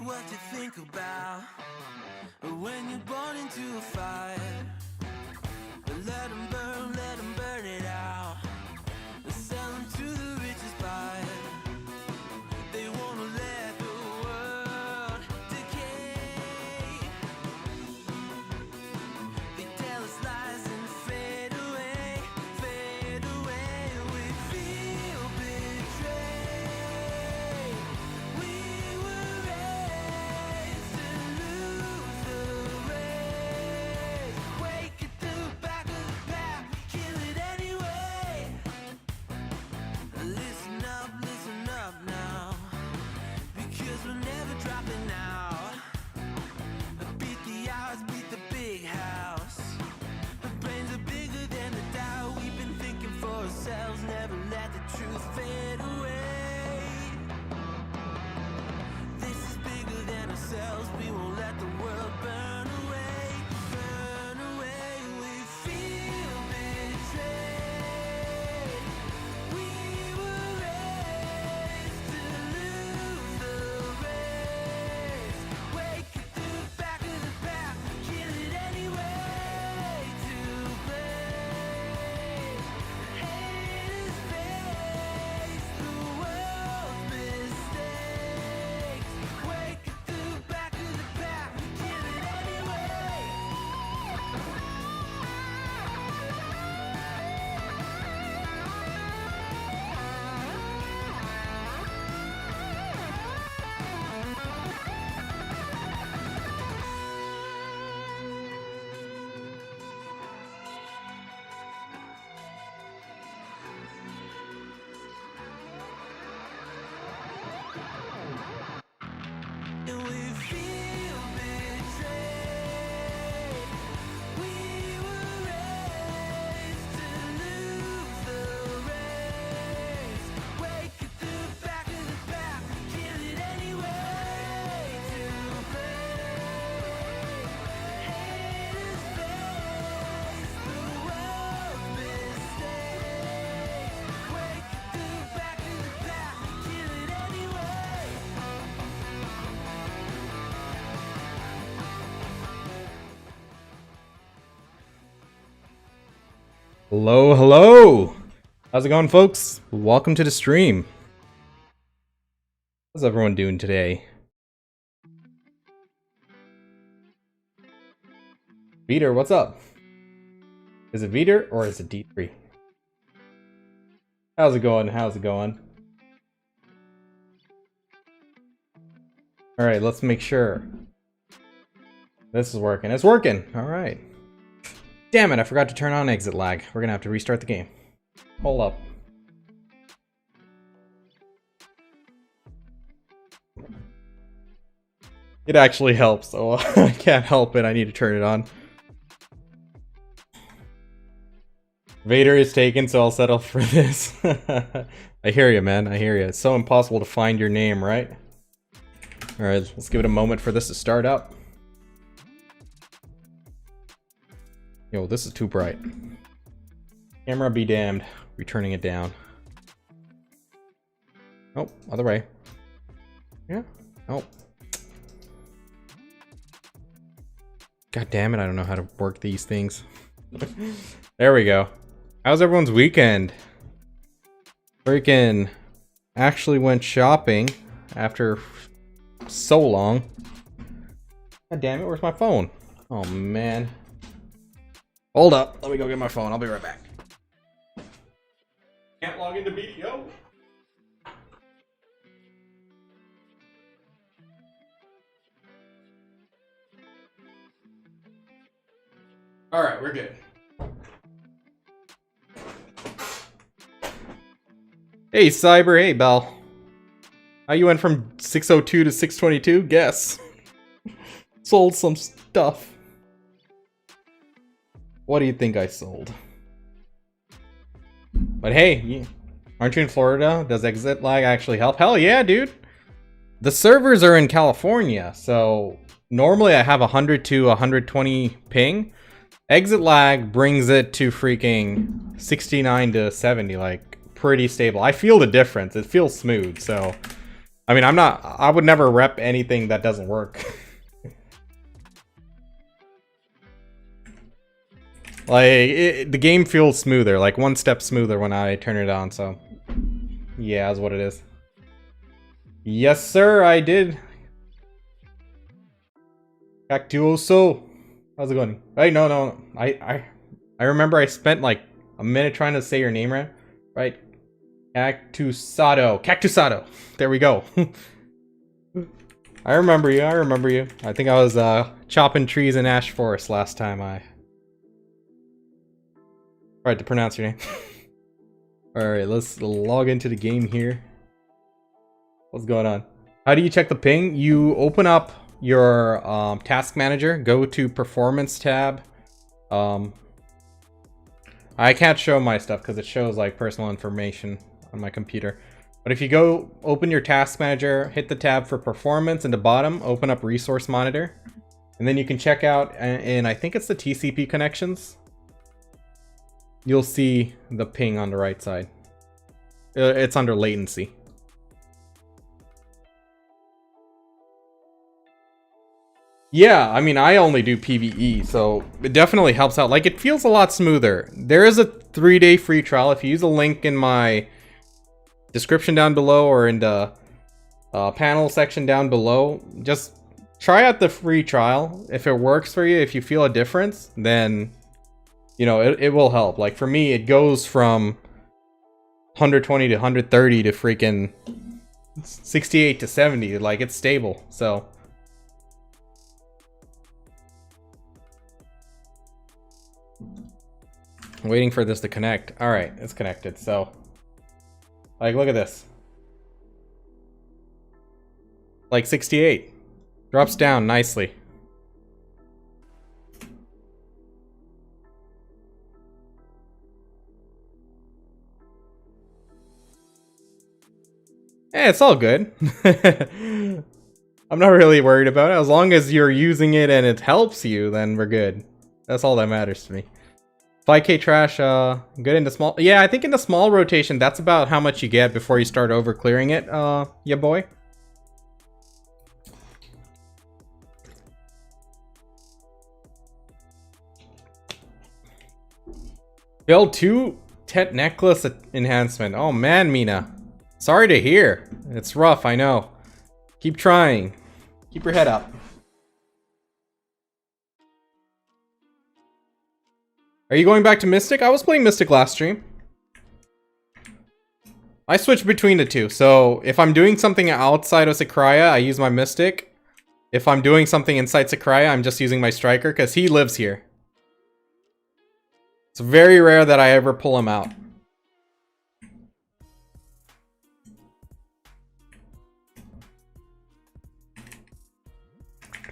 What you think about when you're born into a fire? Let them burn it out. Sell them to the richest buyer. They wanna let the world decay. They tell us lies and fade away, fade away. We feel betrayed. We were raised to lose the race. Wake at the back of the pack. Hello, hello! How's it going, folks? Welcome to the stream. How's everyone doing today? Veter, what's up? Is it Veter or is it D3? How's it going? How's it going? Alright, let's make sure this is working. It's working! Alright. Damn it, I forgot to turn on exit lag. We're gonna have to restart the game. Hold up. It actually helps, so I can't help it. I need to turn it on. Vader is taken, so I'll settle for this. I hear you, man. I hear you. It's so impossible to find your name, right? Alright, let's give it a moment for this to start up. Yo, this is too bright. Camera be damned. Returning it down. Oh, other way. Yeah. Oh. God damn it, I don't know how to work these things. There we go. How's everyone's weekend? Freaking actually went shopping after so long. God damn it, where's my phone? Oh man. Hold up, let me go get my phone. I'll be right back. Can't log into BDO. Alright, we're good. Hey Cyber, hey Bell. How you went from 602 to 622? Guess. Sold some stuff. What do you think I sold? But hey, aren't you in Florida? Does exit lag actually help? Hell yeah, dude. The servers are in California, so normally I have 100 to 120 ping. Exit lag brings it to freaking 69 to 70, like pretty stable. I feel the difference. It feels smooth, so I mean, I would never rep anything that doesn't work. Like, the game feels smoother, like one step smoother when I turn it on, so yeah, that's what it is. Yes, sir, I did. Cactuoso. How's it going? Hey, no. I remember I spent like a minute trying to say your name right. Right? Cactusado. There we go. I remember you. I think I was chopping trees in Ash Forest last time I tried to pronounce your name. Alright, let's log into the game here. What's going on? How do you check the ping? You open up your task manager, go to performance tab. I can't show my stuff because it shows like personal information on my computer. But if you go open your task manager, hit the tab for performance in the bottom, open up resource monitor, and then you can check out, and I think it's the TCP connections. You'll see the ping on the right side. It's under latency. Yeah, I mean, I only do PvE, so it definitely helps out. Like, it feels a lot smoother. There is a 3-day free trial. If you use a link in my description down below or in the panel section down below, just try out the free trial. If it works for you, if you feel a difference, then, you know, it will help. Like, for me, it goes from 120 to 130 to freaking 68 to 70. Like, it's stable, so... waiting for this to connect. Alright, it's connected, so... like, look at this. Like, 68. Drops down nicely. Eh, it's all good. I'm not really worried about it. As long as you're using it and it helps you, then we're good. That's all that matters to me. 5k trash, good into small. Yeah, I think in the small rotation, that's about how much you get before you start over clearing it, yeah boy. Build 2 Tet necklace enhancement. Oh man, Mina. Sorry to hear. It's rough, I know. Keep trying. Keep your head up. Are you going back to Mystic? I was playing Mystic last stream. I switch between the two. So if I'm doing something outside of Sakraya, I use my Mystic. If I'm doing something inside Sakraya, I'm just using my Striker because he lives here. It's very rare that I ever pull him out.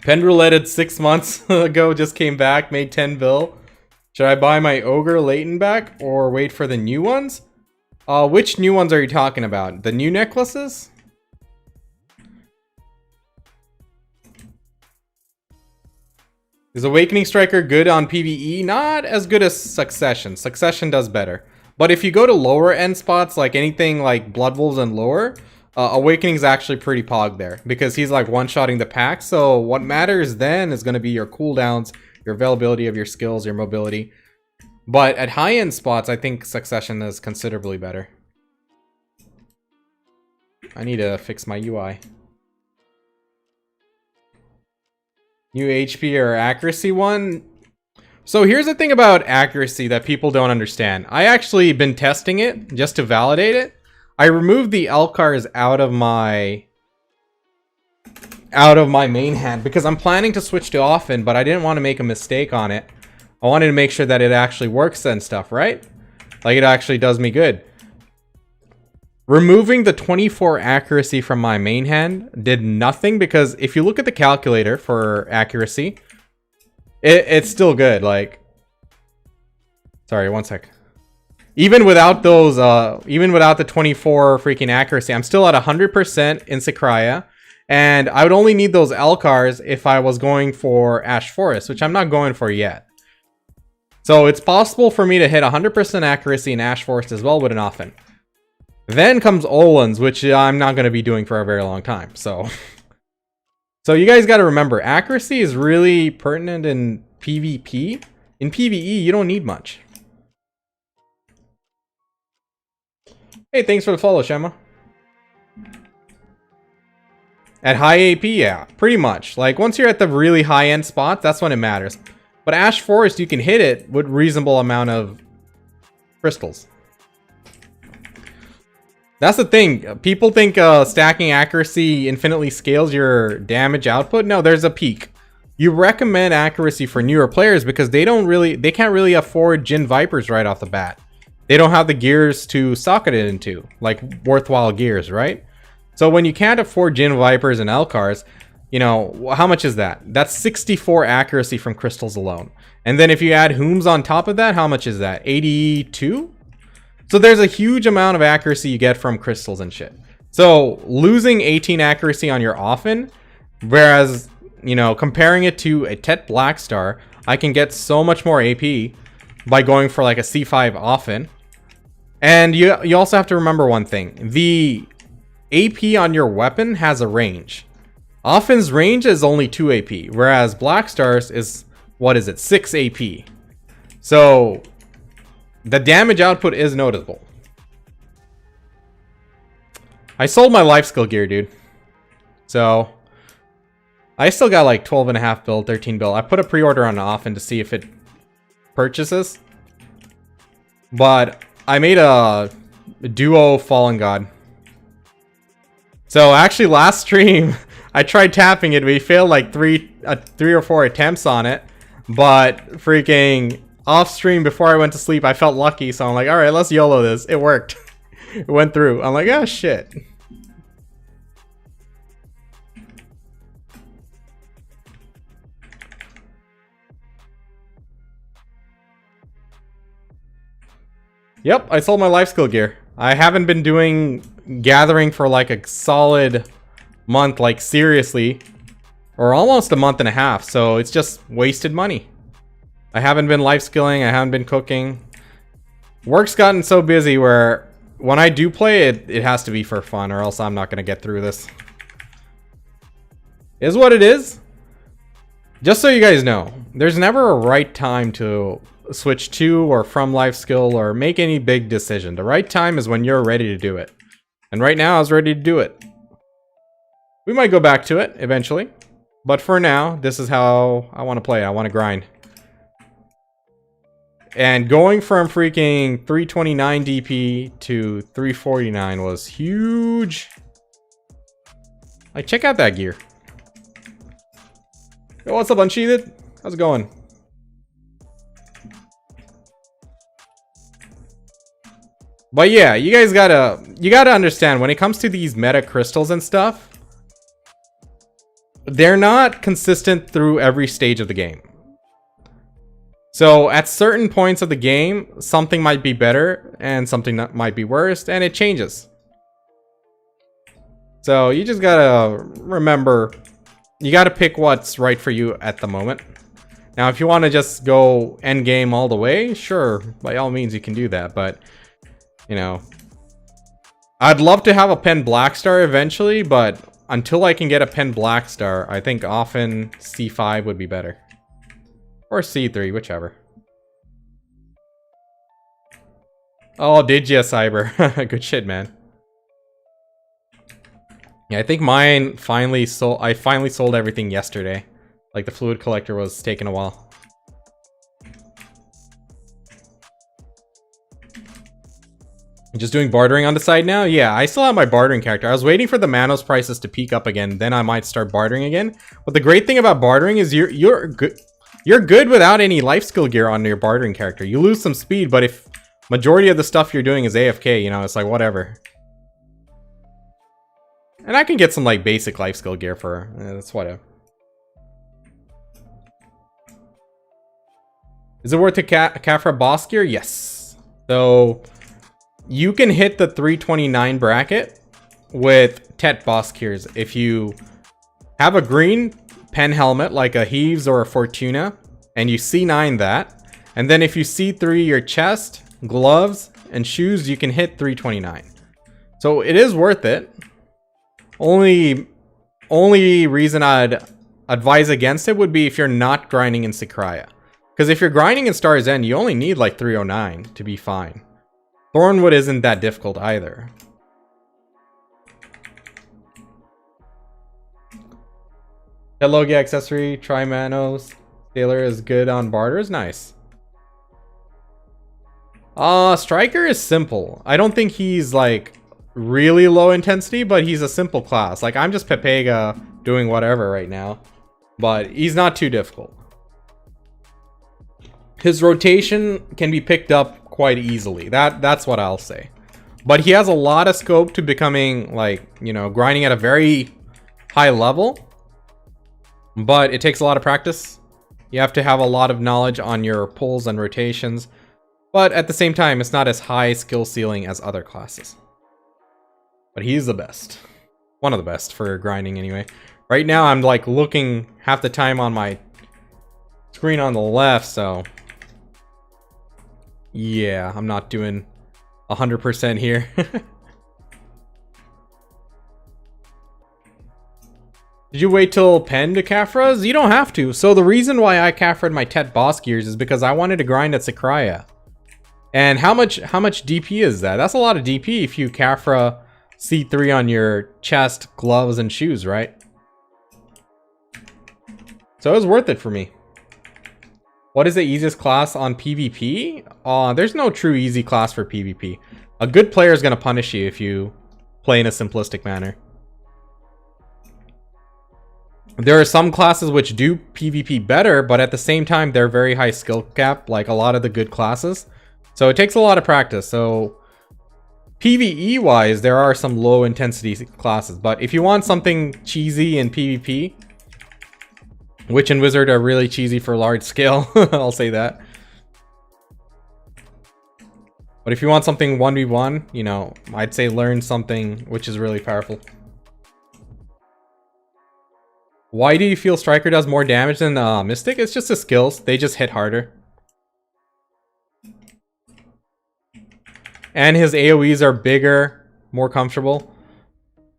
Pen Roulette 6 months ago just came back, made 10 bill. Should I buy my Ogre Leighton back or wait for the new ones? Which new ones are you talking about? The new necklaces? Is Awakening Striker good on PvE? Not as good as Succession. Succession does better. But if you go to lower end spots, like anything like Blood Wolves and lower, Awakening's actually pretty pog there. Because he's like one-shotting the pack. So what matters then is going to be your cooldowns, your availability of your skills, your mobility. But at high-end spots, I think Succession is considerably better. I need to fix my UI. New HP or accuracy one? So here's the thing about accuracy that people don't understand. I actually been testing it just to validate it. I removed the Elcars out of my main hand because I'm planning to switch to Often, but I didn't want to make a mistake on it. I wanted to make sure that it actually works and stuff, right? Like it actually does me good. Removing the 24 accuracy from my main hand did nothing because if you look at the calculator for accuracy, it's still good. Like, sorry, one sec. Even without those, even without the 24 freaking accuracy, I'm still at 100% in Sakraya. And I would only need those Elcars if I was going for Ash Forest, which I'm not going for yet. So it's possible for me to hit 100% accuracy in Ash Forest as well with an Often. Then comes Olans, which I'm not going to be doing for a very long time. So you guys got to remember, accuracy is really pertinent in PvP. In PvE, you don't need much. Hey, thanks for the follow, Shema. At high AP, yeah, pretty much. Like, once you're at the really high-end spot, that's when it matters. But Ash Forest, you can hit it with reasonable amount of crystals. That's the thing. People think stacking accuracy infinitely scales your damage output. No, there's a peak. You recommend accuracy for newer players because they can't really afford Jin Vipers right off the bat. They don't have the gears to socket it into, like worthwhile gears, right? So when you can't afford Jin Vipers and Elcars, you know, how much is that? That's 64 accuracy from crystals alone. And then if you add Hooms on top of that, how much is that? 82? So there's a huge amount of accuracy you get from crystals and shit. So losing 18 accuracy on your Often, whereas, you know, comparing it to a Tet Blackstar, I can get so much more AP by going for like a C5 Often. And you also have to remember one thing. The AP on your weapon has a range. Often's range is only 2 AP, whereas Blackstar's is, what is it, 6 AP. So the damage output is noticeable. I sold my life skill gear, dude. So I still got like 12.5 bill, 13 bill. I put a pre-order on Often to see if it purchases. But I made a duo Fallen God. So actually last stream, I tried tapping it. We failed like three or four attempts on it. But freaking off stream before I went to sleep, I felt lucky. So I'm like, all right, let's YOLO this. It worked. It went through. I'm like, oh shit. Yep, I sold my life skill gear. I haven't been doing gathering for like a solid month, like seriously, or almost a month and a half. So it's just wasted money. I haven't been life skilling. I haven't been cooking. Work's gotten so busy where when I do play it, it has to be for fun or else I'm not going to get through this. Is what it is. Just so you guys know, there's never a right time to switch to or from life skill or make any big decision. The right time is when you're ready to do it. And right now I was ready to do it. We might go back to it eventually. But for now, this is how I want to play. I want to grind. And going from freaking 329 DP to 349 was huge. Like, check out that gear. Yo, what's up, Unsheathed? How's it going? But yeah, you guys gotta understand, when it comes to these meta crystals and stuff, they're not consistent through every stage of the game. So at certain points of the game, something might be better and something that might be worse, and it changes. So you just gotta remember, you gotta pick what's right for you at the moment. Now, if you want to just go end game all the way, sure, by all means you can do that, but you know, I'd love to have a pen black star eventually, but until I can get a pen black star, I think often C5 would be better. Or C3, whichever. Oh, did ya, Cyber? Good shit, man. Yeah, I think mine finally sold. I finally sold everything yesterday. Like, the fluid collector was taking a while. Just doing bartering on the side now? Yeah, I still have my bartering character. I was waiting for the Manos prices to peak up again, then I might start bartering again. But the great thing about bartering is you're good without any life skill gear on your bartering character. You lose some speed, but if majority of the stuff you're doing is AFK, you know, it's like whatever. And I can get some like basic life skill gear for that's whatever. Is it worth a Kafra boss gear? Yes. So you can hit the 329 bracket with Tet boss gears if you have a green pen helmet like a Heaves or a Fortuna, and you C9 that, and then if you C3 your chest, gloves, and shoes, you can hit 329. So it is worth it. Only reason I'd advise against it would be if you're not grinding in Sakraya. Because if you're grinding in Star's End, you only need like 309 to be fine. Thornwood isn't that difficult either. Logia accessory, Trimanos. Sailor is good on barters. Nice. Striker is simple. I don't think he's like really low intensity, but he's a simple class. Like, I'm just Pepega doing whatever right now. But he's not too difficult. His rotation can be picked up quite easily. That's what I'll say. But he has a lot of scope to becoming, like, you know, grinding at a very high level. But it takes a lot of practice. You have to have a lot of knowledge on your pulls and rotations. But at the same time, it's not as high skill ceiling as other classes. But he's the best. One of the best for grinding anyway. Right now, I'm like looking half the time on my screen on the left, so yeah, I'm not doing 100% here. Did you wait till pen to Kafras? You don't have to. So the reason why I Kafra'd my Tet boss gears is because I wanted to grind at Sakraya. And how much DP is that? That's a lot of DP if you Kafra C3 on your chest, gloves, and shoes, right? So it was worth it for me. What is the easiest class on PvP? There's no true easy class for PvP. A good player is going to punish you if you play in a simplistic manner. There are some classes which do PvP better, but at the same time, they're very high skill cap, like a lot of the good classes. So it takes a lot of practice. So PvE wise, there are some low intensity classes, but if you want something cheesy in PvP, Witch and Wizard are really cheesy for large scale, I'll say that. But if you want something 1v1, you know, I'd say learn something which is really powerful. Why do you feel Striker does more damage than Mystic? It's just the skills. They just hit harder. And his AoEs are bigger, more comfortable.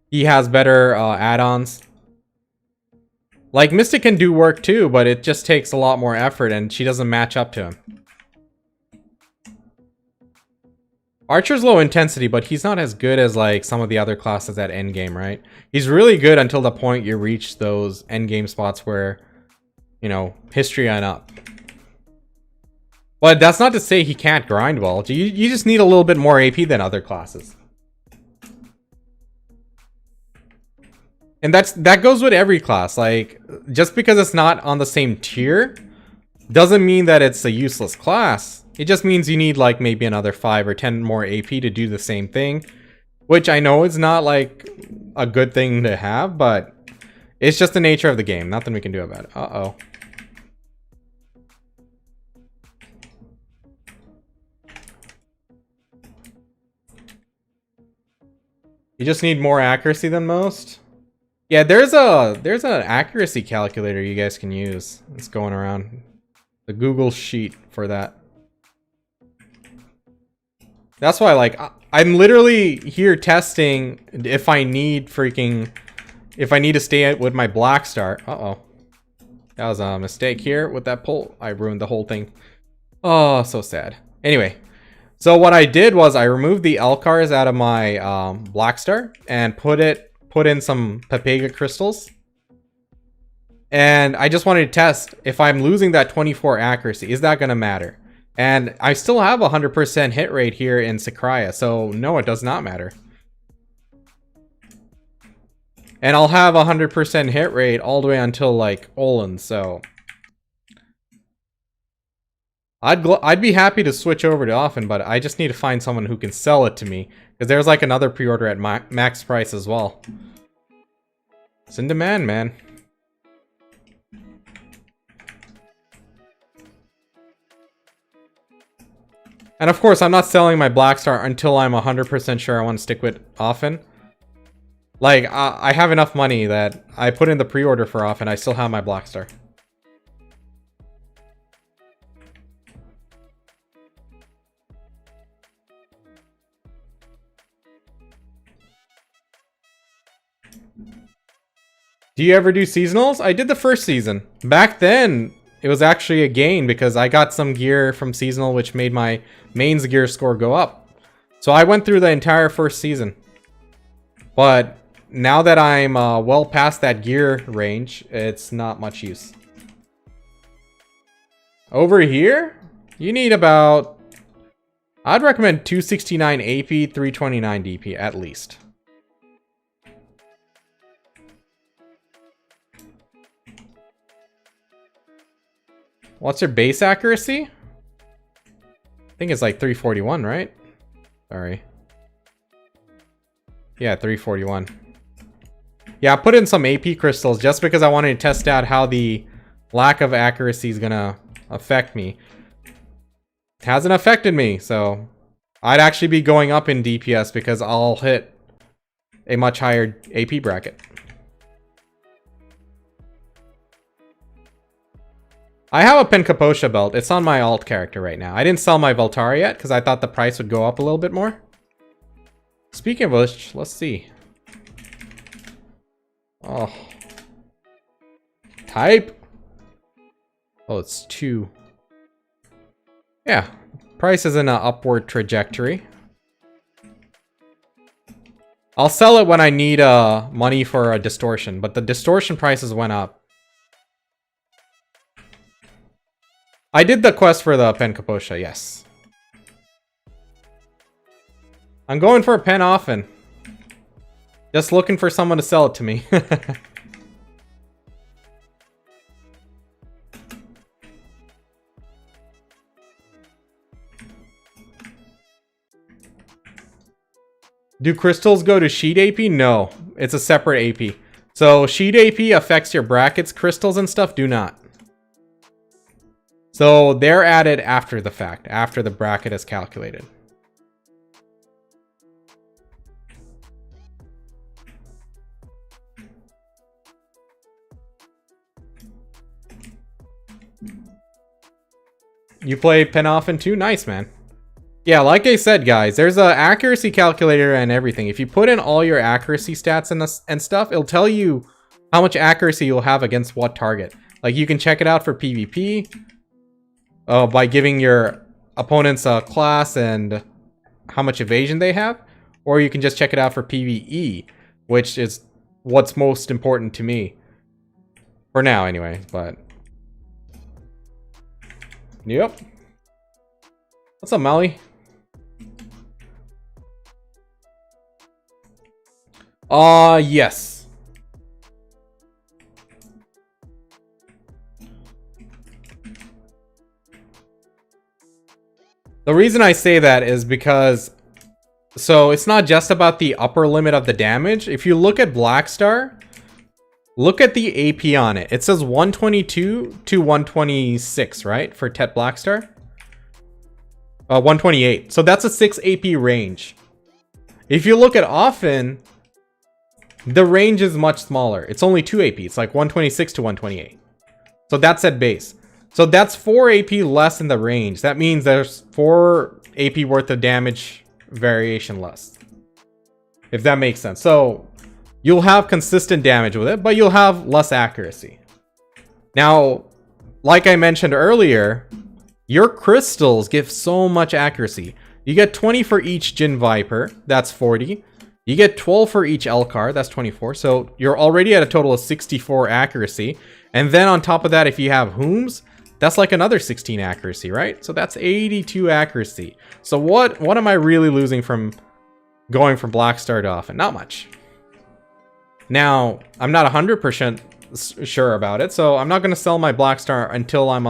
He has better add-ons. Like, Mystic can do work too, but it just takes a lot more effort and she doesn't match up to him. Archer's low intensity, but he's not as good as like some of the other classes at endgame, right? He's really good until the point you reach those endgame spots where, you know, history on up. But that's not to say he can't grind well. You just need a little bit more AP than other classes. And that goes with every class. Like, just because it's not on the same tier doesn't mean that it's a useless class. It just means you need like maybe another 5 or 10 more AP to do the same thing, which I know is not like a good thing to have, but it's just the nature of the game. Nothing we can do about it. Uh-oh. You just need more accuracy than most. Yeah, there's an accuracy calculator you guys can use. It's going around. The Google sheet for that. That's why, like, I'm literally here testing if I need to stay with my black star. Uh-oh. That was a mistake here with that pull. I ruined the whole thing. Oh, so sad. Anyway, so what I did was I removed the Elcars out of my black star and put in some Pepega crystals. And I just wanted to test if I'm losing that 24 accuracy, is that going to matter? And I still have 100% hit rate here in Sakraya, so no, it does not matter. And I'll have 100% hit rate all the way until like Olin, so I'd be happy to switch over to Often, but I just need to find someone who can sell it to me, because there's like another pre-order at max price as well. It's in demand, man. And of course, I'm not selling my Black Star until I'm 100% sure I want to stick with Often. Like, I have enough money that I put in the pre-order for Often. I still have my Black Star. Do you ever do seasonals? I did the first season. Back then, it was actually a gain because I got some gear from seasonal which made my mains gear score go up. So I went through the entire first season. But now that I'm well past that gear range, it's not much use. Over here, you need about... I'd recommend 269 AP, 329 DP at least. What's your base accuracy? I think it's like 341, right? Sorry. Yeah, 341. Yeah, I put in some AP crystals just because I wanted to test out how the lack of accuracy is gonna affect me. It hasn't affected me, so I'd actually be going up in DPS because I'll hit a much higher AP bracket. I have a Penkaposha belt. It's on my alt character right now. I didn't sell my Veltari yet because I thought the price would go up a little bit more. Speaking of which, let's see. Oh. Type. Oh, it's 2. Yeah. Price is in an upward trajectory. I'll sell it when I need money for a distortion, but the distortion prices went up. I did the quest for the Penkaposha, yes. I'm going for a pen Often. Just looking for someone to sell it to me. Do crystals go to sheet AP? No, it's a separate AP. So sheet AP affects your brackets, crystals and stuff do not. So they're added after the fact, after the bracket is calculated. You play Pen Often too? Nice, man. Yeah, like I said, guys, there's an accuracy calculator and everything. If you put in all your accuracy stats and stuff, it'll tell you how much accuracy you'll have against what target. Like, you can check it out for PvP. By giving your opponents a class and how much evasion they have, or you can just check it out for PvE, which is what's most important to me. For now, anyway, but... Yep. What's up, Molly? Yes. The reason I say that is because, so it's not just about the upper limit of the damage. If you look at Blackstar, look at the AP on it. It says 122 to 126, right? For Tet Blackstar. 128. So that's a 6 AP range. If you look at Often, the range is much smaller. It's only 2 AP. It's like 126 to 128. So that's at base. So that's 4 AP less in the range. That means there's 4 AP worth of damage variation less. If that makes sense. So you'll have consistent damage with it, but you'll have less accuracy. Now, like I mentioned earlier, your crystals give so much accuracy. You get 20 for each Jin Viper. That's 40. You get 12 for each Elcar, that's 24. So you're already at a total of 64 accuracy. And then on top of that, if you have Hooms, that's like another 16 accuracy, right? So that's 82 accuracy. So what am I really losing from going from Blackstar to Often? Not much. Now, I'm not 100% sure about it, so I'm not going to sell my Blackstar until I'm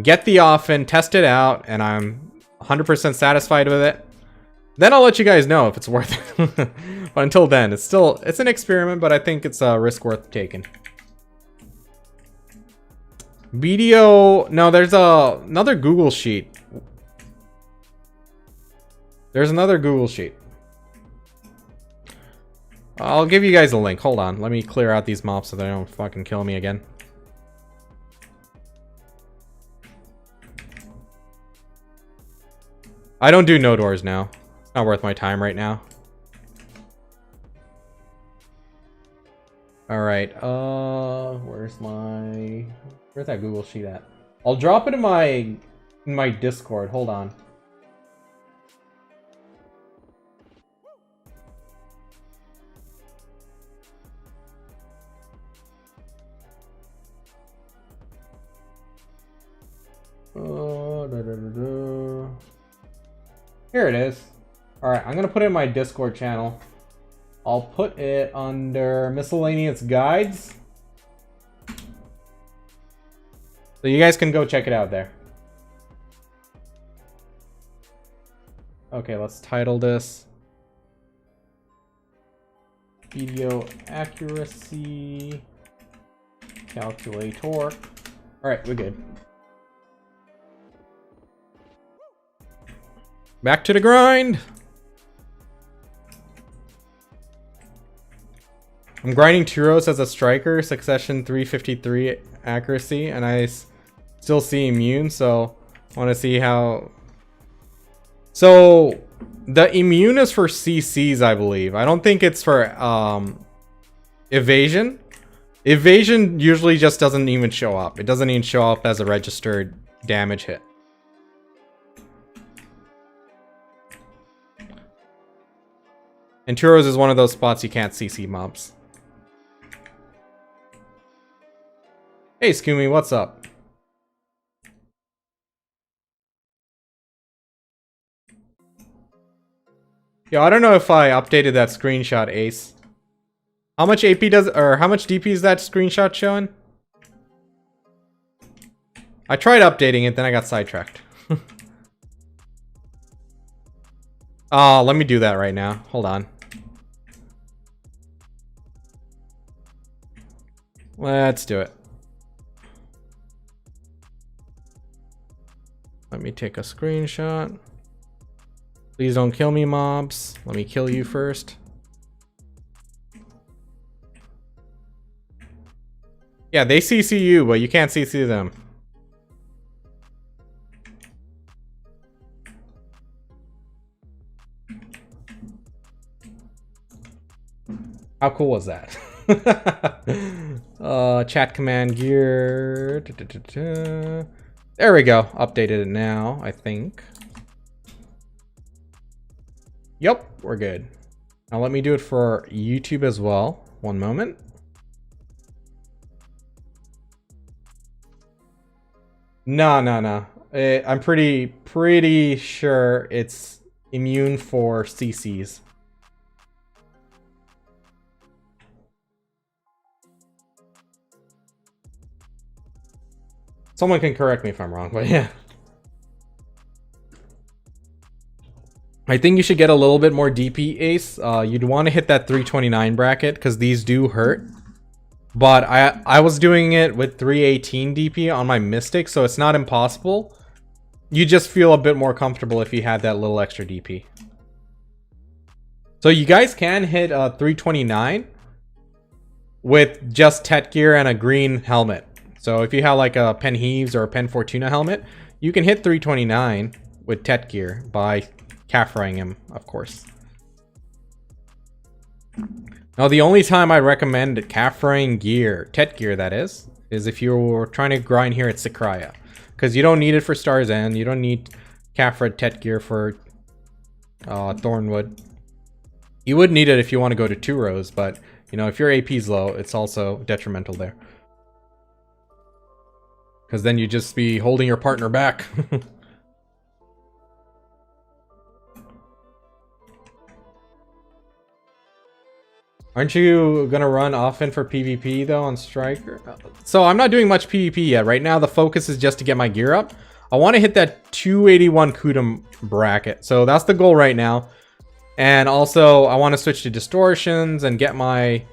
get the Often, test it out, and I'm 100% satisfied with it. Then I'll let you guys know if it's worth it. But until then, it's an experiment, but I think it's a risk worth taking. BDO, no, there's another Google sheet. There's another Google sheet. I'll give you guys a link. Hold on, let me clear out these mobs so they don't fucking kill me again. I don't do no doors now. It's not worth my time right now. Alright, where's that Google sheet at? I'll drop it in my Discord. Hold on. Here it is. Alright, I'm gonna put it in my Discord channel. I'll put it under miscellaneous guides. So you guys can go check it out there. Okay, let's title this Video Accuracy Calculator. Alright, we're good. Back to the grind! I'm grinding Turos as a striker, succession 353 accuracy, and I still see immune, so I want to see how... So, the immune is for CCs, I believe. I don't think it's for evasion. Evasion usually just doesn't even show up. It doesn't even show up as a registered damage hit. And Turos is one of those spots you can't CC mobs. Hey Scoomy, what's up? Yo, I don't know if I updated that screenshot, Ace. How much AP does, or how much DP is that screenshot showing? I tried updating it, then I got sidetracked. Let me do that right now. Hold on. Let's do it. Let me take a screenshot. Please don't kill me, mobs. Let me kill you first. Yeah, they CC you, but you can't CC them. How cool was that? Chat command gear. There we go. Updated it now, I think. Yep, we're good. Now let me do it for YouTube as well. One moment. No. I'm pretty sure it's immune for CCs. Someone can correct me if I'm wrong, but yeah. I think you should get a little bit more DP, Ace. You'd want to hit that 329 bracket because these do hurt. But I was doing it with 318 DP on my Mystic, so it's not impossible. You just feel a bit more comfortable if you had that little extra DP. So you guys can hit 329 with just Tet gear and a green helmet. So if you have like a Pen Heaves or a Pen Fortuna helmet, you can hit 329 with Tet gear by Caffreying him, of course. Now, the only time I recommend Caffreying gear, Tet gear that is if you're trying to grind here at Sakraya. Because you don't need it for Star's End, you don't need Caffrey Tet gear for Thornwood. You would need it if you want to go to 2 rows, but you know, if your AP's low, it's also detrimental there. Because then you just be holding your partner back. Aren't you gonna run often for PvP though on Striker? So I'm not doing much PvP yet. Right now the focus is just to get my gear up. I want to hit that 281 Kudum bracket. So that's the goal right now. And also I want to switch to distortions and get my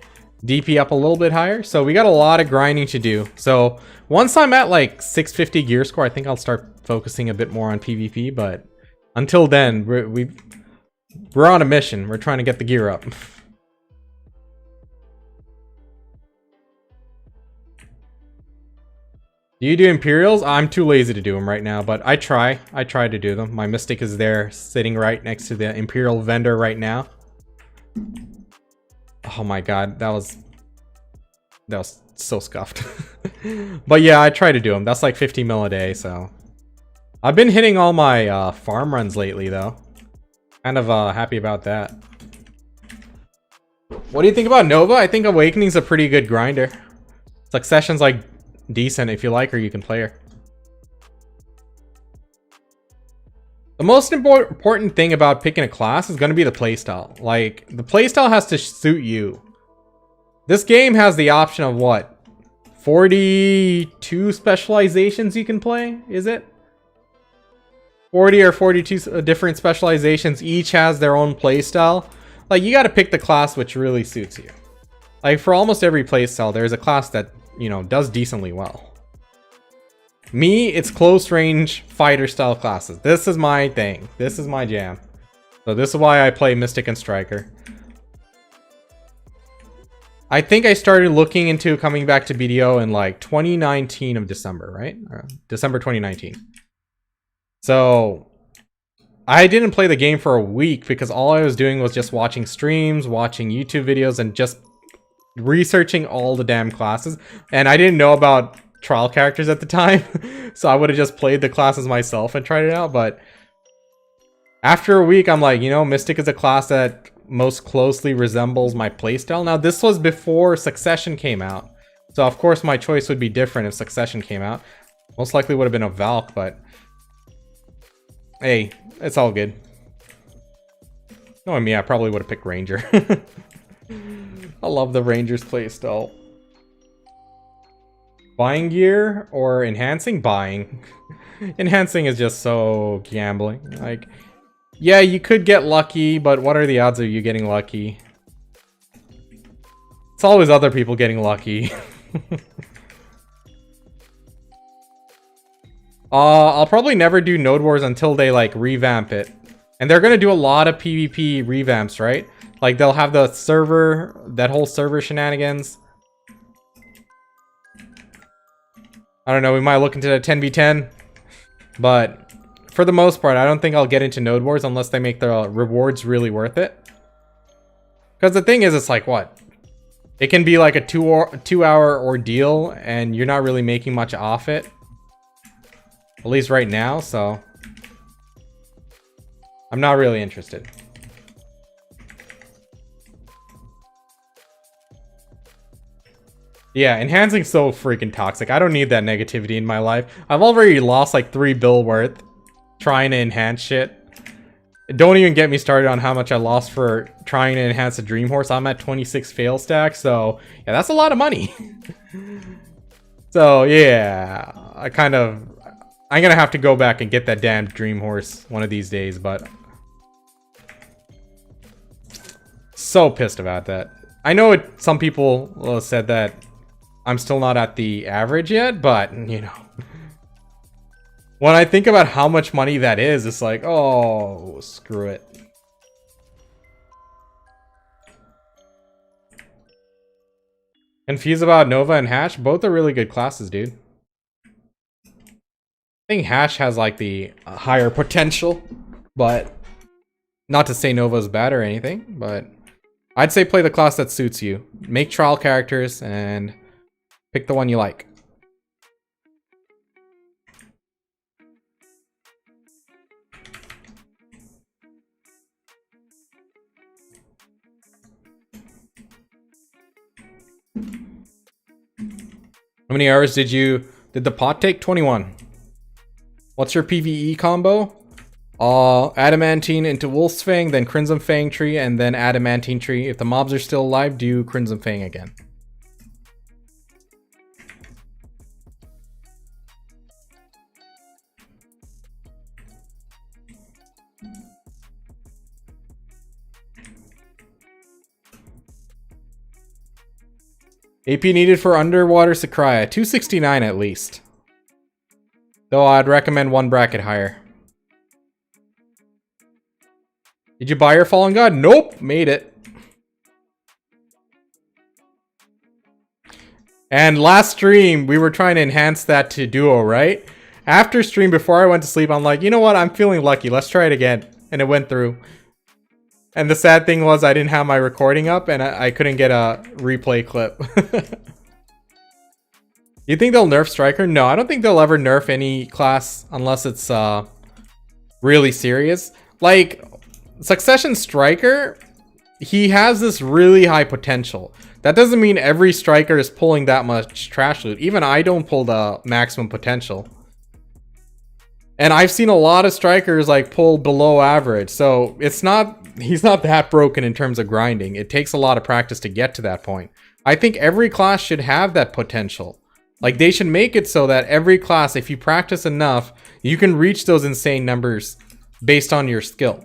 DP up a little bit higher. So we got a lot of grinding to do. So once I'm at like 650 gear score, I think I'll start focusing a bit more on PvP. But until then, we're on a mission. We're trying to get the gear up. Do you do Imperials? I'm too lazy to do them right now, but I try to do them. My Mystic is there, sitting right next to the Imperial vendor right now. Oh my god, that was so scuffed. But yeah, I try to do them. That's like 50 mil a day, so. I've been hitting all my farm runs lately, though. Kind of happy about that. What do you think about Nova? I think Awakening's a pretty good grinder. Succession's like decent if you like her, you can play her. The most important thing about picking a class is going to be the playstyle. Like, the playstyle has to suit you. This game has the option of what? 42 specializations you can play, is it? 40 or 42 different specializations, each has their own playstyle. Like, you got to pick the class which really suits you. Like, for almost every playstyle, there's a class that, you know, does decently well. Me, it's close range fighter style classes. This is my thing. This is my jam. So this is why I play Mystic and Striker. I think I started looking into coming back to BDO in like 2019 of December, right? December 2019. So I didn't play the game for a week because all I was doing was just watching streams, watching YouTube videos, and just researching all the damn classes. And I didn't know about trial characters at the time, so I would have just played the classes myself and tried it out. But after a week, I'm like, you know, Mystic is a class that most closely resembles my playstyle. Now, this was before Succession came out, so of course my choice would be different if Succession came out. Most likely would have been a Valk, but hey, it's all good. Knowing me, I probably would have picked Ranger. I love the Ranger's playstyle. Buying gear or enhancing? Buying. Enhancing is just so gambling. Like, yeah, you could get lucky, but what are the odds of you getting lucky? It's always other people getting lucky. I'll probably never do Node Wars until they like revamp it. And they're gonna do a lot of PvP revamps, right? Like, they'll have the server, that whole server shenanigans. I don't know, we might look into the 10v10. But for the most part, I don't think I'll get into Node Wars unless they make the rewards really worth it. Because the thing is, it's like, what? It can be like a two-hour ordeal, and you're not really making much off it. At least right now, so I'm not really interested. Yeah, enhancing's so freaking toxic. I don't need that negativity in my life. I've already lost like 3 bill worth trying to enhance shit. Don't even get me started on how much I lost for trying to enhance a dream horse. I'm at 26 fail stack, so yeah, that's a lot of money. So yeah, I'm gonna have to go back and get that damn dream horse one of these days, but so pissed about that. I know some people said that I'm still not at the average yet, but you know, when I think about how much money that is, it's like, oh, screw it. Confused about Nova and Hash? Both are really good classes, dude. I think Hash has like the higher potential, but not to say Nova's bad or anything, but I'd say play the class that suits you. Make trial characters and pick the one you like. How many hours did the pot take? 21. What's your PvE combo? Adamantine into Wolf's Fang, then Crimson Fang tree, and then Adamantine tree. If the mobs are still alive, do Crimson Fang again. AP needed for Underwater Sakria, 269 at least. Though I'd recommend one bracket higher. Did you buy your Fallen God? Nope, made it. And last stream, we were trying to enhance that to Duo, right? After stream, before I went to sleep, I'm like, you know what? I'm feeling lucky. Let's try it again. And it went through. And the sad thing was I didn't have my recording up and I couldn't get a replay clip. You think they'll nerf Striker? No, I don't think they'll ever nerf any class unless it's really serious. Like, Succession Striker, he has this really high potential. That doesn't mean every Striker is pulling that much trash loot. Even I don't pull the maximum potential. And I've seen a lot of Strikers like pull below average. So he's not that broken in terms of grinding. It takes a lot of practice to get to that point. I think every class should have that potential. Like, they should make it so that every class, if you practice enough, you can reach those insane numbers based on your skill.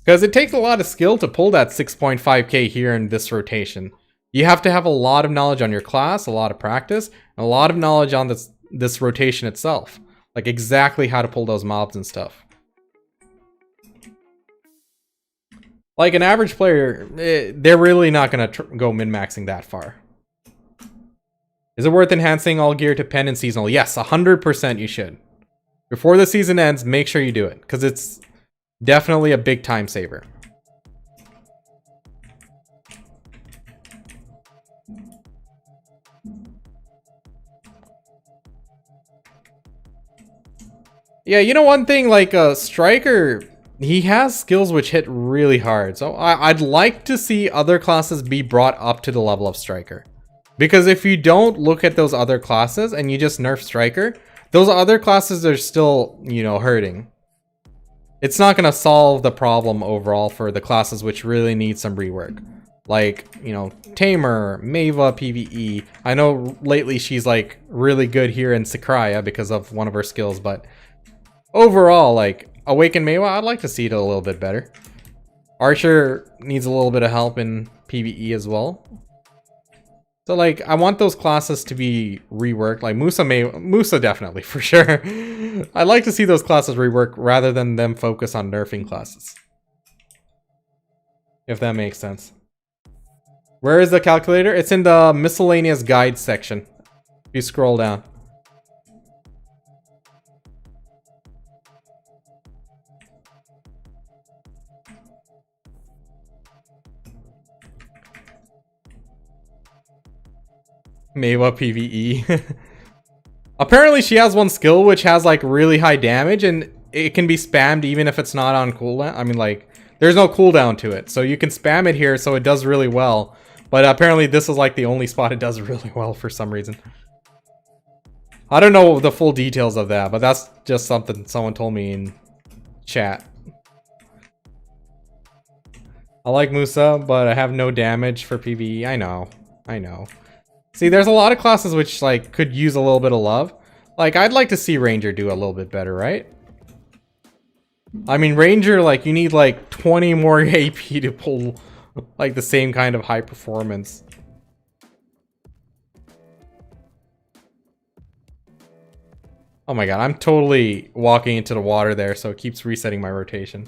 Because it takes a lot of skill to pull that 6.5k here in this rotation. You have to have a lot of knowledge on your class, a lot of practice, and a lot of knowledge on this rotation itself. Like, exactly how to pull those mobs and stuff. Like, an average player, they're really not going to go min-maxing that far. Is it worth enhancing all gear to pen and seasonal? Yes, 100% you should. Before the season ends, make sure you do it, because it's definitely a big time saver. Yeah, you know one thing, like Striker, he has skills which hit really hard. So I'd like to see other classes be brought up to the level of Striker. Because if you don't look at those other classes and you just nerf Striker, those other classes are still, you know, hurting. It's not going to solve the problem overall for the classes which really need some rework. Like, you know, Tamer, Meva, PvE. I know lately she's like really good here in Sakria because of one of her skills, but overall, like, Awaken Meva, I'd like to see it a little bit better. Archer needs a little bit of help in PvE as well. So, like, I want those classes to be reworked. Like, Musa definitely, for sure. I'd like to see those classes reworked rather than them focus on nerfing classes. If that makes sense. Where is the calculator? It's in the miscellaneous guide section. If you scroll down. Meva PvE. Apparently she has one skill which has like really high damage and it can be spammed even if it's not on cooldown. I mean, like, there's no cooldown to it. So you can spam it here so it does really well. But apparently this is like the only spot it does really well for some reason. I don't know the full details of that, but that's just something someone told me in chat. I like Musa, but I have no damage for PvE. I know. See, there's a lot of classes which like could use a little bit of love. Like, I'd like to see Ranger do a little bit better, right? I mean, Ranger, like, you need like 20 more AP to pull like the same kind of high performance. Oh my god, I'm totally walking into the water there, so it keeps resetting my rotation.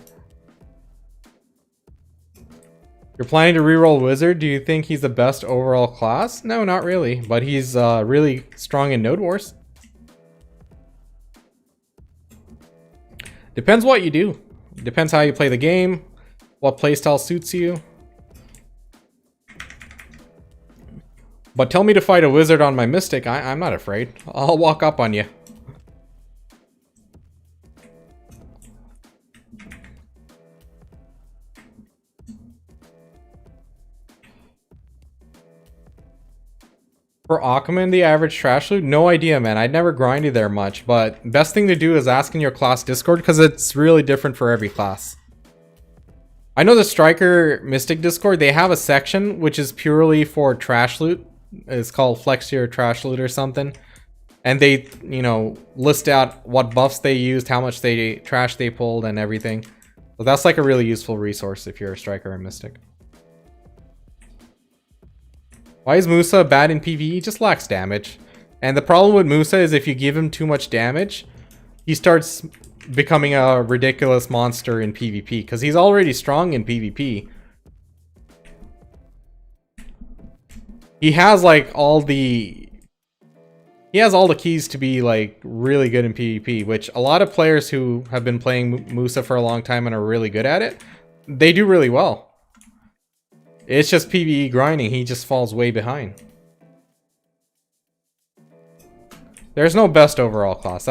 You're planning to reroll Wizard? Do you think he's the best overall class? No, not really, but he's really strong in Node Wars. Depends what you do. Depends how you play the game, what playstyle suits you. But tell me to fight a wizard on my Mystic, I'm not afraid. I'll walk up on you. For Aquaman, the average trash loot? No idea, man. I'd never grinded there much, but best thing to do is ask in your class Discord, because it's really different for every class. I know the Striker Mystic Discord, they have a section which is purely for trash loot. It's called Flex Your Trash Loot or something. And they, you know, list out what buffs they used, how much trash they pulled, and everything. So that's like a really useful resource if you're a Striker or Mystic. Why is Musa bad in PvE? He just lacks damage. And the problem with Musa is if you give him too much damage, he starts becoming a ridiculous monster in PvP. Because he's already strong in PvP. He has like all the... He has all the keys to be like really good in PvP. Which a lot of players who have been playing Musa for a long time and are really good at it, they do really well. It's just PvE grinding, he just falls way behind. There's no best overall class.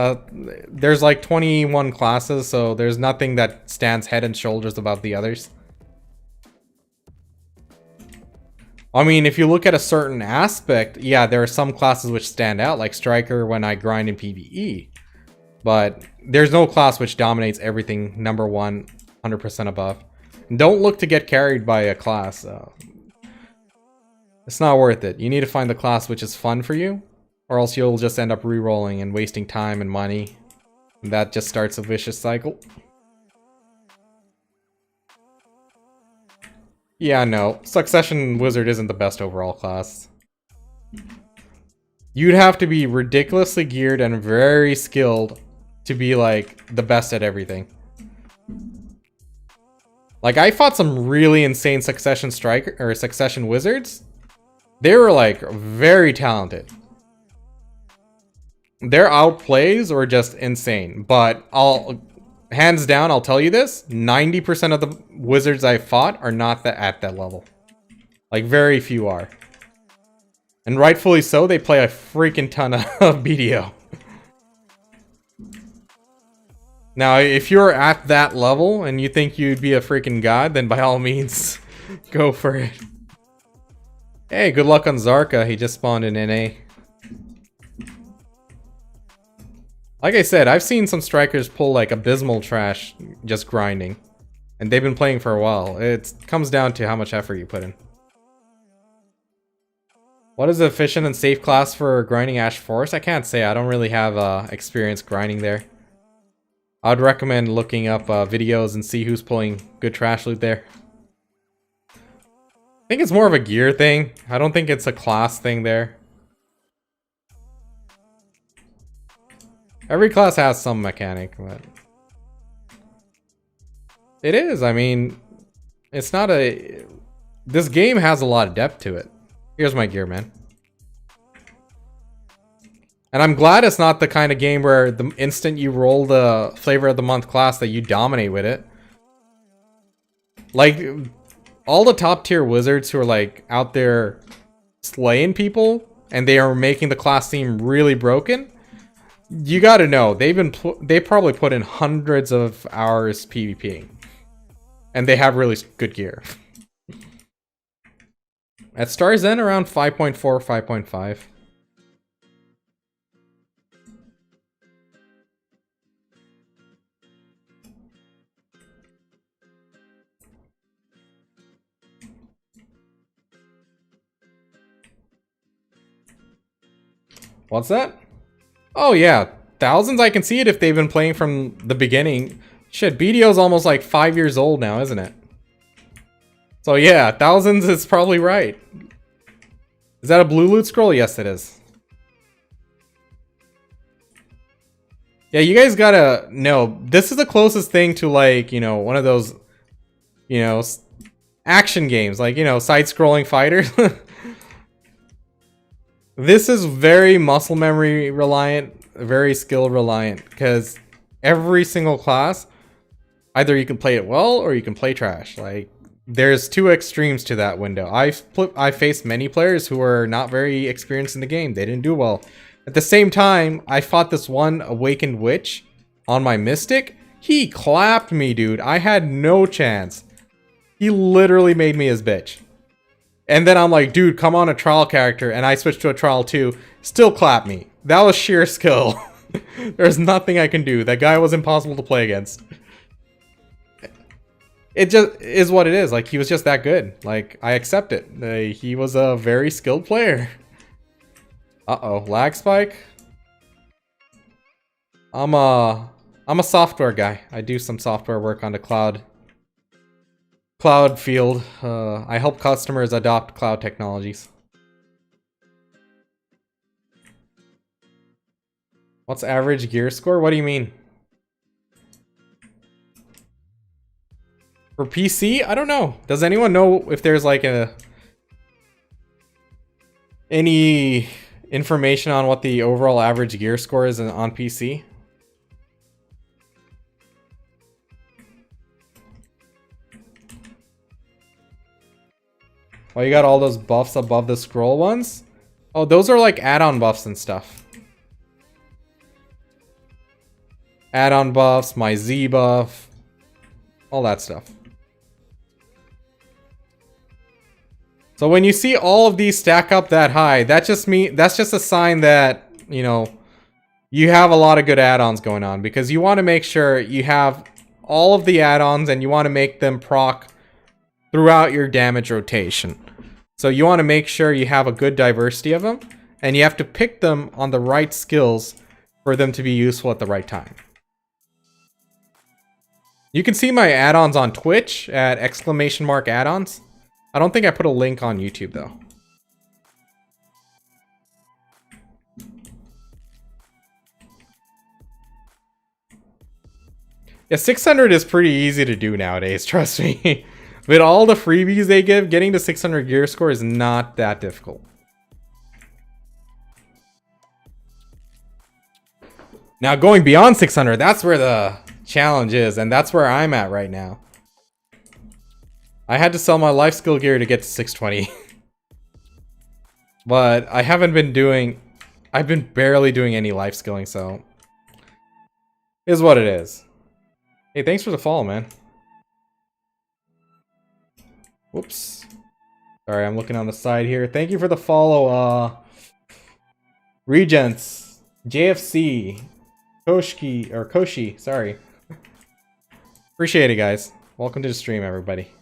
There's like 21 classes, so there's nothing that stands head and shoulders above the others. I mean, if you look at a certain aspect, yeah, there are some classes which stand out, like Striker when I grind in PvE. But there's no class which dominates everything, number one, 100% above. Don't look to get carried by a class. It's not worth it. You need to find the class which is fun for you, or else you'll just end up re-rolling and wasting time and money. And that just starts a vicious cycle. Yeah, no. Succession Wizard isn't the best overall class. You'd have to be ridiculously geared and very skilled to be like the best at everything. Like, I fought some really insane Succession Striker or Succession Wizards. They were like very talented. Their outplays were just insane. But hands down, I'll tell you this: 90% of the wizards I fought are not at that level. Like, very few are. And rightfully so. They play a freaking ton of BDO. Now, if you're at that level and you think you'd be a freaking god, then by all means, go for it. Hey, good luck on Zarka. He just spawned in NA. Like I said, I've seen some strikers pull like abysmal trash just grinding. And they've been playing for a while. It comes down to how much effort you put in. What is the efficient and safe class for grinding Ash Forest? I can't say. I don't really have experience grinding there. I'd recommend looking up videos and see who's pulling good trash loot there. I think it's more of a gear thing. I don't think it's a class thing there. Every class has some mechanic, but... It is, I mean... It's not a... This game has a lot of depth to it. Here's my gear, man. And I'm glad it's not the kind of game where the instant you roll the Flavor of the Month class that you dominate with it. Like, all the top tier wizards who are like out there slaying people and they are making the class seem really broken, you gotta know, they probably put in hundreds of hours PvPing. And they have really good gear. At Star's End, around 5.4, 5.5. What's that? Oh yeah, thousands. I can see it if they've been playing from the beginning. Shit, BDO's almost like 5 years old now, isn't it? So yeah, thousands is probably right. Is that a blue loot scroll? Yes, it is. Yeah, you guys gotta know, this is the closest thing to like, you know, one of those, you know, action games, like, you know, side-scrolling fighters. This is very muscle memory reliant, very skill reliant, because every single class, either you can play it well or you can play trash. Like, there's two extremes to that window. I've faced many players who are not very experienced in the game. They didn't do well. At the same time, I fought this one Awakened Witch on my Mystic. He clapped me, dude. I had no chance. He literally made me his bitch. And then I'm like, dude, come on a trial character. And I switched to a trial too. Still clap me. That was sheer skill. There's nothing I can do. That guy was impossible to play against. It just is what it is. Like, he was just that good. Like, I accept it. He was a very skilled player. Uh-oh, lag spike? I'm a software guy. I do some software work on the cloud field. I help customers adopt cloud technologies. What's average gear score? What do you mean? For PC? I don't know. Does anyone know if there's like any information on what the overall average gear score is on PC? Oh, you got all those buffs above the scroll ones? Oh, those are like add-on buffs and stuff. Add-on buffs, my Z buff, all that stuff. So when you see all of these stack up that high, that's just a sign that, you know, you have a lot of good add-ons going on, because you want to make sure you have all of the add-ons and you want to make them proc throughout your damage rotation. So you want to make sure you have a good diversity of them, and you have to pick them on the right skills for them to be useful at the right time. You can see my add-ons on Twitch at !addons. I don't think I put a link on YouTube though. Yeah, 600 is pretty easy to do nowadays, trust me. With all the freebies they give, getting to 600 gear score is not that difficult. Now going beyond 600, that's where the challenge is, and that's where I'm at right now. I had to sell my life skill gear to get to 620. But I haven't been doing... I've been barely doing any life skilling, so... is what it is. Hey, thanks for the follow, man. Whoops. Sorry, I'm looking on the side here. Thank you for the follow, Regents, JFC, Koshi, sorry. Appreciate it, guys. Welcome to the stream, everybody.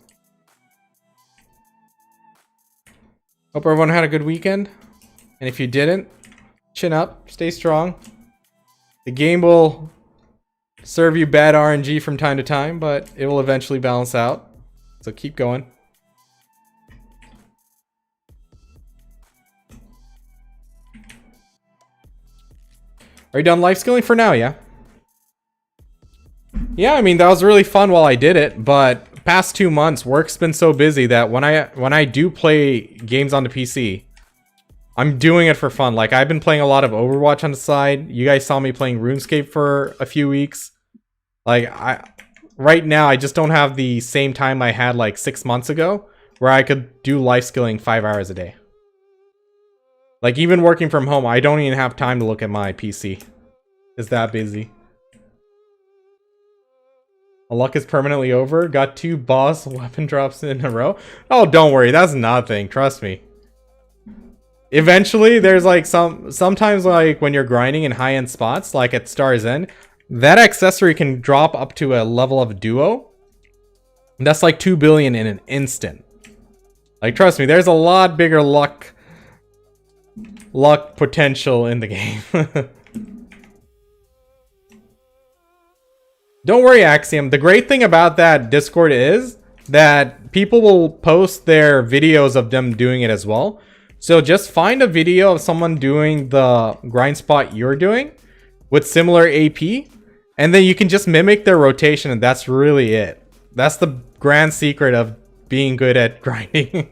Hope everyone had a good weekend. And if you didn't, chin up, stay strong. The game will serve you bad RNG from time to time, but it will eventually balance out. So keep going. Are you done life skilling for now? Yeah. Yeah, I mean, that was really fun while I did it, but past 2 months, work's been so busy that when I do play games on the PC, I'm doing it for fun. Like, I've been playing a lot of Overwatch on the side. You guys saw me playing RuneScape for a few weeks. Like, right now, I just don't have the same time I had like 6 months ago, where I could do life skilling 5 hours a day. Like, even working from home, I don't even have time to look at my PC. It's that busy. My luck is permanently over. Got 2 boss weapon drops in a row. Oh, don't worry. That's nothing. Trust me. Eventually, there's like sometimes like when you're grinding in high-end spots, like at Star's End, that accessory can drop up to a level of duo. That's like 2 billion in an instant. Like, trust me, there's a lot bigger luck potential in the game. Don't worry, Axiom. The great thing about that Discord is that people will post their videos of them doing it as well. So just find a video of someone doing the grind spot you're doing with similar AP, and then you can just mimic their rotation, and that's really it. That's the grand secret of being good at grinding.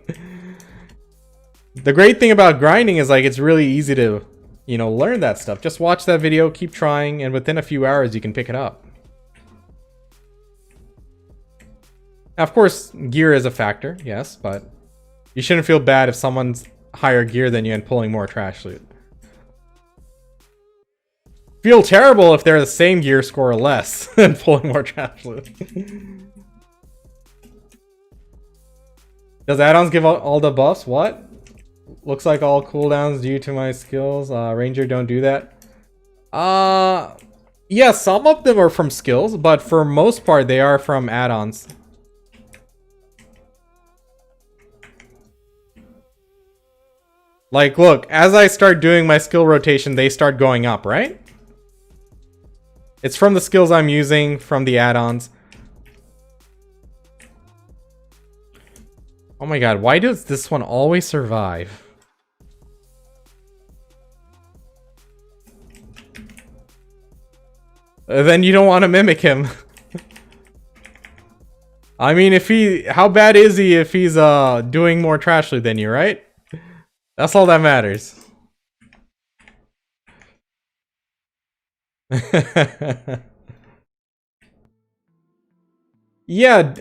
The great thing about grinding is like it's really easy to, you know, learn that stuff. Just watch that video, keep trying, and within a few hours you can pick it up. Now, of course, gear is a factor, yes, but you shouldn't feel bad if someone's higher gear than you and pulling more trash loot. Feel terrible if they're the same gear score or less and pulling more trash loot. Does add-ons give all the buffs? What? Looks like all cooldowns due to my skills. Ranger don't do that. Yeah, some of them are from skills, but for most part they are from add-ons. Like, look, as I start doing my skill rotation, they start going up, right? It's from the skills I'm using, from the add-ons. Oh my god, why does this one always survive? Then you don't want to mimic him. I mean, how bad is he if he's doing more trash loot than you, right? That's all that matters. Yeah,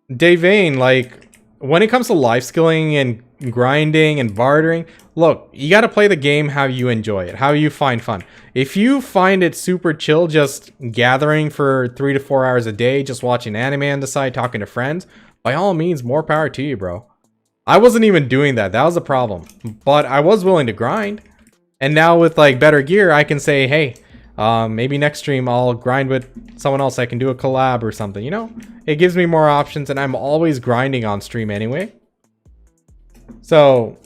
Davane, like, when it comes to life skilling and grinding and bartering, look, you gotta play the game how you enjoy it, how you find fun. If you find it super chill just gathering for 3 to 4 hours a day, just watching anime on the side, talking to friends, by all means, more power to you, bro. I wasn't even doing that. That was a problem. But I was willing to grind. And now with like better gear, I can say, hey, maybe next stream I'll grind with someone else. I can do a collab or something, you know? It gives me more options, and I'm always grinding on stream anyway. So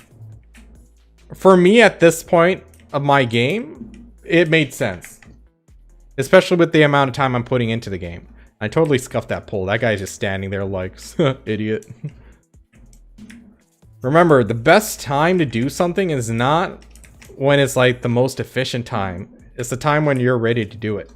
for me at this point of my game, it made sense. Especially with the amount of time I'm putting into the game. I totally scuffed that pull. That guy's just standing there like, idiot. Remember, the best time to do something is not when it's like the most efficient time. It's the time when you're ready to do it.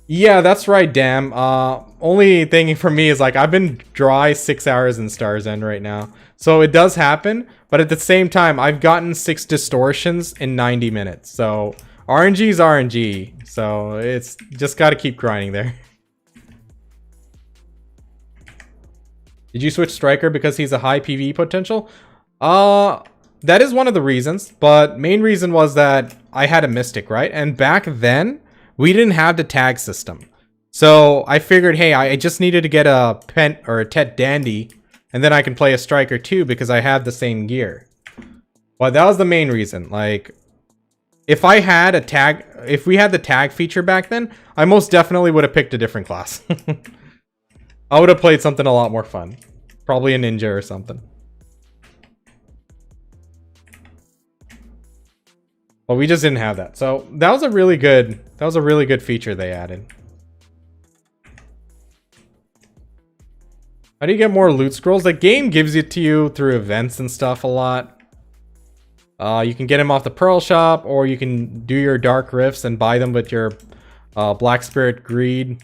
Yeah, that's right, damn. Only thing for me is like I've been dry 6 hours in Star's End right now. So it does happen, but at the same time, I've gotten 6 distortions in 90 minutes. So RNG is RNG. So it's just got to keep grinding there. Did you switch Striker because he's a high PvE potential? That is one of the reasons, but main reason was that I had a Mystic, right? And back then, we didn't have the tag system. So I figured, hey, I just needed to get a Pent or a Tet Dandy, and then I can play a Striker too because I have the same gear. Well, that was the main reason. Like, if we had the tag feature back then, I most definitely would have picked a different class. I would have played something a lot more fun. Probably a ninja or something. But we just didn't have that. So that was a really good feature they added. How do you get more loot scrolls? The game gives it to you through events and stuff a lot. You can get them off the Pearl Shop, or you can do your Dark Rifts and buy them with your Black Spirit Greed.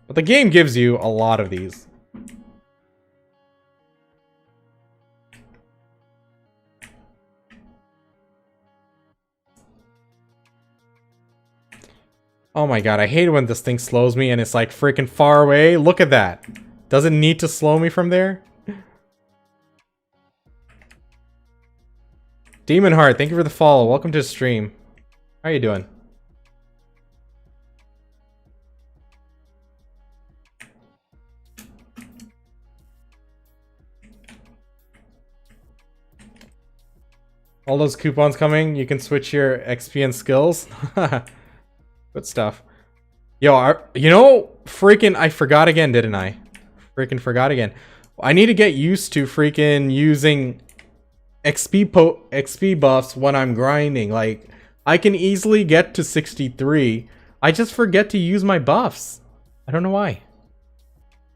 But the game gives you a lot of these. Oh my god, I hate it when this thing slows me and it's like freaking far away. Look at that. Does it need to slow me from there? Demon Heart, thank you for the follow. Welcome to the stream. How are you doing? All those coupons coming, you can switch your XP and skills. Good stuff. Yo, you know, freaking, I forgot again, didn't I? Freaking forgot again. I need to get used to freaking using XP buffs when I'm grinding. Like, I can easily get to 63. I just forget to use my buffs. I don't know why.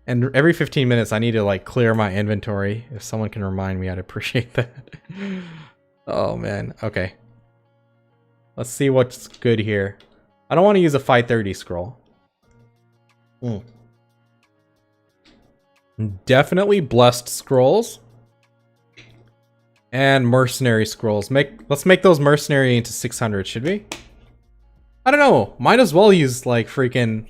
And every 15 minutes, I need to like clear my inventory. If someone can remind me, I'd appreciate that. Oh man, okay. Let's see what's good here. I don't want to use a 530 scroll. Definitely blessed scrolls. And mercenary scrolls. Let's make those mercenary into 600, should we? I don't know. Might as well use like freaking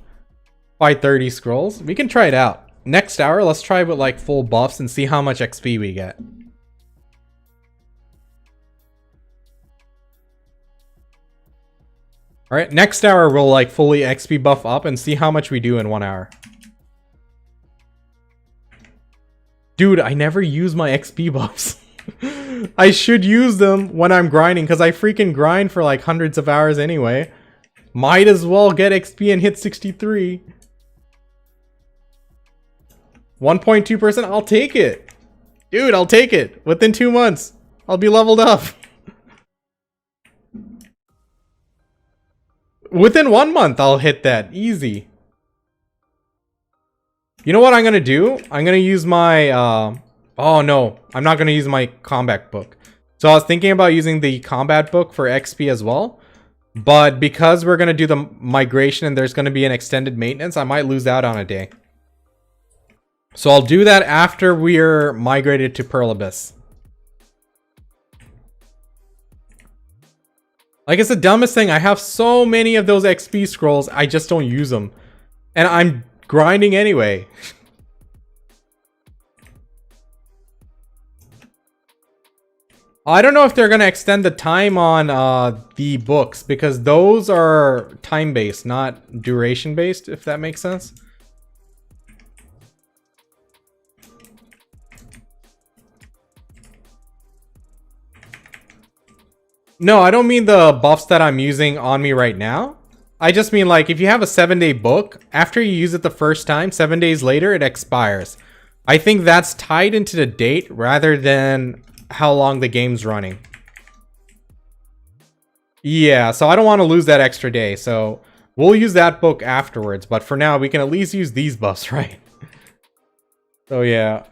530 scrolls. We can try it out. Next hour, let's try with like full buffs and see how much XP we get. Alright, next hour we'll like fully XP buff up and see how much we do in 1 hour. Dude, I never use my XP buffs. I should use them when I'm grinding because I freaking grind for like hundreds of hours anyway. Might as well get XP and hit 63. 1.2%, I'll take it. Dude, I'll take it. Within 2 months, I'll be leveled up. Within 1 month, I'll hit that. Easy. You know what I'm gonna do? I'm gonna use my, oh no, I'm not gonna use my combat book. So I was thinking about using the combat book for XP as well. But because we're gonna do the migration and there's gonna be an extended maintenance, I might lose out on a day. So I'll do that after we're migrated to Pearl Abyss. Like, it's the dumbest thing. I have so many of those XP scrolls, I just don't use them. And I'm grinding anyway. I don't know if they're going to extend the time on the books, because those are time-based, not duration-based, if that makes sense. No, I don't mean the buffs that I'm using on me right now. I just mean, like, if you have a 7-day book, after you use it the first time, 7 days later, it expires. I think that's tied into the date rather than how long the game's running. Yeah, so I don't want to lose that extra day, so we'll use that book afterwards. But for now, we can at least use these buffs, right? So yeah.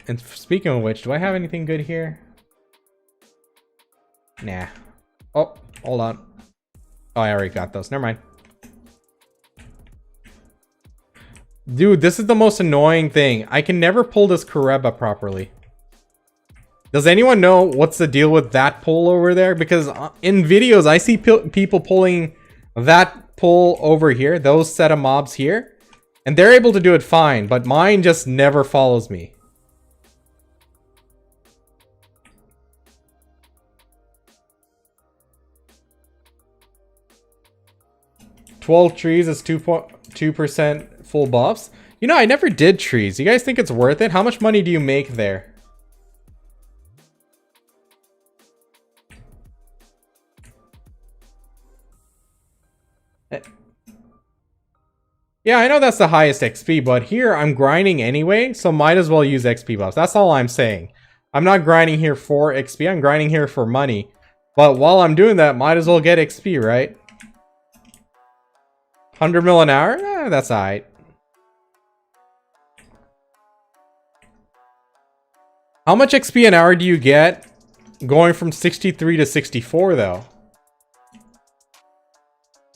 And speaking of which, do I have anything good here? Nah. Oh, hold on. Oh, I already got those. Never mind. Dude, this is the most annoying thing. I can never pull this Kareba properly. Does anyone know what's the deal with that pull over there? Because in videos, I see people pulling that pull over here, those set of mobs here, and they're able to do it fine, but mine just never follows me. "12 trees is 2% full buffs." You know, I never did trees. You guys think it's worth it? How much money do you make there? Yeah, I know that's the highest XP, but here I'm grinding anyway, so might as well use XP buffs. That's all I'm saying. I'm not grinding here for XP, I'm grinding here for money. But while I'm doing that, might as well get XP, right? 100 mil an hour? Eh, that's alright. How much XP an hour do you get going from 63 to 64 though?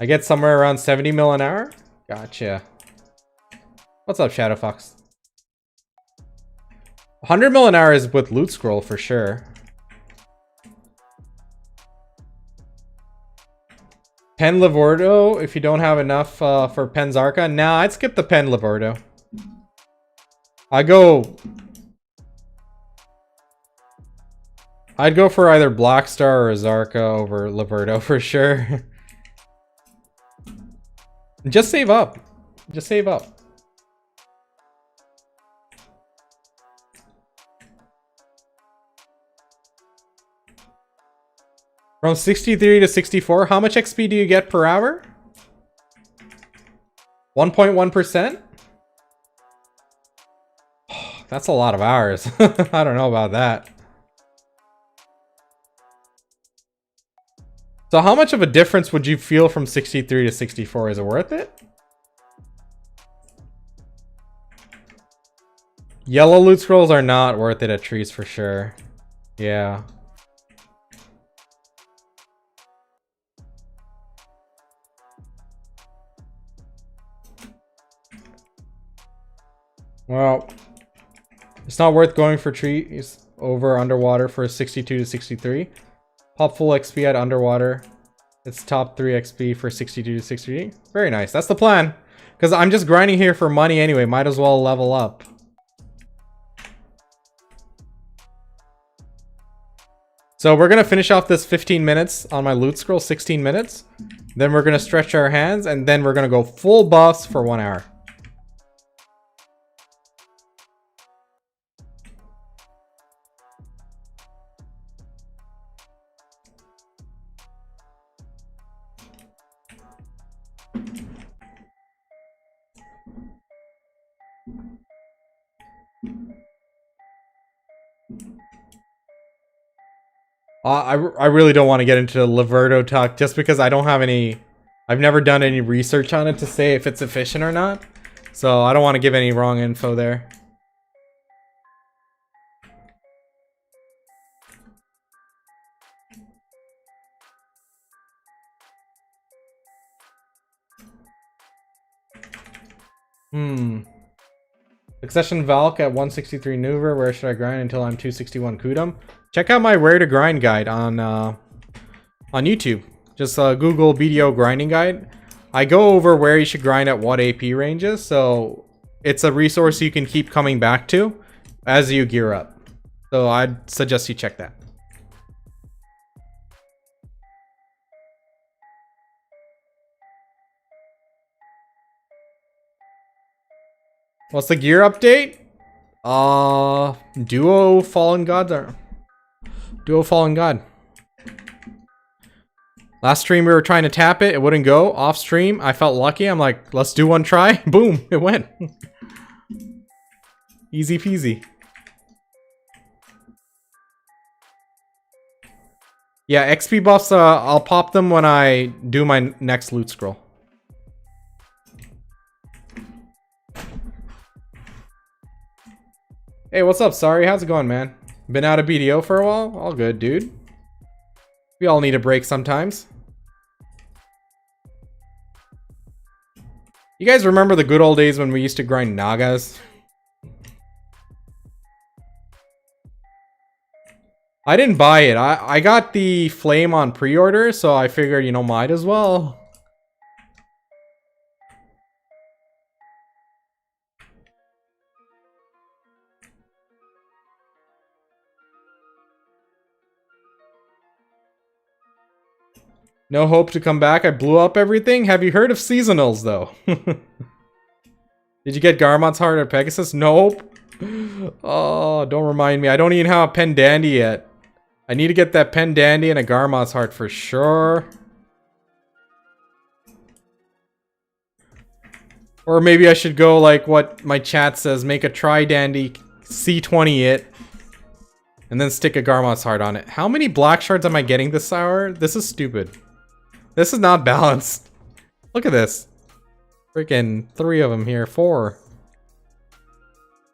I get somewhere around 70 mil an hour? Gotcha. What's up, Shadow Fox? 100 mil an hour is with Loot Scroll for sure. Pen Livordo, if you don't have enough for Penzarca. Nah, I'd skip the Pen Livordo. I'd go for either Black Star or Zarka over Livordo for sure. Just save up. Just save up. From 63 to 64, how much XP do you get per hour? 1.1%? That's a lot of hours. I don't know about that. So how much of a difference would you feel from 63 to 64? Is it worth it? Yellow loot scrolls are not worth it at trees for sure. Yeah. Well, it's not worth going for trees over underwater for 62 to 63. Pop full XP at underwater. It's top 3 XP for 62 to 63. Very nice. That's the plan. Because I'm just grinding here for money anyway. Might as well level up. So we're going to finish off this 15 minutes on my loot scroll. 16 minutes. Then we're going to stretch our hands. And then we're going to go full buffs for 1 hour. I really don't want to get into Laverto talk just because I don't have any... I've never done any research on it to say if it's efficient or not. So I don't want to give any wrong info there. Succession Valk at 163 Nuver. Where should I grind until I'm 261 Kudum? Check out my Where to Grind guide on YouTube. Just Google BDO grinding guide. I go over where you should grind at what AP ranges, so it's a resource you can keep coming back to as you gear up. So I'd suggest you check that. What's the gear update? Duo Fallen God. Duo Fallen God. Last stream we were trying to tap it. It wouldn't go. Off stream, I felt lucky. I'm like, let's do one try. Boom, it went. Easy peasy. Yeah, XP buffs, I'll pop them when I do my next loot scroll. Hey, what's up, Sorry? How's it going, man? Been out of BDO for a while? All good, dude. We all need a break sometimes. You guys remember the good old days when we used to grind Nagas? I didn't buy it. I got the flame on pre-order, so I figured, you know, might as well. No hope to come back. I blew up everything. Have you heard of seasonals, though? Did you get Garmot's Heart or Pegasus? Nope. Oh, don't remind me. I don't even have a Pen Dandy yet. I need to get that Pen Dandy and a Garmot's Heart for sure. Or maybe I should go like what my chat says. Make a Tri-Dandy, C20 it. And then stick a Garmot's Heart on it. How many black shards am I getting this hour? This is stupid. This is not balanced. Look at this. Freaking 3 of them here. 4.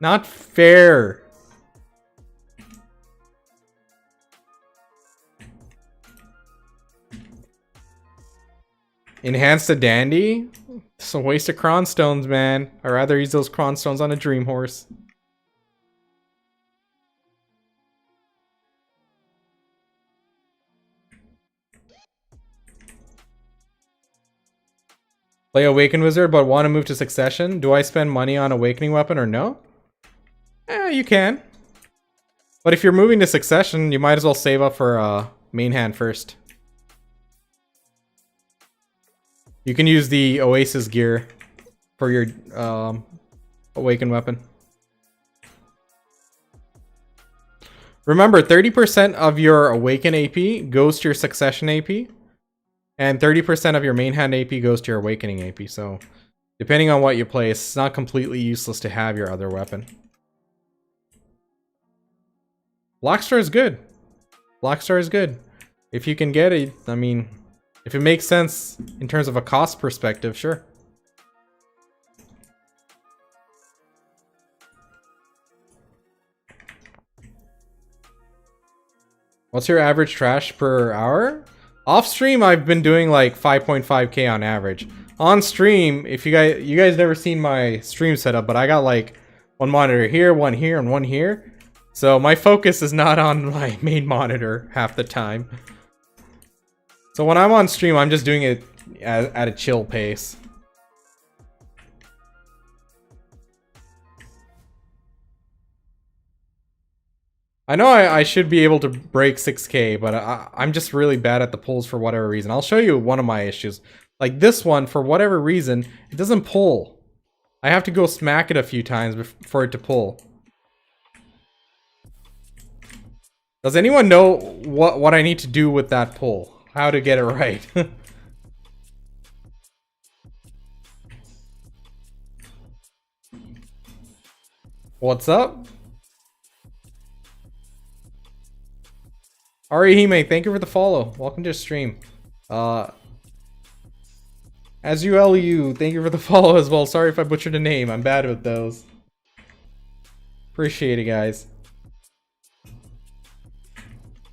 Not fair. Enhance a Dandy? It's a waste of Cron Stones, man. I'd rather use those Cron Stones on a Dream Horse. Play Awakened Wizard, but want to move to Succession. Do I spend money on Awakening Weapon or no? You can. But if you're moving to Succession, you might as well save up for main hand first. You can use the Oasis gear for your Awakened Weapon. Remember, 30% of your Awaken AP goes to your Succession AP, and 30% of your main hand AP goes to your Awakening AP. So, depending on what you play, it's not completely useless to have your other weapon. Blackstar is good. Blackstar is good. If you can get it, I mean, if it makes sense in terms of a cost perspective, sure. What's your average trash per hour? Off stream, I've been doing like 5.5k on average. On stream, if you guys never seen my stream setup, but I got like one monitor here, and one here. So my focus is not on my main monitor half the time. So when I'm on stream, I'm just doing it at a chill pace. I know I should be able to break 6k, but I'm just really bad at the pulls for whatever reason. I'll show you one of my issues. Like this one, for whatever reason, it doesn't pull. I have to go smack it a few times for it to pull. Does anyone know what I need to do with that pull? How to get it right? What's up? Arihime, thank you for the follow. Welcome to the stream. Azulu, thank you for the follow as well. Sorry if I butchered a name. I'm bad with those. Appreciate it, guys.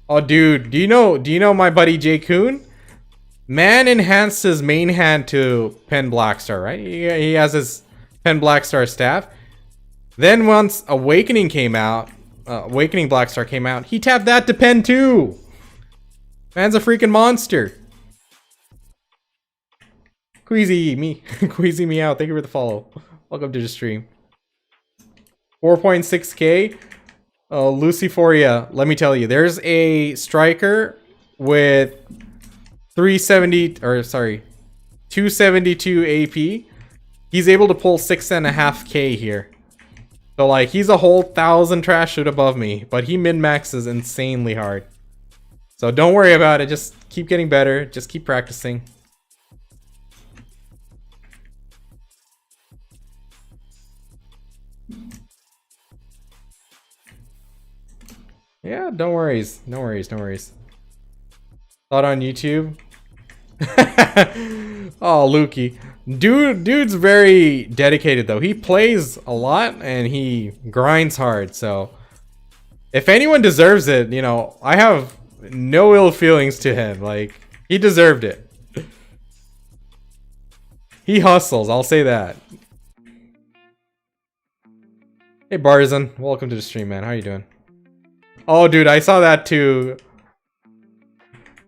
Oh, dude, do you know my buddy Jay Kuhn? Man enhanced his main hand to Pen Blackstar, right? He has his Pen Blackstar staff. Then once Awakening came out, Awakening Blackstar came out, he tapped that to Pen too. Man's a freaking monster. Queasy me, Queasy me out. Thank you for the follow. Welcome to the stream. 4.6k. Luciforia, let me tell you, there's a striker with 272 AP. He's able to pull 6.5k here. So like, he's a whole 1,000 trash shoot above me, but he min-maxes insanely hard. So don't worry about it, just keep getting better, just keep practicing. Yeah, no worries. No worries, no worries. Thought on YouTube? Oh, Lukey. Dude's very dedicated though. He plays a lot and he grinds hard, so if anyone deserves it, you know, I have no ill feelings to him. Like, he deserved it. He hustles, I'll say that. Hey Barzan, welcome to the stream, man. How you doing? Oh, dude, I saw that too.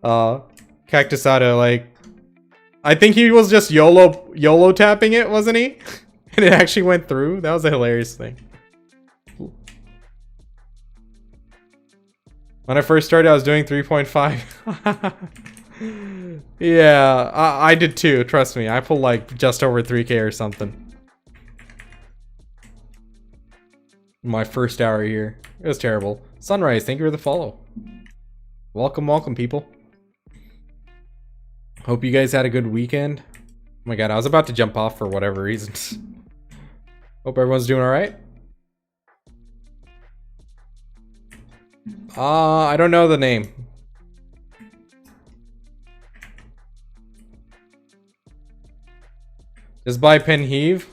Cactusado, like, I think he was just YOLO tapping it, wasn't he? And it actually went through. That was a hilarious thing. When I first started, I was doing 3.5. Yeah, I did too. Trust me, I pulled like just over 3k or something. My first hour here. It was terrible. Sunrise, thank you for the follow. Welcome, welcome, people. Hope you guys had a good weekend. Oh my god, I was about to jump off for whatever reasons. Hope everyone's doing alright. I don't know the name. Just buy Pen Heave.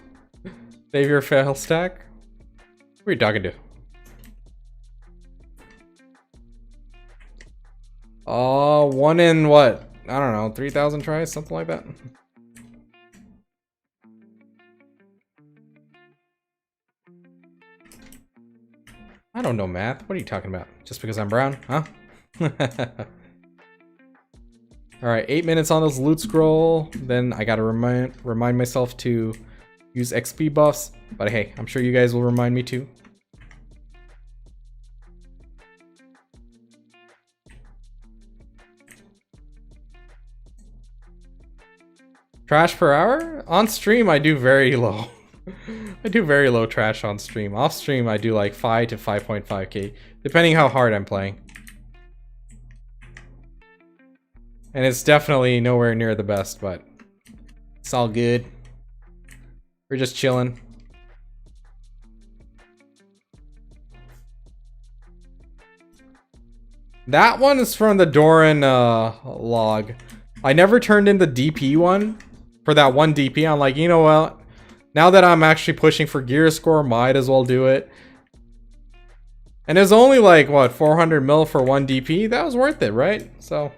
Save your fail stack. Who are you talking to? One in what? I don't know, 3,000 tries, something like that. I don't know math. What are you talking about? Just because I'm brown, huh? Alright, 8 minutes on this loot scroll. Then I gotta remind myself to use XP buffs. But hey, I'm sure you guys will remind me too. Trash per hour? On stream, I do very low. I do very low trash on stream. Off stream, I do like 5 to 5.5k, depending how hard I'm playing. And it's definitely nowhere near the best, but it's all good. We're just chilling. That one is from the Doran log. I never turned in the DP one for that one DP. I'm like, you know what? Now that I'm actually pushing for gear score, might as well do it. And it's only like, what, 400 mil for one DP? That was worth it, right? So,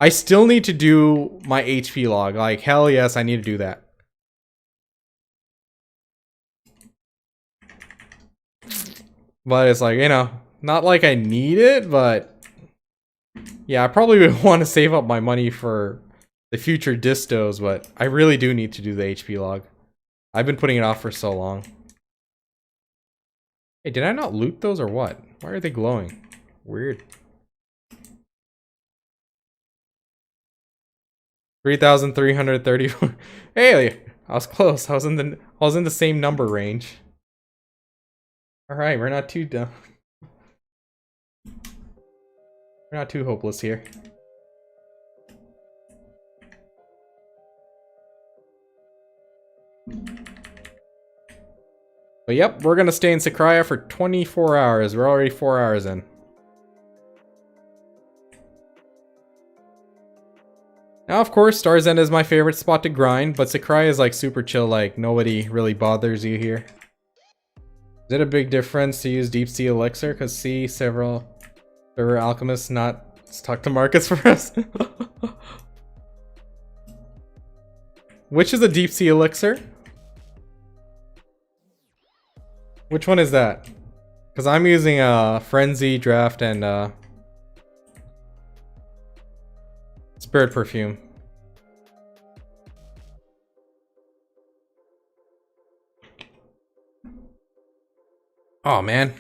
I still need to do my HP log. Like, hell yes, I need to do that. But it's like, you know, not like I need it, but yeah, I probably would want to save up my money for the future distos, but I really do need to do the HP log. I've been putting it off for so long. Hey, did I not loot those or what? Why are they glowing? Weird. 3,334. Hey, I was close. I was in the same number range. All right, we're not too dumb. We're not too hopeless here. But yep, we're gonna stay in Sakraya for 24 hours. We're already 4 hours in. Now, of course, Star's End is my favorite spot to grind, but Sakraya is like super chill, like nobody really bothers you here. Is it a big difference to use Deep Sea Elixir? Because see several alchemists not stuck to markets for us. Which is a Deep Sea Elixir? Which one is that? Because I'm using Frenzy, Draft, and Spirit Perfume. Oh man.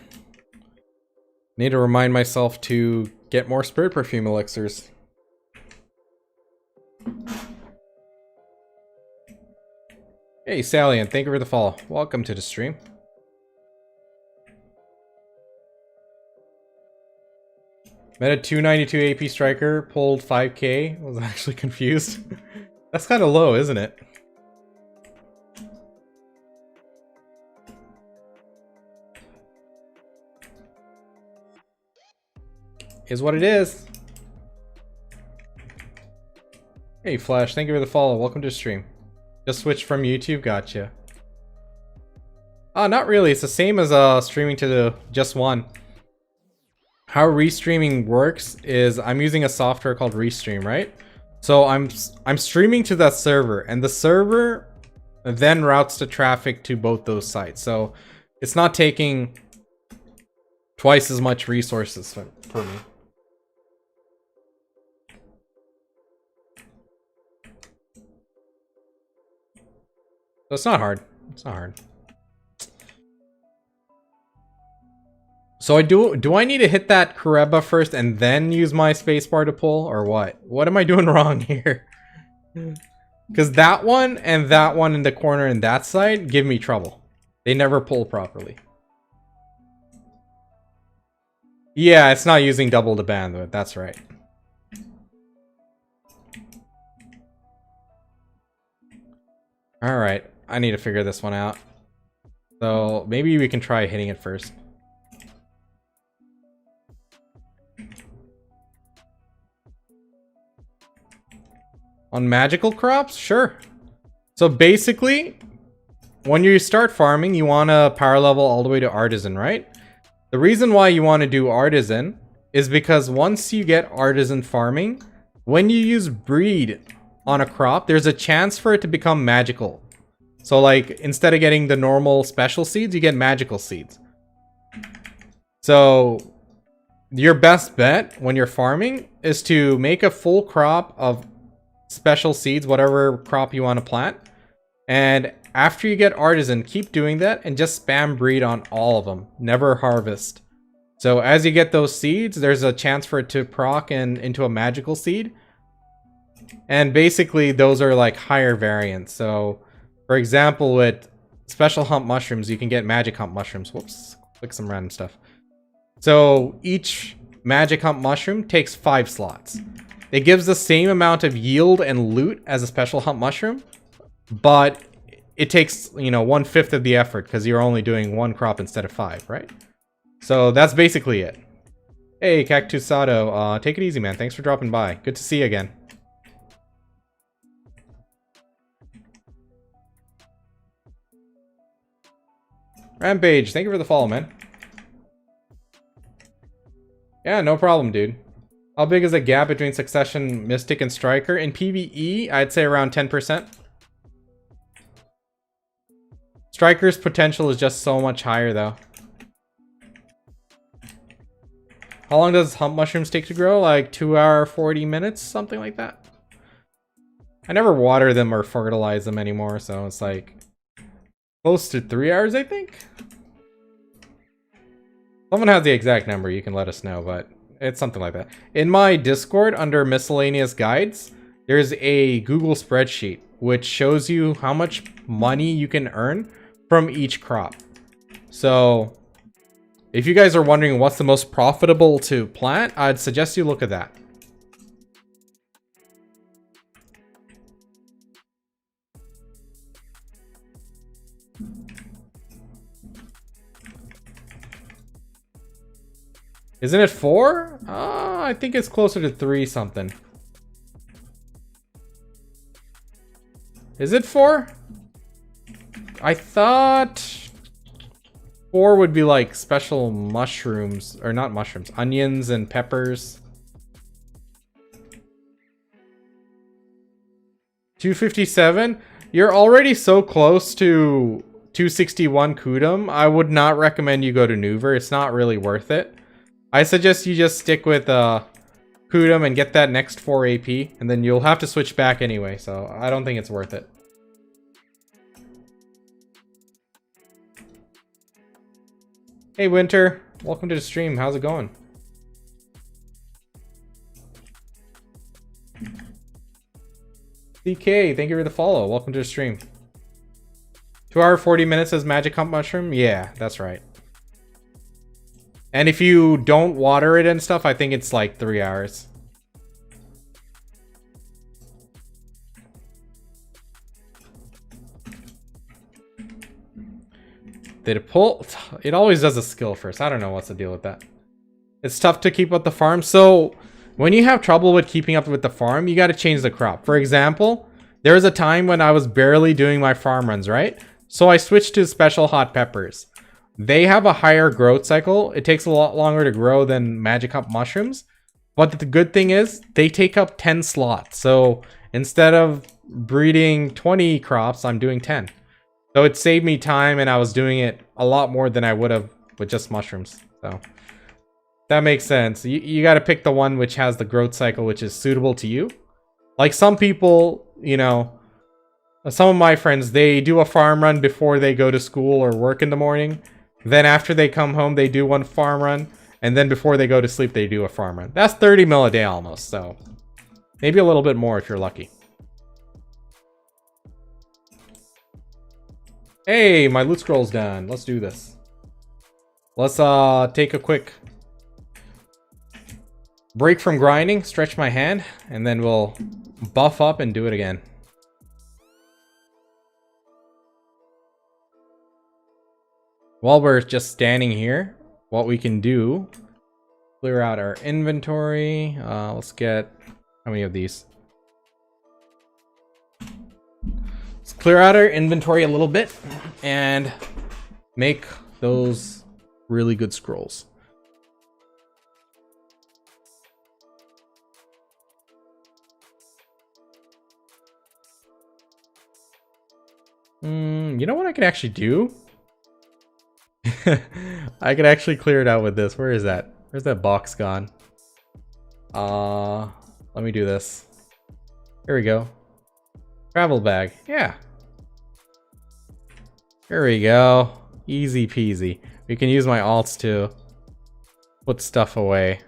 Need to remind myself to get more Spirit Perfume elixirs. Hey Sally, and thank you for the follow. Welcome to the stream. Met a 292 AP striker, pulled 5k. Was actually confused. That's kind of low, isn't it? Is what it is. Hey Flash, thank you for the follow. Welcome to the stream. Just switched from YouTube, gotcha. Not really. It's the same as streaming to the just one. How restreaming works is I'm using a software called Restream, right? So I'm streaming to that server, and the server then routes the traffic to both those sites. So it's not taking twice as much resources for me. So it's not hard. It's not hard. So do I need to hit that Kareba first and then use my spacebar to pull, or what? What am I doing wrong here? Because that one and that one in the corner in that side give me trouble. They never pull properly. Yeah, it's not using double the bandwidth. That's right. Alright, I need to figure this one out. So maybe we can try hitting it first. On magical crops? Sure. So basically, when you start farming, you want to power level all the way to artisan, right? The reason why you want to do artisan is because once you get artisan farming, when you use breed on a crop, there's a chance for it to become magical. So like, instead of getting the normal special seeds, you get magical seeds. So your best bet when you're farming is to make a full crop of special seeds, whatever crop you want to plant. And after you get artisan, keep doing that and just spam breed on all of them. Never harvest. So as you get those seeds, there's a chance for it to proc and into a magical seed. And basically those are like higher variants. So for example, with special hump mushrooms, you can get magic hump mushrooms. Whoops, click some random stuff. So each magic hump mushroom takes 5 slots. It gives the same amount of yield and loot as a special hump mushroom, but it takes, you know, 1/5 of the effort because you're only doing 1 crop instead of 5, right? So that's basically it. Hey, Cactusado, take it easy, man. Thanks for dropping by. Good to see you again. Rampage, thank you for the follow, man. Yeah, no problem, dude. How big is the gap between Succession, Mystic, and Striker? In PvE, I'd say around 10%. Striker's potential is just so much higher, though. How long does hump mushrooms take to grow? Like 2 hour, 40 minutes, something like that. I never water them or fertilize them anymore, so it's like close to 3 hours, I think. Someone has the exact number, you can let us know, but it's something like that. In my Discord, under miscellaneous guides, there's a Google spreadsheet which shows you how much money you can earn from each crop. So if you guys are wondering what's the most profitable to plant, I'd suggest you look at that. Isn't it 4? I think it's closer to 3 something. Is it 4? I thought 4 would be like special mushrooms, or not mushrooms, onions and peppers. 257? You're already so close to 261 Kudum. I would not recommend you go to Nuver. It's not really worth it. I suggest you just stick with Kudum and get that next 4 AP, and then you'll have to switch back anyway, so I don't think it's worth it. Hey Winter, welcome to the stream. How's it going? DK, thank you for the follow. Welcome to the stream. 2 hour 40 minutes as magic hump mushroom? Yeah, that's right. And if you don't water it and stuff, I think it's like 3 hours. Did it pull? It always does a skill first. I don't know what's the deal with that. It's tough to keep up the farm. So when you have trouble with keeping up with the farm, you got to change the crop. For example, there was a time when I was barely doing my farm runs, right? So I switched to special hot peppers. They have a higher growth cycle. It takes a lot longer to grow than magic hump mushrooms. But the good thing is they take up 10 slots. So instead of breeding 20 crops, I'm doing 10. So it saved me time, and I was doing it a lot more than I would have with just mushrooms. So that makes sense. You got to pick the one which has the growth cycle which is suitable to you. Like some people, you know, some of my friends, they do a farm run before they go to school or work in the morning. Then after they come home, they do one farm run. And then before they go to sleep, they do a farm run. That's 30 mil a day almost. So maybe a little bit more if you're lucky. Hey, my loot scroll's done. Let's do this. Let's take a quick break from grinding, stretch my hand, and then we'll buff up and do it again. While we're just standing here, what we can do, clear out our inventory. Let's get, how many of these? Let's clear out our inventory a little bit and make those really good scrolls. You know what I could actually do? I could actually clear it out with this. Where is that? Where's that box gone? Let me do this. Here we go. Travel bag. Yeah. Here we go. Easy peasy. We can use my alts to put stuff away.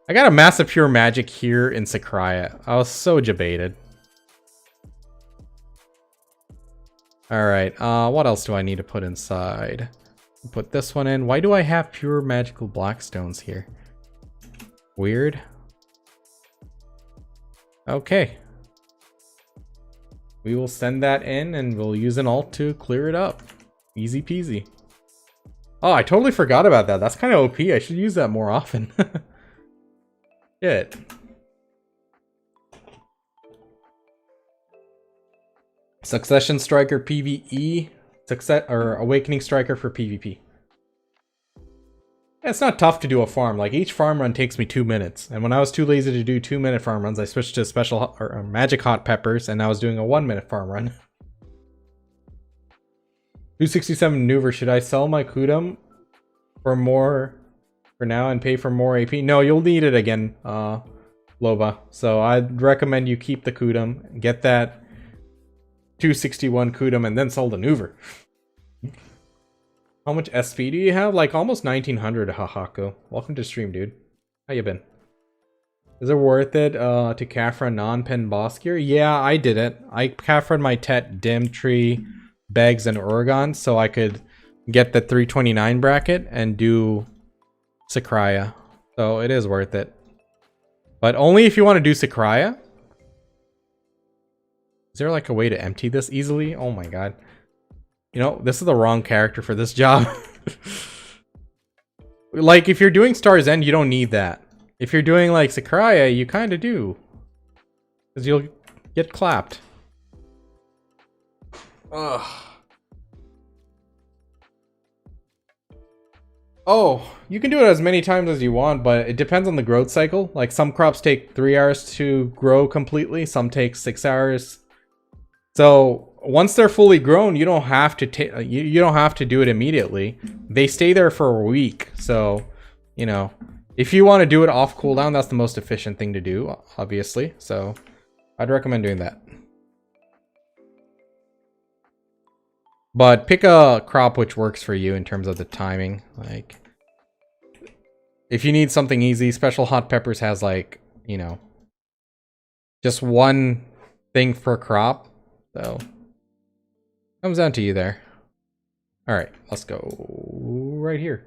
I got a massive pure magic here in Sakraya. I was so debated. Alright, what else do I need to put inside? Put this one in. Why do I have pure magical blackstones here? Weird. Okay. We will send that in and we'll use an alt to clear it up. Easy peasy. Oh, I totally forgot about that. That's kind of OP. I should use that more often. Shit. Succession Striker PvE. Awakening Striker for PvP. Yeah, it's not tough to do a farm. Like, each farm run takes me 2 minutes. And when I was too lazy to do 2-minute farm runs, I switched to special or magic hot peppers, and I was doing a 1-minute farm run. 267 maneuver. Should I sell my Kudum for more for now and pay for more AP? No, you'll need it again, Loba. So I'd recommend you keep the Kudum, get that 261 Kudum, and then sell the Nuver. How much SP do you have? Like almost 1900, Hahako. Welcome to stream, dude. How you been? Is it worth it to Kafra non-pen boss gear? Yeah, I did it. I Kafra'd my Tet, Dimtree, Begs, and Oregon so I could get the 329 bracket and do Sakraya. So it is worth it. But only if you want to do Sakraya. Is there like a way to empty this easily? Oh my god. You know, this is the wrong character for this job. Like, if you're doing Star's End, you don't need that. If you're doing, like, Sakraya, you kind of do. Because you'll get clapped. Ugh. Oh, you can do it as many times as you want, but it depends on the growth cycle. Like, some crops take 3 hours to grow completely. Some take 6 hours. So once they're fully grown, you don't have to you don't have to do it immediately. They stay there for a week. So, you know, if you want to do it off cooldown, that's the most efficient thing to do, obviously. So I'd recommend doing that. But pick a crop which works for you in terms of the timing. Like, if you need something easy, Special Hot Peppers has, like, you know, just one thing per crop. So comes down to you there. All right, let's go right here.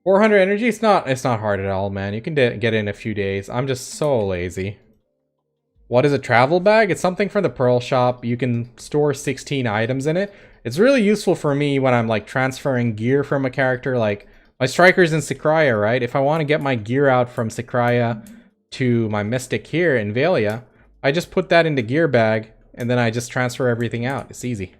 400 energy. It's not hard at all, man. You can get it in a few days. I'm just so lazy. What is a travel bag? It's something from the Pearl shop. You can store 16 items in it. It's really useful for me when I'm like transferring gear from a character. Like, my Striker's in Sakraya, right? If I want to get my gear out from Sakraya to my Mystic here in Valia, I just put that in the gear bag. And then I just transfer everything out. It's easy.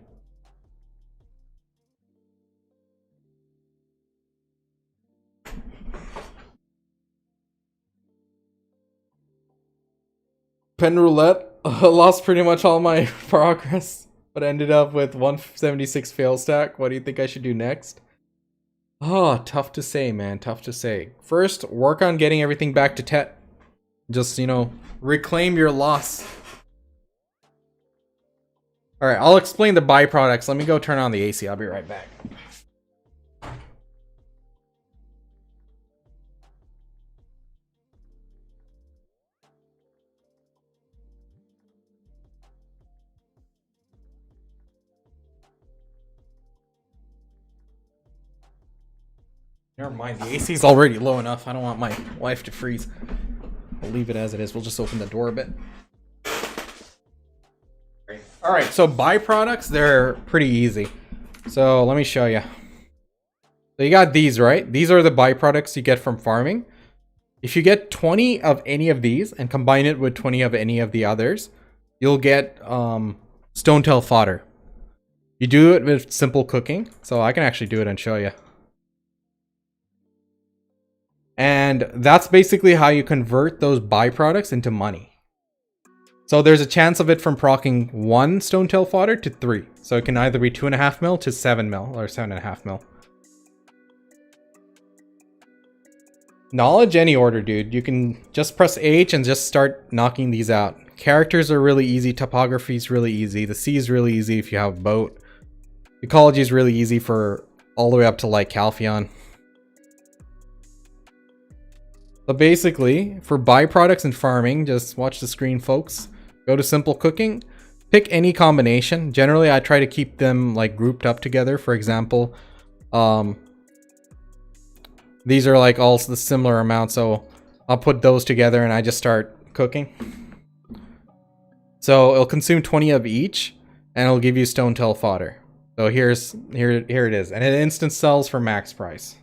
Pen roulette. Lost pretty much all my progress, but ended up with 176 fail stack. What do you think I should do next? Oh, tough to say, man. Tough to say. First, work on getting everything back to Tet. Just, you know, reclaim your loss. Alright, I'll explain the byproducts. Let me go turn on the AC. I'll be right back. Never mind, the AC's already low enough. I don't want my wife to freeze. We'll leave it as it is. We'll just open the door a bit. Alright, so byproducts, they're pretty easy. So let me show you. So you got these, right? These are the byproducts you get from farming. If you get 20 of any of these and combine it with 20 of any of the others, you'll get Stonetail fodder. You do it with simple cooking. So I can actually do it and show you. And that's basically how you convert those byproducts into money. So there's a chance of it from proccing 1 Stonetail fodder to 3. So it can either be 2.5 mil to 7 mil or 7.5 mil. Knowledge, any order, dude. You can just press H and just start knocking these out. Characters are really easy. Topography is really easy. The sea is really easy if you have a boat. Ecology is really easy for all the way up to like Calpheon. So basically, for byproducts and farming, just watch the screen, folks. Go to simple cooking. Pick any combination. Generally, I try to keep them like grouped up together. For example, these are like all the similar amount, so I'll put those together and I just start cooking. So it'll consume 20 of each, and it'll give you stone tail fodder. So here it is, and it instant sells for max price.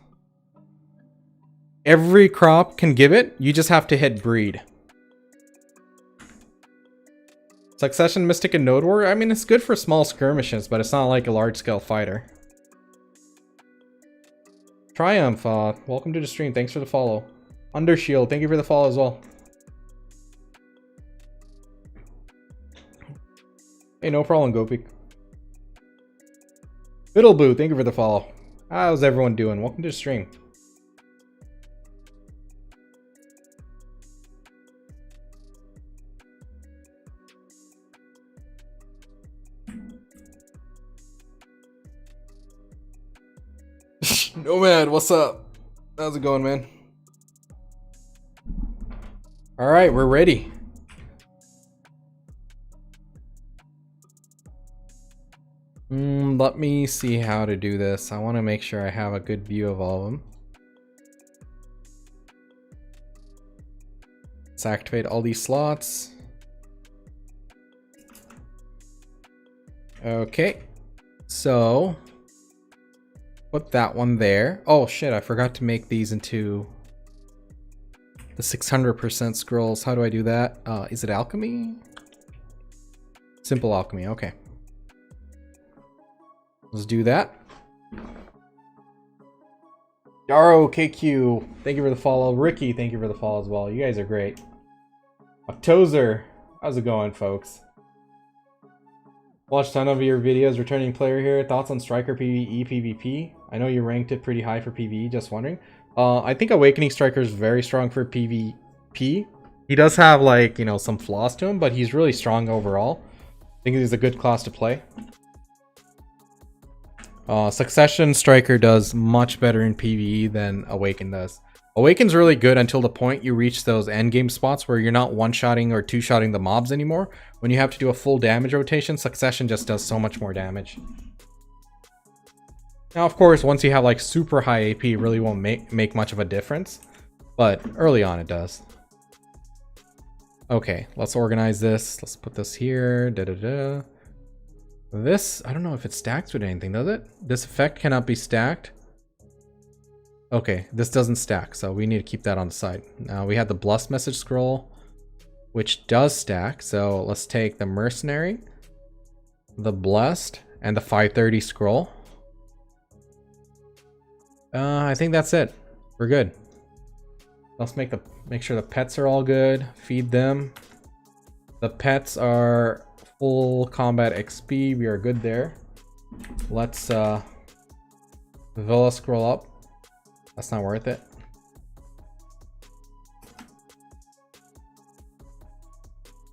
Every crop can give it. You just have to hit breed. Succession, Mystic, and Node Warrior. I mean, it's good for small skirmishes, but it's not like a large-scale fighter. Triumph, welcome to the stream. Thanks for the follow. Undershield, thank you for the follow as well. Hey, no problem, Gopi. Fiddleboo, thank you for the follow. How's everyone doing? Welcome to the stream. Nomad, what's up? How's it going, man? All right, we're ready. Let me see how to do this. I want to make sure I have a good view of all of them. Let's activate all these slots. Okay, so put that one there. Oh shit, I forgot to make these into the 600% scrolls. How do I do that? Is it alchemy? Simple alchemy, okay. Let's do that. Yaro KQ, thank you for the follow. Ricky, thank you for the follow as well. You guys are great. Octozer, how's it going, folks? Watched a ton of your videos. Returning player here. Thoughts on Striker Pve Pvp? I know you ranked it pretty high for PvE. Just wondering. I think Awakening Striker is very strong for PvP. He does have like, you know, some flaws to him, but he's really strong overall. I think he's a good class to play. Succession Striker does much better in PvE than Awaken does. Awaken's really good until the point you reach those endgame spots where you're not one-shotting or two-shotting the mobs anymore. When you have to do a full damage rotation, Succession just does so much more damage. Now, of course, once you have like super high AP, it really won't make much of a difference. But early on, it does. Okay, let's organize this. Let's put this here. Da-da-da. This, I don't know if it stacks with anything, does it? This effect cannot be stacked. Okay, this doesn't stack, so we need to keep that on the side. Now we have the Blessed Message Scroll, which does stack. So let's take the Mercenary, the Blessed, and the 530 Scroll. I think that's it. We're good. Let's make sure the pets are all good. Feed them. The pets are full combat XP. We are good there. Let's Villa scroll up. That's not worth it.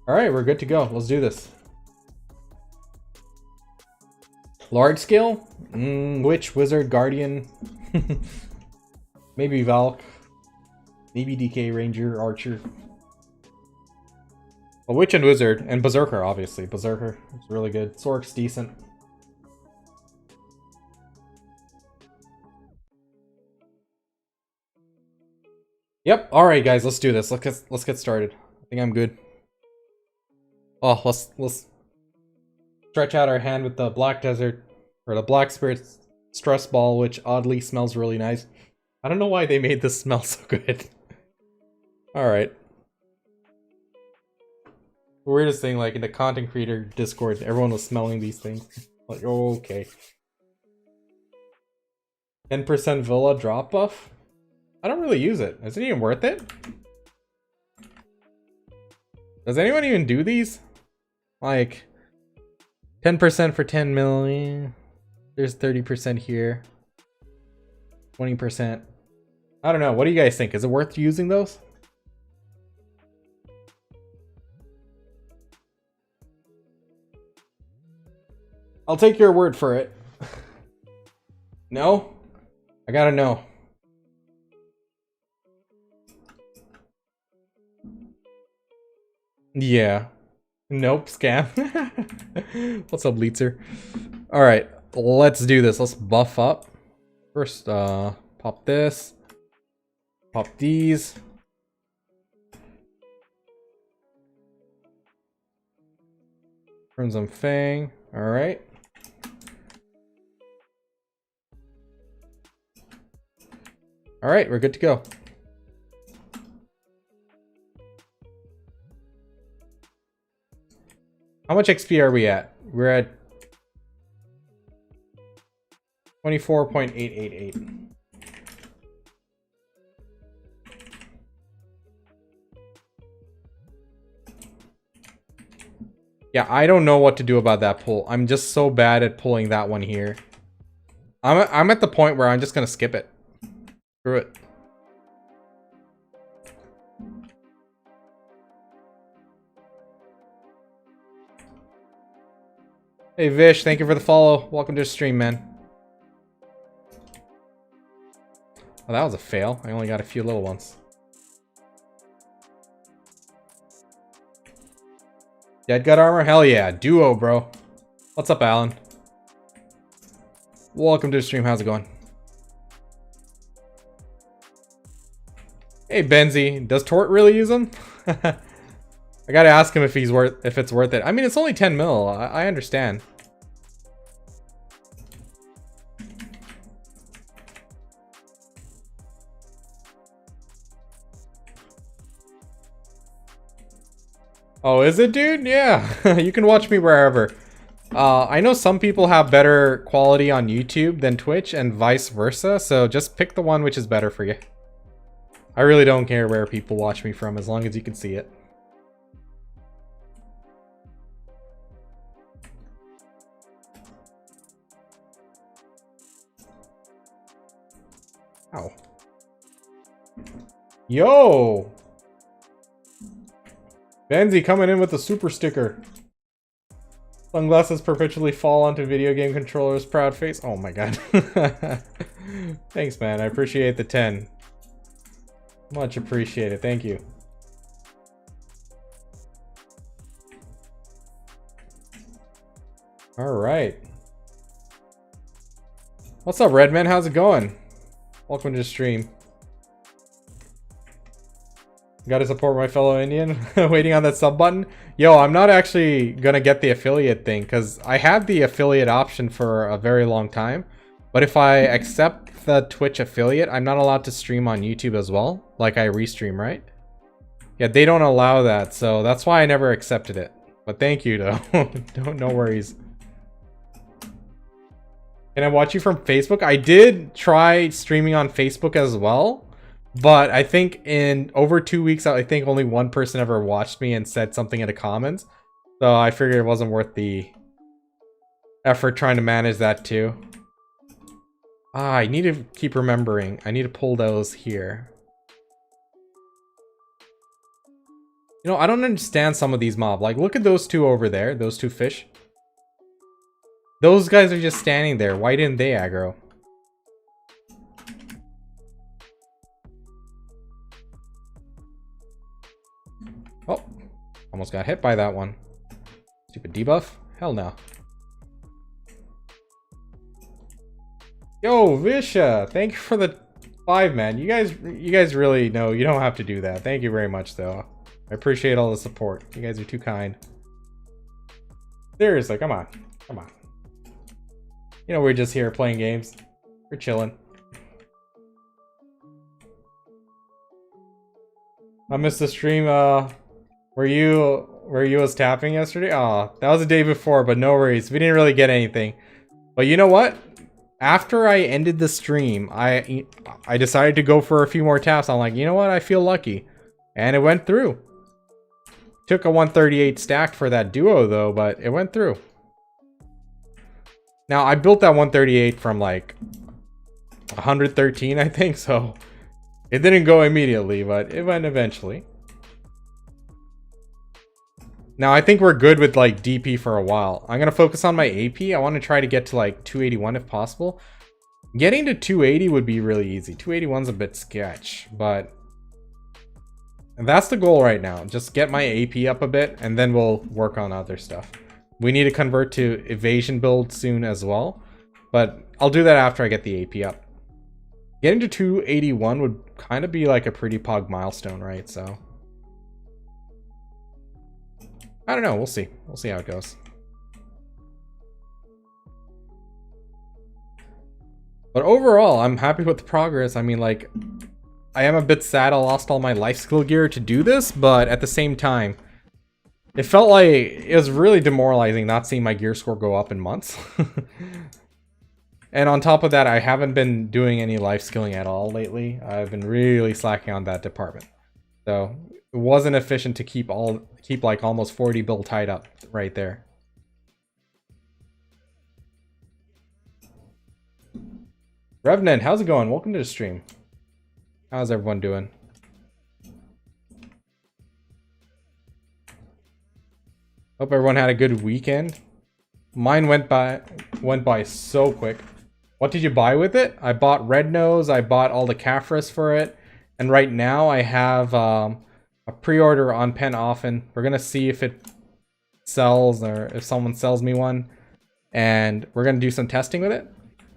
All right, we're good to go. Let's do this. Large scale? Witch, Wizard, Guardian. Maybe Valk. Maybe DK, Ranger, Archer. A Witch and Wizard. And Berserker, obviously. Berserker. It's really good. Sork's decent. Yep. All right, guys. Let's do this. Let's get started. I think I'm good. Oh, let's stretch out our hand with the Black Desert or the Black Spirit Stress Ball, which oddly smells really nice. I don't know why they made this smell so good. All right. The weirdest thing, like in the content creator Discord, everyone was smelling these things. Like, oh, okay. 10% Villa drop buff? I don't really use it. Is it even worth it? Does anyone even do these? Like, 10% for 10 million. There's 30% here. 20%. I don't know. What do you guys think? Is it worth using those? I'll take your word for it. No? I gotta know. Yeah. Nope, scam. What's up, Leetzer? Alright, let's do this. Let's buff up. First, pop this. Pop these. Crimson Fang. Alright. Alright, we're good to go. How much XP are we at? We're at 24.888. Yeah, I don't know what to do about that pull. I'm just so bad at pulling that one here. I'm at the point where I'm just gonna skip it. Screw it. Hey Vish, thank you for the follow. Welcome to the stream, man. Oh, that was a fail. I only got a few little ones. Dead gut armor? Hell yeah. Duo, bro. What's up, Alan? Welcome to the stream. How's it going? Hey, Benzie. Does Tort really use them? I gotta ask him if it's worth it. I mean, it's only 10 mil. I understand. Oh, is it, dude? Yeah. You can watch me wherever. I know some people have better quality on YouTube than Twitch and vice versa, so just pick the one which is better for you. I really don't care where people watch me from as long as you can see it. Ow. Yo! Benzie coming in with the super sticker. Sunglasses perpetually fall onto video game controllers. Proud face. Oh my god. Thanks, man. I appreciate the 10. Much appreciated. Thank you. Alright. What's up, Redman? How's it going? Welcome to the stream. Gotta support my fellow Indian. Waiting on that sub button. Yo, I'm not actually gonna get the affiliate thing because I had the affiliate option for a very long time. But if I accept the Twitch affiliate, I'm not allowed to stream on YouTube as well. Like I restream, right? Yeah, they don't allow that, so that's why I never accepted it. But thank you, though. No worries. Can I watch you from Facebook? I did try streaming on Facebook as well. But I think in over 2 weeks, I think only one person ever watched me and said something in the comments. So I figured it wasn't worth the effort trying to manage that too. Ah, I need to keep remembering. I need to pull those here. You know, I don't understand some of these mobs. Like, look at those two over there. Those two fish. Those guys are just standing there. Why didn't they aggro? Oh, almost got hit by that one. Stupid debuff? Hell no. Yo, Visha, thank you for the 5, man. You guys really know you don't have to do that. Thank you very much, though. I appreciate all the support. You guys are too kind. Seriously, come on. Come on. You know, we're just here playing games. We're chilling. I missed the stream, where you was tapping yesterday? Aw, that was the day before, but no worries. We didn't really get anything. But you know what? After I ended the stream, I decided to go for a few more taps. I'm like, you know what? I feel lucky. And it went through. Took a 138 stack for that duo though, but it went through. Now, I built that 138 from like 113, I think, so it didn't go immediately, but it went eventually. Now, I think we're good with like DP for a while. I'm going to focus on my AP. I want to try to get to like 281 if possible. Getting to 280 would be really easy. 281's a bit sketch, but And that's the goal right now. Just get my AP up a bit, and then we'll work on other stuff. We need to convert to evasion build soon as well, but I'll do that after I get the AP up. Getting to 281 would kind of be like a pretty pog milestone, right? So I don't know. We'll see. We'll see how it goes. But overall, I'm happy with the progress. I mean, like, I am a bit sad I lost all my life skill gear to do this, but at the same time, it felt like it was really demoralizing not seeing my gear score go up in months. And on top of that, I haven't been doing any life skilling at all lately. I've been really slacking on that department. So it wasn't efficient to keep like almost 40 bill tied up right there. Revenant, how's it going? Welcome to the stream. How's everyone doing? Hope everyone had a good weekend. Mine went by so quick. What did you buy with it? I bought Red Nose, I bought all the Caphras for it, and right now I have a pre-order on Pen Often. We're gonna see if it sells or if someone sells me one, and we're gonna do some testing with it.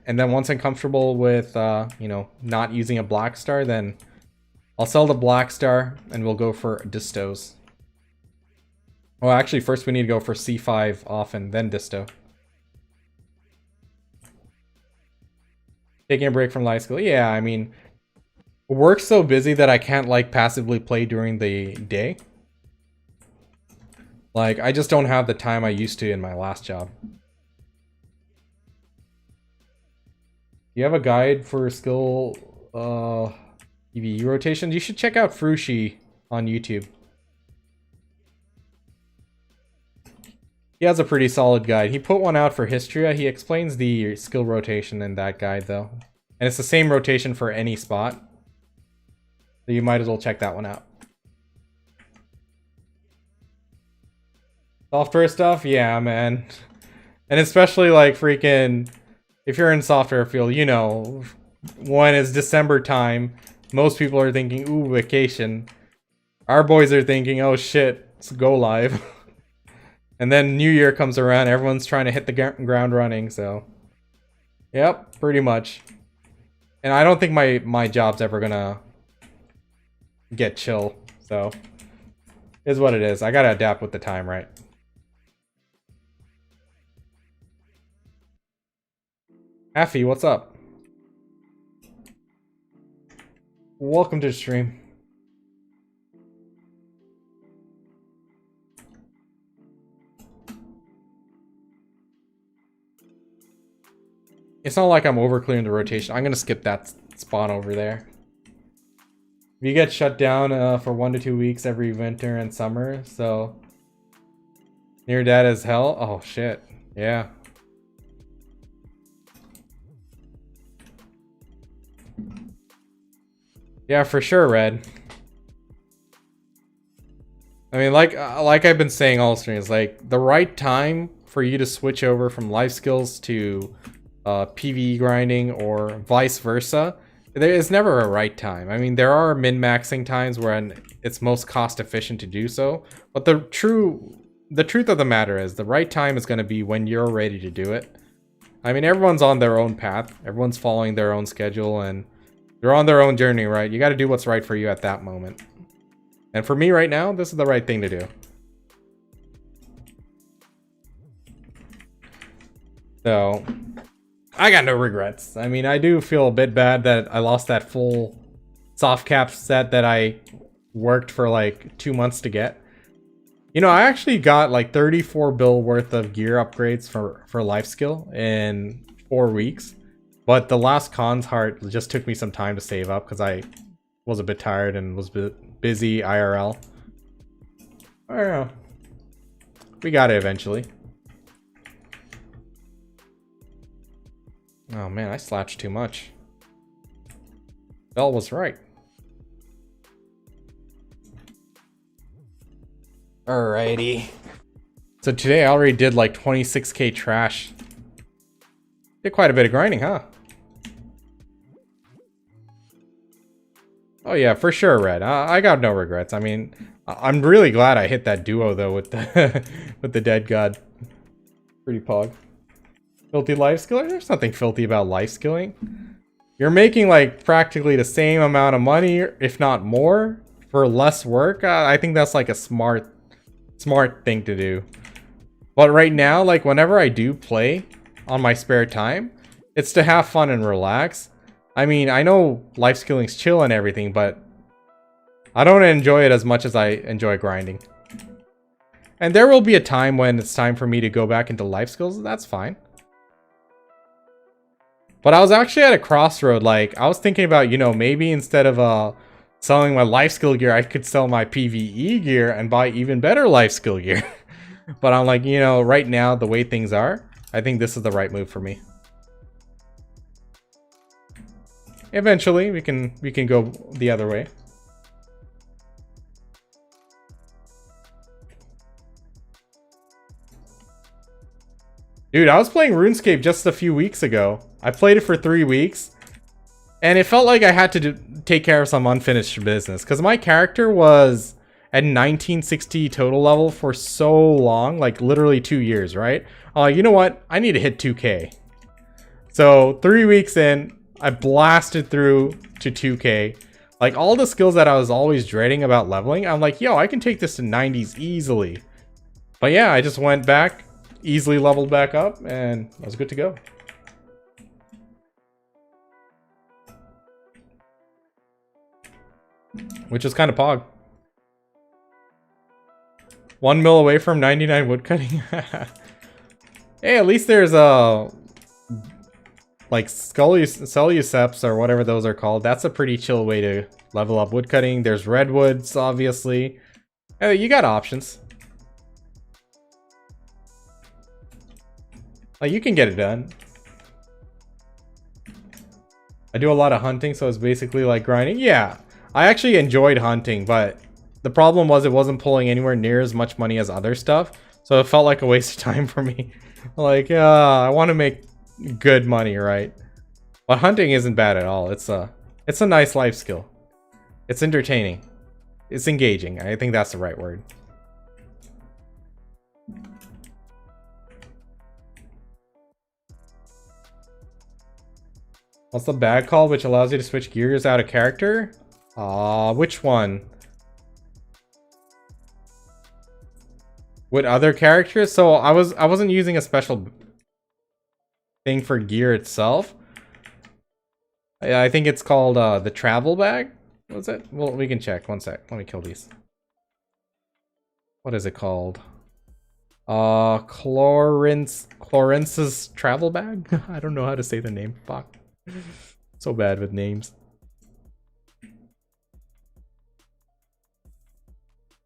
And then once I'm comfortable with you know, not using a Black Star, then I'll sell the Black Star and we'll go for Distos. Oh, actually, first we need to go for C5 Often, then Disto. Taking a break from life skill. Yeah, I mean, work's so busy that I can't like passively play during the day. Like, I just don't have the time I used to in my last job. You have a guide for skill EVE rotations? You should check out Frushi on YouTube. He has a pretty solid guide. He put one out for Histria. He explains the skill rotation in that guide, though. And it's the same rotation for any spot. So you might as well check that one out. Software stuff? Yeah, man. And especially, like, freaking... If you're in software field, you know, when it's December time, most people are thinking, ooh, vacation. Our boys are thinking, oh shit, let's go live. And then New Year comes around, everyone's trying to hit the ground running, so. Yep, pretty much. And I don't think my job's ever gonna get chill, so. Is what it is. I gotta adapt with the time, right? Affy, what's up? Welcome to the stream. It's not like I'm over clearing the rotation. I'm gonna skip that spawn over there. You get shut down for 1 to 2 weeks every winter and summer, so near dead as hell. Oh shit, yeah. Yeah, for sure, Red. I mean, like I've been saying all streams, like the right time for you to switch over from life skills to PvE grinding or vice versa, there is never a right time. I mean, there are min-maxing times when it's most cost efficient to do so, but the truth of the matter is the right time is going to be when you're ready to do it. I mean, everyone's on their own path, everyone's following their own schedule, and they're on their own journey, right? You got to do what's right for you at that moment. And for me right now, this is the right thing to do. So, I got no regrets. I mean, I do feel a bit bad that I lost that full soft cap set that I worked for like 2 months to get. You know, I actually got like 34 bill worth of gear upgrades for life skill in 4 weeks. But the last cons heart just took me some time to save up because I was a bit tired and was busy IRL. I don't know. We got it eventually. Oh man, I slouched too much. Bell was right. Alrighty. So today I already did like 26k trash. Did quite a bit of grinding, huh? Oh yeah, for sure, Red. I got no regrets. I mean, I'm really glad I hit that duo though with the with the dead god. Pretty pog. Filthy life skiller? There's nothing filthy about life skilling. You're making like practically the same amount of money, if not more, for less work. I think that's like a smart thing to do. But right now, like whenever I do play on my spare time, it's to have fun and relax. I mean, I know life skilling's chill and everything, but I don't enjoy it as much as I enjoy grinding. And there will be a time when it's time for me to go back into life skills. That's fine. But I was actually at a crossroad. Like, I was thinking about, you know, maybe instead of selling my life skill gear, I could sell my PvE gear and buy even better life skill gear. But I'm like, you know, right now, the way things are, I think this is the right move for me. Eventually, we can go the other way. Dude, I was playing RuneScape just a few weeks ago. I played it for 3 weeks, and it felt like I had to take care of some unfinished business because my character was at 1960 total level for so long, like literally 2 years, right? You know what? I need to hit 2K. So 3 weeks in, I blasted through to 2K. Like all the skills that I was always dreading about leveling, I'm like, yo, I can take this to 90s easily. But yeah, I just went back, easily leveled back up, and I was good to go. Which is kind of pog. 1 mil away from 99 woodcutting. Hey, at least there's a like Celluceps or whatever those are called. That's a pretty chill way to level up woodcutting. There's redwoods, obviously. You got options. Like, you can get it done. I do a lot of hunting, so it's basically like grinding. Yeah, I actually enjoyed hunting, but the problem was it wasn't pulling anywhere near as much money as other stuff. So it felt like a waste of time for me. Like, I want to make good money, right? But hunting isn't bad at all. It's a nice life skill. It's entertaining. It's engaging. I think that's the right word. What's the bag called which allows you to switch gears out of character? Which one? With other characters? So I wasn't using a special thing for gear itself. I think it's called the travel bag. What's it? Well, we can check. One sec. Let me kill these. What is it called? Clorence's travel bag? I don't know how to say the name. Fuck. So bad with names.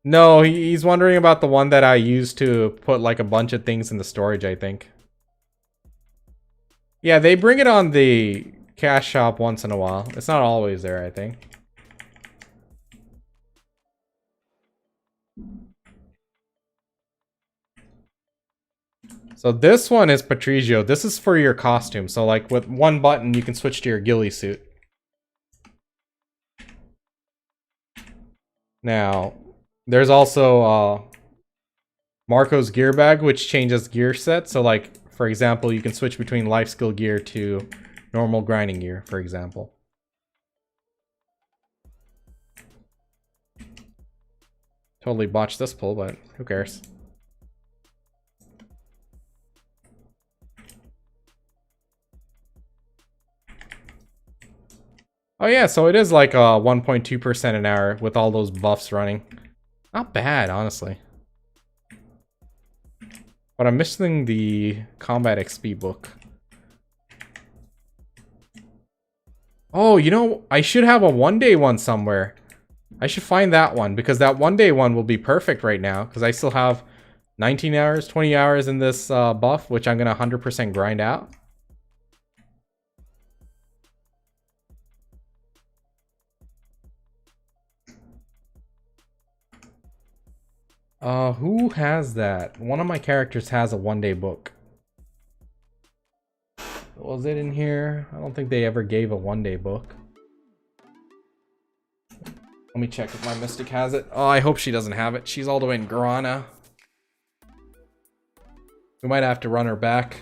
No, he's wondering about the one that I used to put like a bunch of things in the storage, I think. Yeah, they bring it on the cash shop once in a while. It's not always there, I think. So this one is Patrigio. This is for your costume. So like with one button, you can switch to your ghillie suit. Now, there's also Marco's gear bag, which changes gear set. So like, for example, you can switch between life skill gear to normal grinding gear, for example. Totally botched this pull, but who cares? Oh yeah, so it is like 1.2% an hour with all those buffs running. Not bad, honestly. But I'm missing the Combat XP book. Oh, you know, I should have a one-day one somewhere. I should find that one, because that one-day one will be perfect right now, because I still have 19 hours, 20 hours in this buff, which I'm going to 100% grind out. Who has that? One of my characters has a one-day book. Was it in here? I don't think they ever gave a one-day book. Let me check if my Mystic has it. Oh, I hope she doesn't have it. She's all the way in Grana. We might have to run her back.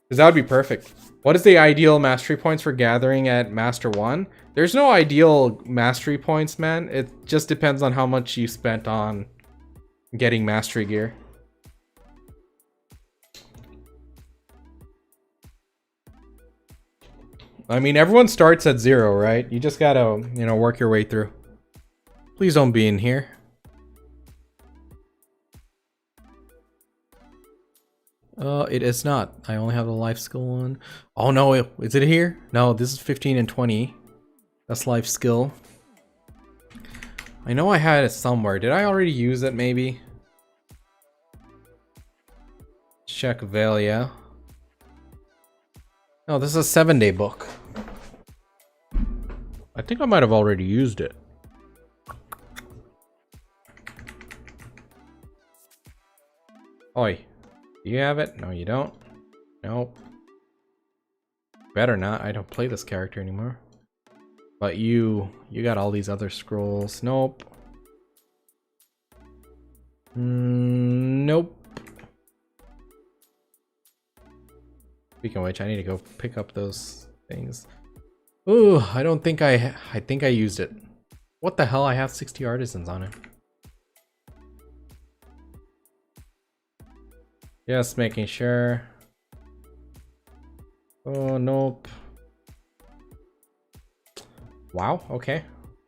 Because that would be perfect. What is the ideal mastery points for gathering at Master 1? There's no ideal mastery points, man. It just depends on how much you spent on getting mastery gear. I mean, everyone starts at 0, right? You just gotta, you know, work your way through. Please don't be in here. It is not. I only have the life skill one. Oh no, is it here? No, this is 15 and 20. That's life skill. I know I had it somewhere. Did I already use it, maybe? Check Valia. No, this is a 7-day book. I think I might have already used it. Oi. Do you have it? No, you don't. Nope. Better not. I don't play this character anymore. But you got all these other scrolls. Nope. Nope. Speaking of which, I need to go pick up those things. Ooh, I don't think I think I used it. What the hell? I have 60 artisans on it. Just making sure. Oh, nope. Wow, okay.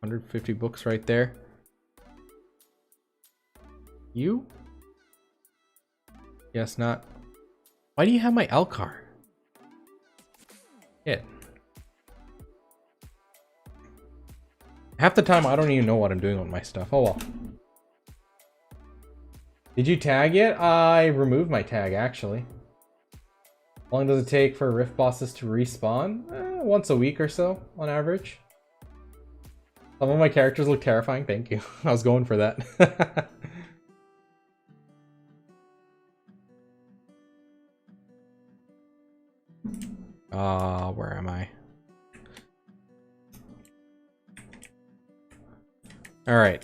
150 books right there. You? Yes, not. Why do you have my Elcar? It. Half the time, I don't even know what I'm doing with my stuff. Oh well. Did you tag yet? I removed my tag, actually. How long does it take for Rift bosses to respawn? Once a week or so, on average. Some of my characters look terrifying. Thank you. I was going for that. Where am I? All right.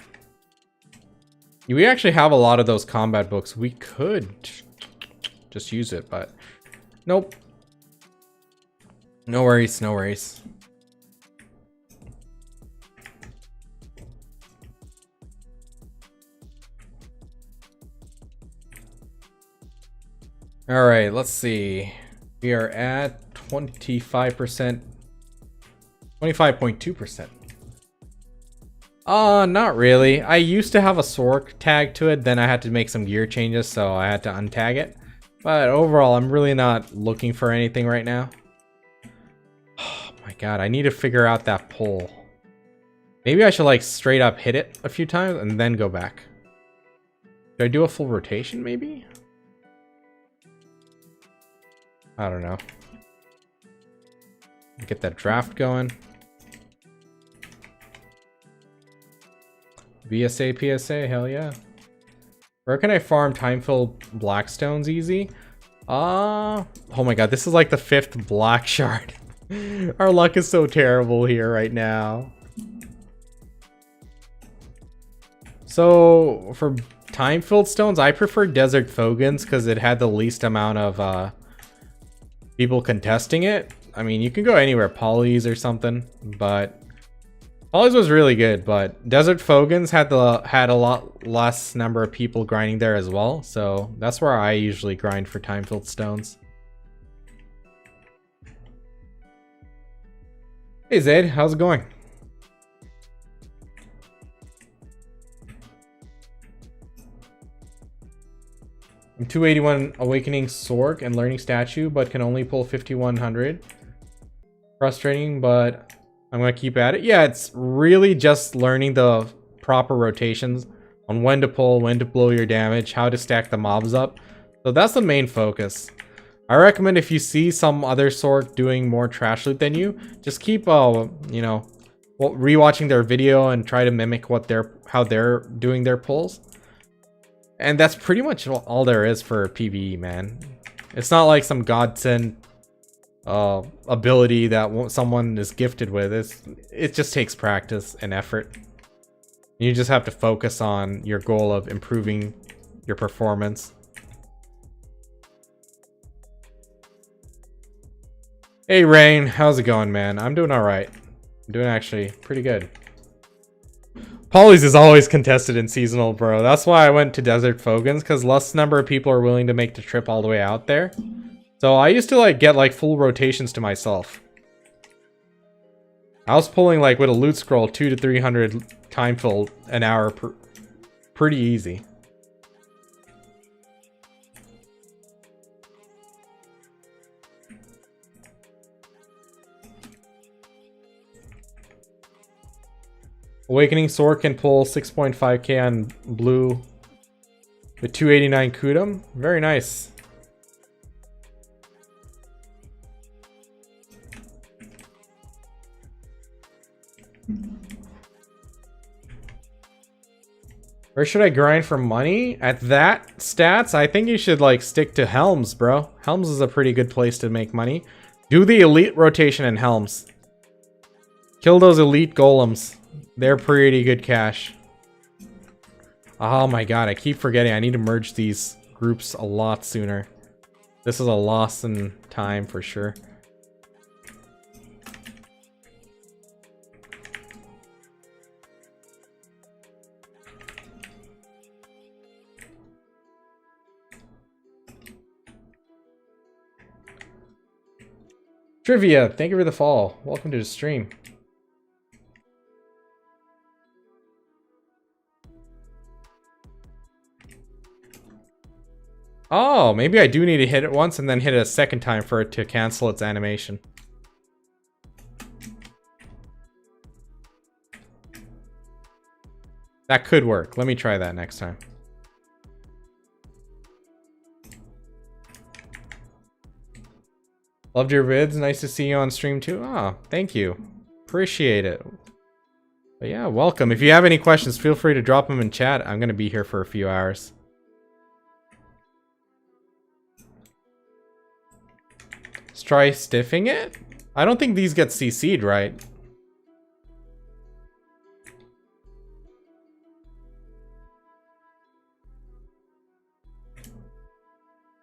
We actually have a lot of those combat books. We could just use it, but nope. No worries, no worries. All right, let's see. We are at 25%, 25.2%. Not really. I used to have a Sork tag to it, then I had to make some gear changes, so I had to untag it. But overall, I'm really not looking for anything right now. Oh my god, I need to figure out that pull. Maybe I should like straight up hit it a few times and then go back. Should I do a full rotation maybe? I don't know. Get that draft going. VSA, PSA, hell yeah. Where can I farm time-filled blackstones easy? Oh my god, this is like the 5th black shard. Our luck is so terrible here right now. So, for time-filled stones, I prefer Desert Fogans because it had the least amount of people contesting it. I mean, you can go anywhere, Polly's or something, but Polly's was really good, but Desert Fogans had a lot less number of people grinding there as well, so that's where I usually grind for time-filled stones. Hey Zed, how's it going? I'm 281 Awakening Sork and Learning Statue, but can only pull 5100. Frustrating, but I'm gonna keep at it. Yeah, it's really just learning the proper rotations on when to pull, when to blow your damage, how to stack the mobs up. So that's the main focus. I recommend if you see some other Sork doing more trash loot than you, just keep you know, rewatching their video and try to mimic what how they're doing their pulls. And that's pretty much all there is for PvE, man. It's not like some godsend ability that someone is gifted with. It just takes practice and effort. You just have to focus on your goal of improving your performance. Hey Rain, how's it going, man? I'm doing alright. I'm doing actually pretty good. Polys is always contested in seasonal, bro. That's why I went to Desert Fogans, because less number of people are willing to make the trip all the way out there. So I used to like get like full rotations to myself. I was pulling like with a loot scroll 200 to 300 time fill an hour pretty easy. Awakening Sword can pull 6.5k on blue with 289 Kudum. Very nice. Where should I grind for money? At that stats, I think you should like stick to Helms, bro. Helms is a pretty good place to make money. Do the elite rotation in Helms. Kill those elite golems. They're pretty good cash. Oh my god, I keep forgetting. I need to merge these groups a lot sooner. This is a loss in time for sure. Trivia, thank you for the follow. Welcome to the stream. Oh, maybe I do need to hit it once and then hit it a second time for it to cancel its animation. That could work. Let me try that next time. Loved your vids. Nice to see you on stream too. Ah, thank you. Appreciate it. But yeah, welcome. If you have any questions, feel free to drop them in chat. I'm going to be here for a few hours. Let's try stiffing it. I don't think these get CC'd, right?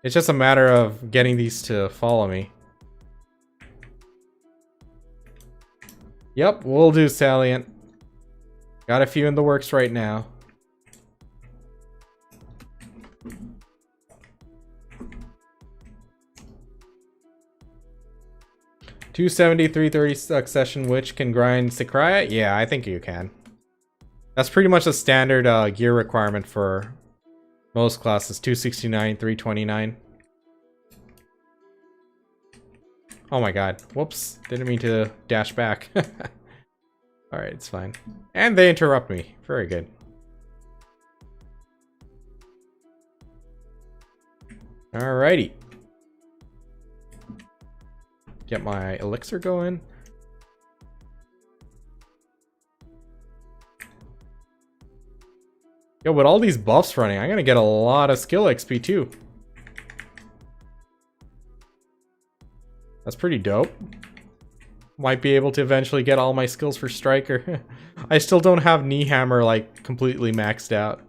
It's just a matter of getting these to follow me. Yep, we'll do Salient. Got a few in the works right now. $270, $330 Succession Witch can grind Sakraya? Yeah, I think you can. That's pretty much a standard gear requirement for most classes. 269, 329. Oh my god. Whoops. Didn't mean to dash back. Alright, it's fine. And they interrupt me. Very good. Alrighty. Get my elixir going. Yo, with all these buffs running, I'm gonna get a lot of skill XP too. That's pretty dope. Might be able to eventually get all my skills for Striker. I still don't have Knee Hammer like completely maxed out.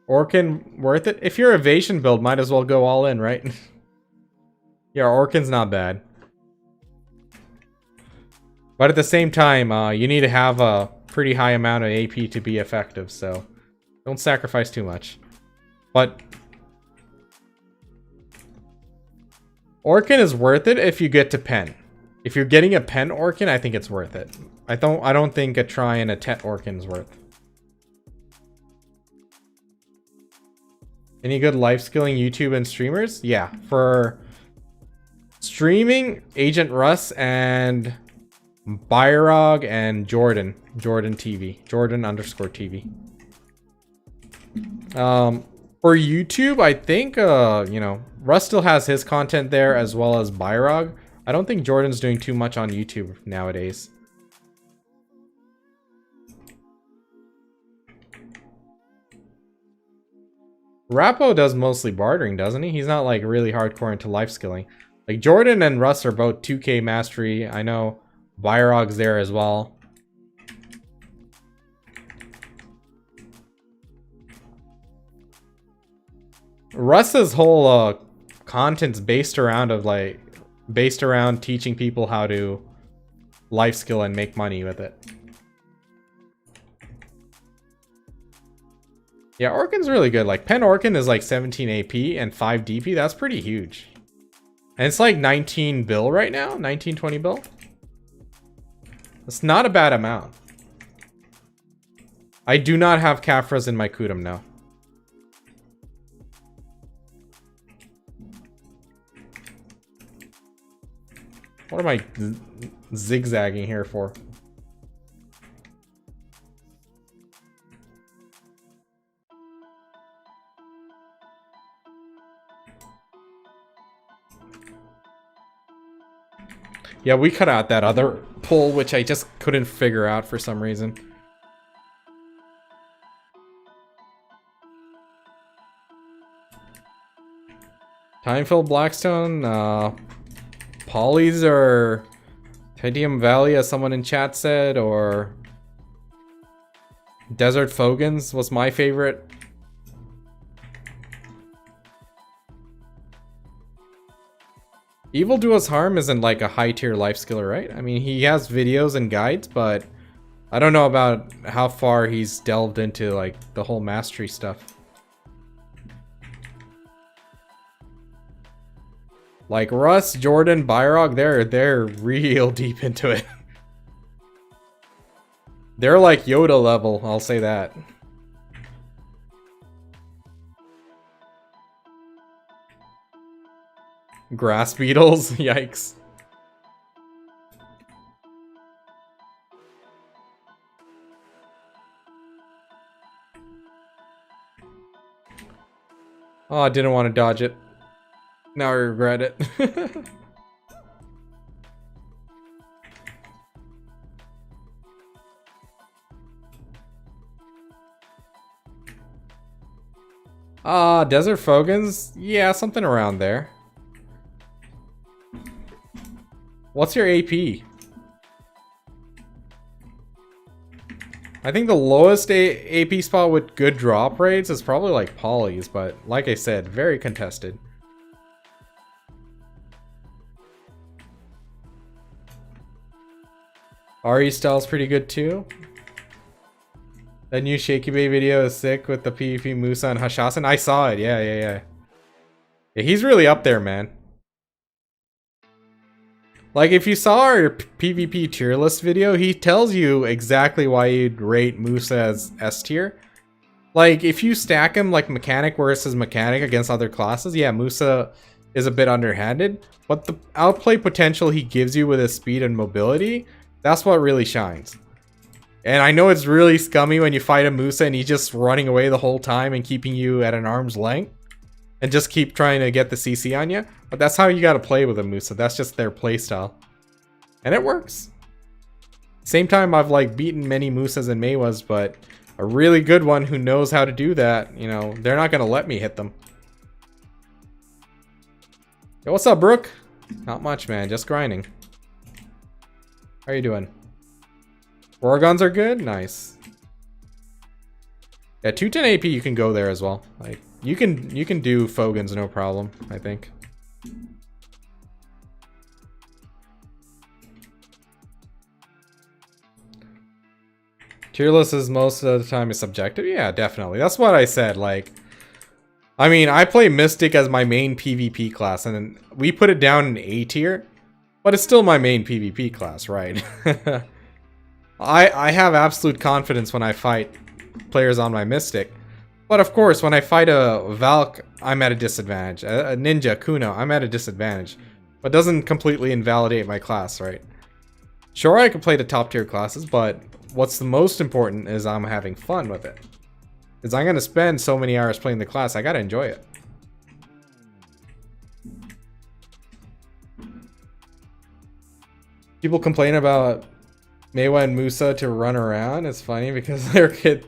Orkin worth it? If you're evasion build, might as well go all in, right? Yeah, Orkin's not bad. But at the same time, you need to have a pretty high amount of AP to be effective, so don't sacrifice too much. But Orkin is worth it if you get to pen. If you're getting a pen Orkin, I think it's worth it. I don't think a try and a Tet Orkin is worth. Any good life skilling YouTube and streamers? Yeah, for streaming, Agent Russ and Byrog and Jordan TV, Jordan_TV. For YouTube, I think you know, Russ still has his content there as well as Byrog. I don't think Jordan's doing too much on YouTube nowadays. Rappo does mostly bartering, doesn't he? He's not like really hardcore into life skilling. Like Jordan and Russ are both 2K mastery. I know Byrog's there as well. Russ's whole content's based around teaching people how to life skill and make money with it. Yeah, Orkin's really good. Like Pen Orkin is like 17 AP and 5 DP. That's pretty huge. And it's like 19 bill right now, 19-20 bill. It's not a bad amount. I do not have Kafras in my Kudum now. What am I zigzagging here for? Yeah, we cut out that other pull, which I just couldn't figure out for some reason. Timefilled Blackstone, Polys or Titium Valley, as someone in chat said, or Desert Fogans was my favorite. Evil Do Us Harm isn't like a high tier life skiller, right? I mean, he has videos and guides, but I don't know about how far he's delved into like the whole mastery stuff. Like Russ, Jordan, Byrog, they're real deep into it. They're like Yoda level, I'll say that. Grass beetles, yikes. Oh, I didn't want to dodge it. Now I regret it. Desert Fogans? Yeah, something around there. What's your AP? I think the lowest AP spot with good drop rates is probably like Polys, but like I said, very contested. RE style's pretty good too. That new Shaky Bay video is sick with the PvP Musa and Hashasan. I saw it, yeah, he's really up there, man. Like, if you saw our PvP tier list video, he tells you exactly why you'd rate Musa as S tier. Like, if you stack him like mechanic versus mechanic against other classes, yeah, Musa is a bit underhanded. But the outplay potential he gives you with his speed and mobility, that's what really shines. And I know it's really scummy when you fight a Musa and he's just running away the whole time and keeping you at an arm's length. And just keep trying to get the CC on you. But that's how you gotta play with a Musa. That's just their playstyle. And it works. Same time, I've like beaten many Musas and Meiwas, but a really good one who knows how to do that, you know, they're not gonna let me hit them. Yo, what's up, Brooke? Not much, man. Just grinding. How are you doing? Orgons are good? Nice. Yeah, 210 AP, you can go there as well. Like, you can do Fogans no problem, I think. Tier list is most of the time is subjective? Yeah, definitely. That's what I said. Like, I mean, I play Mystic as my main PvP class, and we put it down in A tier, but it's still my main PvP class, right? I have absolute confidence when I fight players on my Mystic. But of course, when I fight a Valk, I'm at a disadvantage. A Ninja, Kuno, I'm at a disadvantage. But doesn't completely invalidate my class, right? Sure, I can play the top tier classes, but what's the most important is I'm having fun with it. Because I'm going to spend so many hours playing the class, I gotta enjoy it. People complain about Maywa and Musa to run around. It's funny because their kit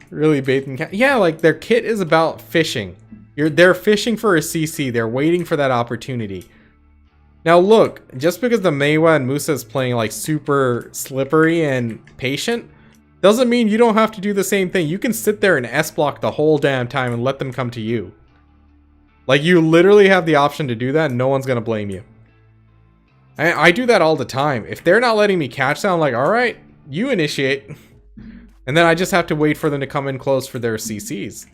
really baiting. Yeah, like their kit is about fishing. They're fishing for a CC. They're waiting for that opportunity. Now look, just because the Maywa and Musa is playing like super slippery and patient, doesn't mean you don't have to do the same thing. You can sit there and S-block the whole damn time and let them come to you. Like, you literally have the option to do that and no one's gonna blame you. I do that all the time. If they're not letting me catch that, I'm like, alright, you initiate. And then I just have to wait for them to come in close for their CCs.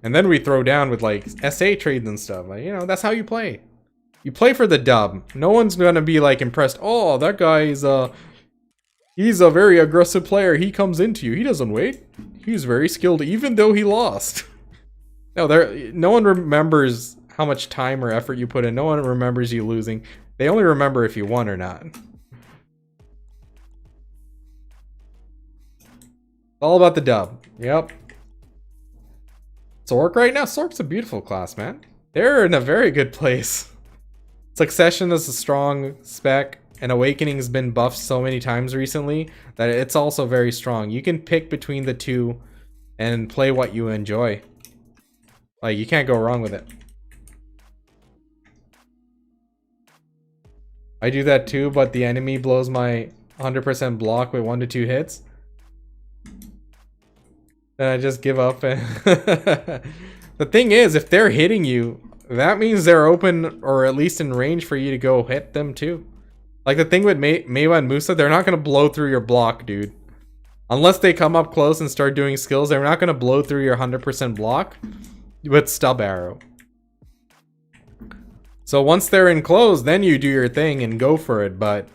And then we throw down with like SA trades and stuff. Like, you know, that's how you play. You play for the dub. No one's gonna be like impressed. Oh, that guy is he's a very aggressive player. He comes into you. He doesn't wait. He's very skilled, even though he lost. No, no one remembers how much time or effort you put in. No one remembers you losing. They only remember if you won or not. All about the dub. Yep. Sork right now? Sork's a beautiful class, man. They're in a very good place. Succession is a strong spec, and Awakening's been buffed so many times recently that it's also very strong. You can pick between the two and play what you enjoy. Like, you can't go wrong with it. I do that too, but the enemy blows my 100% block with 1 to 2 hits. Then I just give up. And the thing is, if they're hitting you, that means they're open or at least in range for you to go hit them too. Like the thing with Maywa and Musa, they're not going to blow through your block, dude. Unless they come up close and start doing skills, they're not going to blow through your 100% block with stub arrow. So once they're in close, then you do your thing and go for it. But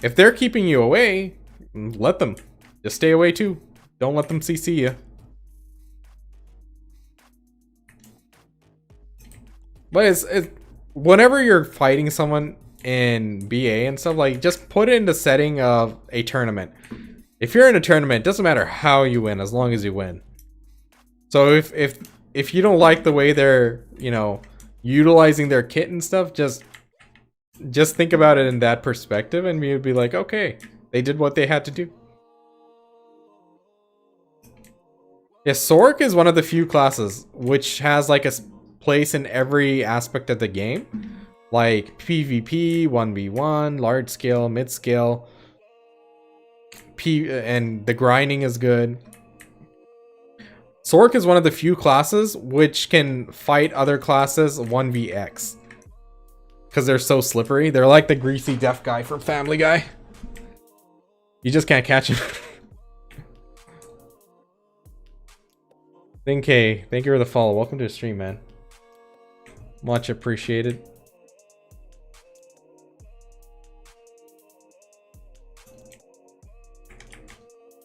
if they're keeping you away, let them. Just stay away too. Don't let them CC you. But it's whenever you're fighting someone in BA and stuff, like, just put it in the setting of a tournament. If you're in a tournament, it doesn't matter how you win as long as you win. So if you don't like the way they're, you know, utilizing their kit and stuff, just think about it in that perspective and you'd be like, okay, they did what they had to do. Yeah, Sork is one of the few classes which has like a place in every aspect of the game. Like PvP, 1v1, large scale, mid scale. And the grinding is good. Sork is one of the few classes which can fight other classes 1vx. Because they're so slippery. They're like the greasy deaf guy from Family Guy. You just can't catch him. Thank you for the follow. Welcome to the stream, man. Much appreciated.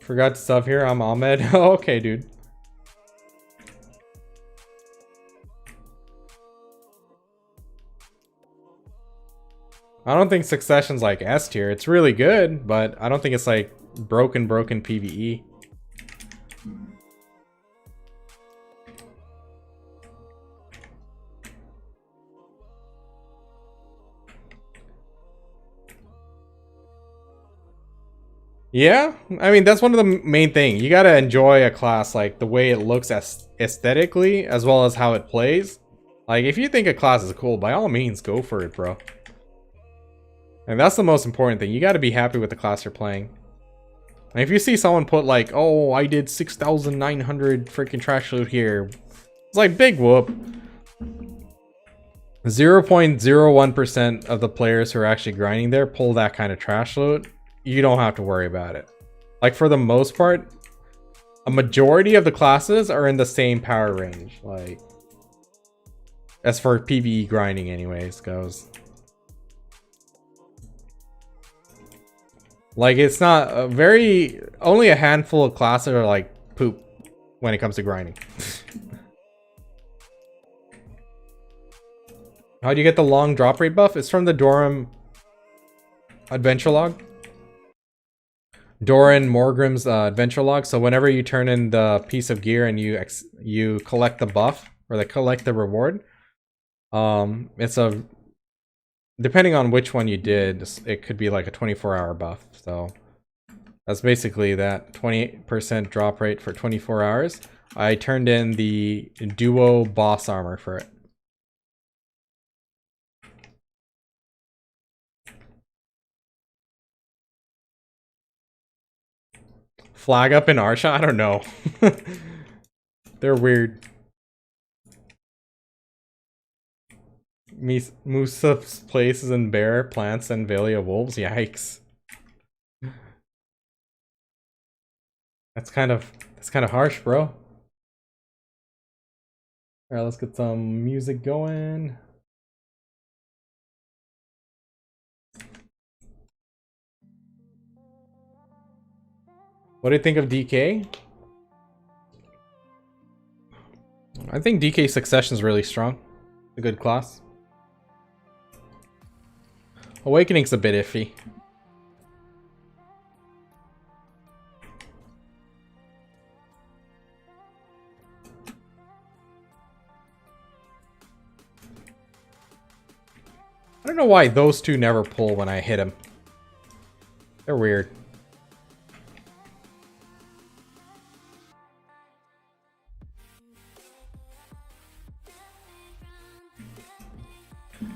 Forgot to sub here. I'm Ahmed. Oh, okay, dude. I don't think Succession's like S tier. It's really good, but I don't think it's like broken PvE. Yeah, I mean, that's one of the main things. You gotta enjoy a class, like the way it looks aesthetically, as well as how it plays. Like, if you think a class is cool, by all means, go for it, bro. And that's the most important thing. You gotta be happy with the class you're playing. And if you see someone put like, oh, I did 6,900 freaking trash loot here, it's like, big whoop. 0.01% of the players who are actually grinding there pull that kind of trash loot. You don't have to worry about it. Like, for the most part, a majority of the classes are in the same power range. Like, as for PvE grinding anyways goes. Like, it's not a only a handful of classes are like poop when it comes to grinding. How do you get the long drop rate buff? It's from the Doran adventure log. Doran Morgrim's adventure log. So whenever you turn in the piece of gear and you collect the buff or collect the reward, it's a depending on which one you did, it could be like a 24-hour buff. So that's basically that 28% drop rate for 24 hours. I turned in the duo boss armor for it. Flag up in Arsha? I don't know. They're weird. Musa's place is in bear, plants, and Valley of Wolves. Yikes. That's kind of harsh, bro. Alright, let's get some music going. What do you think of DK? I think DK Succession is really strong. A good class. Awakening's a bit iffy. I don't know why those two never pull when I hit them. They're weird.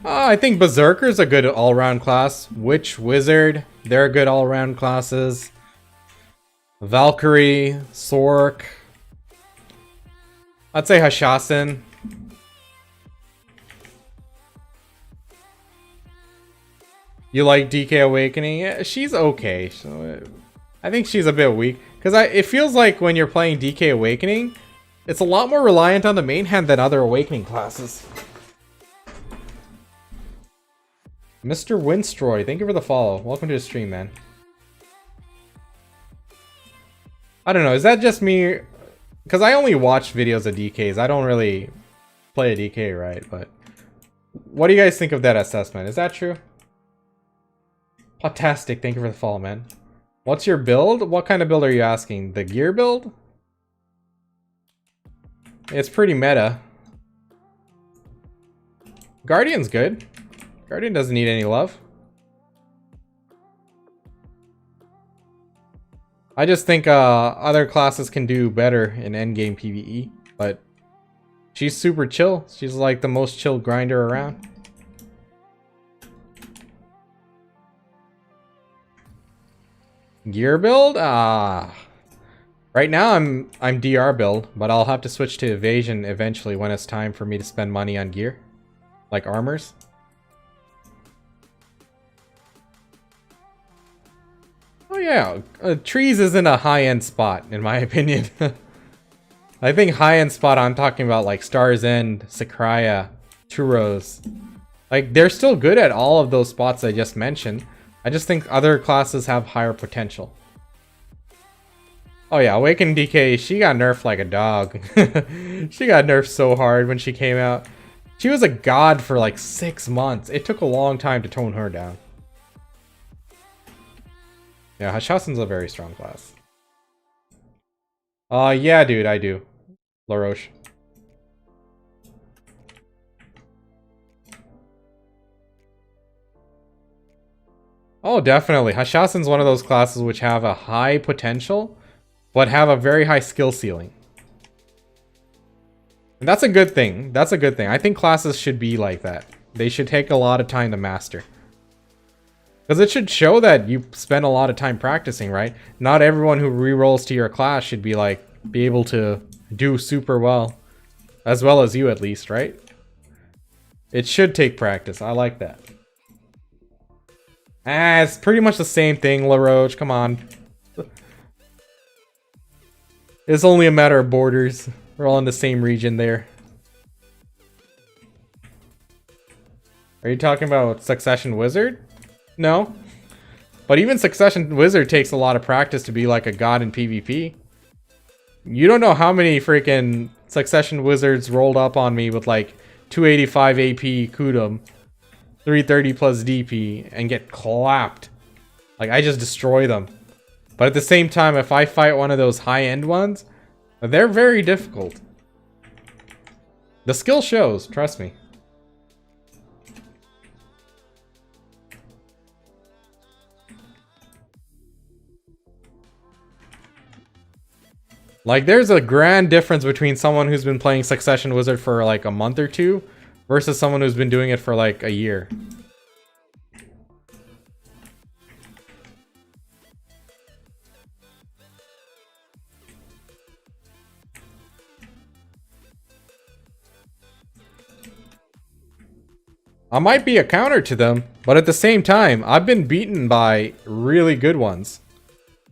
I think Berserker's a good all-round class. Witch, Wizard, they're good all-round classes. Valkyrie, Sork. I'd say Hashasin. You like DK Awakening? Yeah, she's okay. So, I think she's a bit weak. Because it feels like when you're playing DK Awakening, it's a lot more reliant on the main hand than other Awakening classes. Mr. Winstroy, thank you for the follow. Welcome to the stream, man. I don't know, is that just me? Because I only watch videos of DKs. I don't really play a DK, right? But what do you guys think of that assessment? Is that true? Fantastic, thank you for the follow, man. What's your build? What kind of build are you asking? The gear build? It's pretty meta. Guardian's good. Guardian doesn't need any love. I just think other classes can do better in endgame PvE, but she's super chill. She's like the most chill grinder around. Gear build? Right now I'm DR build, but I'll have to switch to evasion eventually when it's time for me to spend money on gear, like armors. Oh yeah, trees isn't a high-end spot, in my opinion. I think high-end spot I'm talking about like Star's End, Sakraya, Churros. Like, they're still good at all of those spots I just mentioned. I just think other classes have higher potential. Oh yeah, Awakened DK, she got nerfed like a dog. She got nerfed so hard when she came out. She was a god for like 6 months. It took a long time to tone her down. Yeah, Hashasin's a very strong class. Yeah, dude, I do. LaRoche. Oh, definitely. Hashasin's one of those classes which have a high potential, but have a very high skill ceiling. And that's a good thing. That's a good thing. I think classes should be like that. They should take a lot of time to master. Because it should show that you spend a lot of time practicing, right? Not everyone who rerolls to your class should be like, be able to do super well. As well as you at least, right? It should take practice. I like that. Ah, it's pretty much the same thing, LaRoche. Come on. It's only a matter of borders. We're all in the same region there. Are you talking about Succession Wizard? No. But even Succession Wizard takes a lot of practice to be like a god in PvP. You don't know how many freaking Succession Wizards rolled up on me with like 285 AP Kudum, 330 plus DP, and get clapped. Like, I just destroy them. But at the same time, if I fight one of those high-end ones, they're very difficult. The skill shows, trust me. Like, there's a grand difference between someone who's been playing Succession Wizard for like a month or two versus someone who's been doing it for like a year. I might be a counter to them, but at the same time, I've been beaten by really good ones.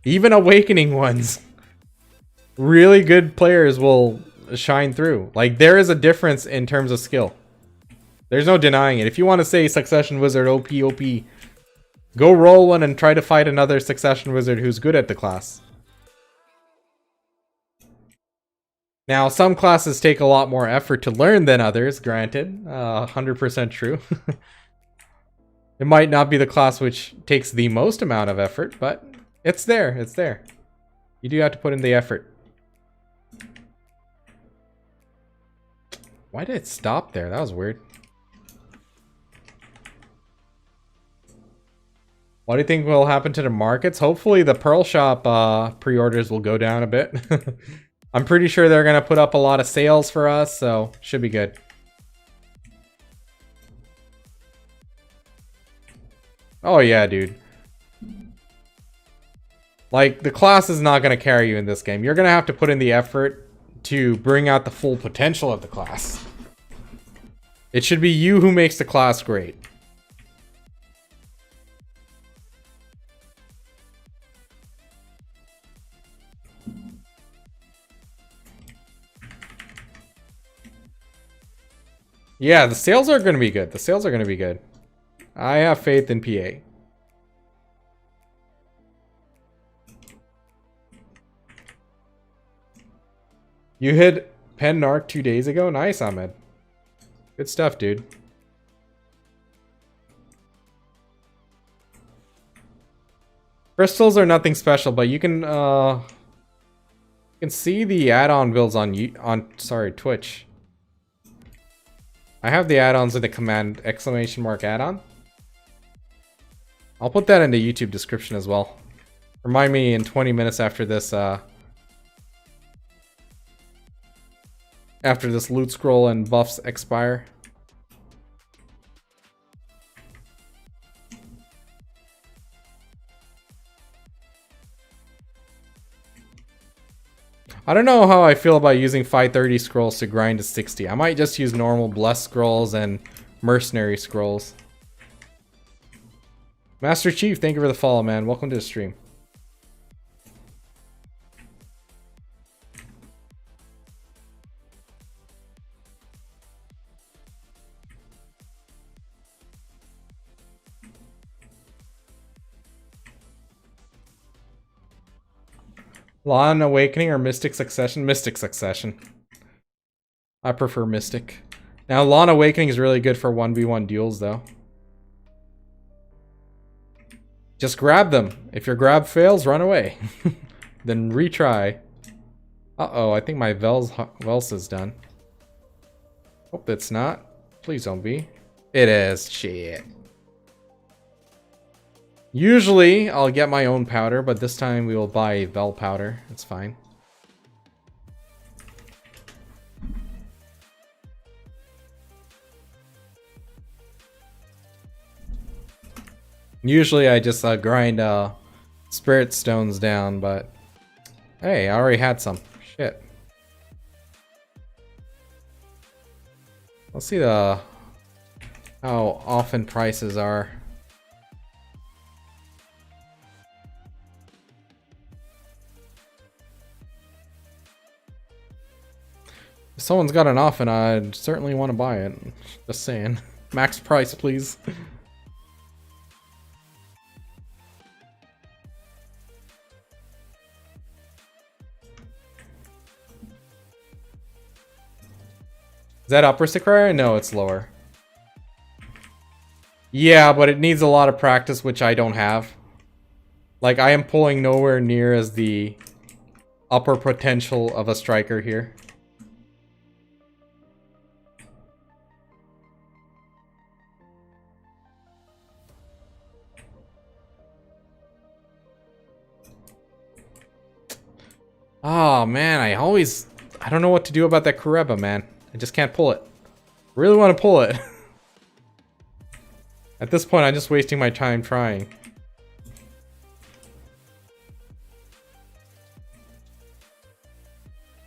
Even awakening ones. Really good players will shine through. Like, there is a difference in terms of skill. There's no denying it. If you want to say Succession Wizard OP, go roll one and try to fight another Succession Wizard who's good at the class. Now, some classes take a lot more effort to learn than others, granted. 100% true. It might not be the class which takes the most amount of effort, but it's there. It's there. You do have to put in the effort. Why did it stop there? That was weird. What do you think will happen to the markets? Hopefully the Pearl Shop pre-orders will go down a bit. I'm pretty sure they're going to put up a lot of sales for us, so should be good. Oh yeah, dude. Like, the class is not going to carry you in this game. You're going to have to put in the effort to bring out the full potential of the class. It should be you who makes the class great. Yeah, the sales are going to be good. The sales are going to be good. I have faith in PA. You hit Pen Narc 2 days ago? Nice, Ahmed. Good stuff, dude. Crystals are nothing special, but you can see the add-on builds on Twitch. I have the add-ons in the command ! Add-on. I'll put that in the YouTube description as well. Remind me in 20 minutes after this loot scroll and buffs expire. I don't know how I feel about using 530 scrolls to grind to 60. I might just use normal blessed scrolls and mercenary scrolls. Master Chief, thank you for the follow, man. Welcome to the stream. Lawn Awakening or Mystic Succession? Mystic Succession. I prefer Mystic. Now, Lawn Awakening is really good for 1v1 duels, though. Just grab them. If your grab fails, run away. Then retry. Uh-oh, I think my Vels is done. Hope it's not. Please don't be. It is. Shit. Usually, I'll get my own powder, but this time we will buy Vel powder. It's fine. Usually, I just grind spirit stones down, but hey, I already had some. Shit. Let's see how often prices are. If someone's got an off and I'd certainly want to buy it. Just saying. Max price, please. Is that upper Sakura? No, it's lower. Yeah, but it needs a lot of practice, which I don't have. Like, I am pulling nowhere near as the upper potential of a striker here. Oh man, I don't know what to do about that Kureba, man. I just can't pull it. Really want to pull it. At this point, I'm just wasting my time trying.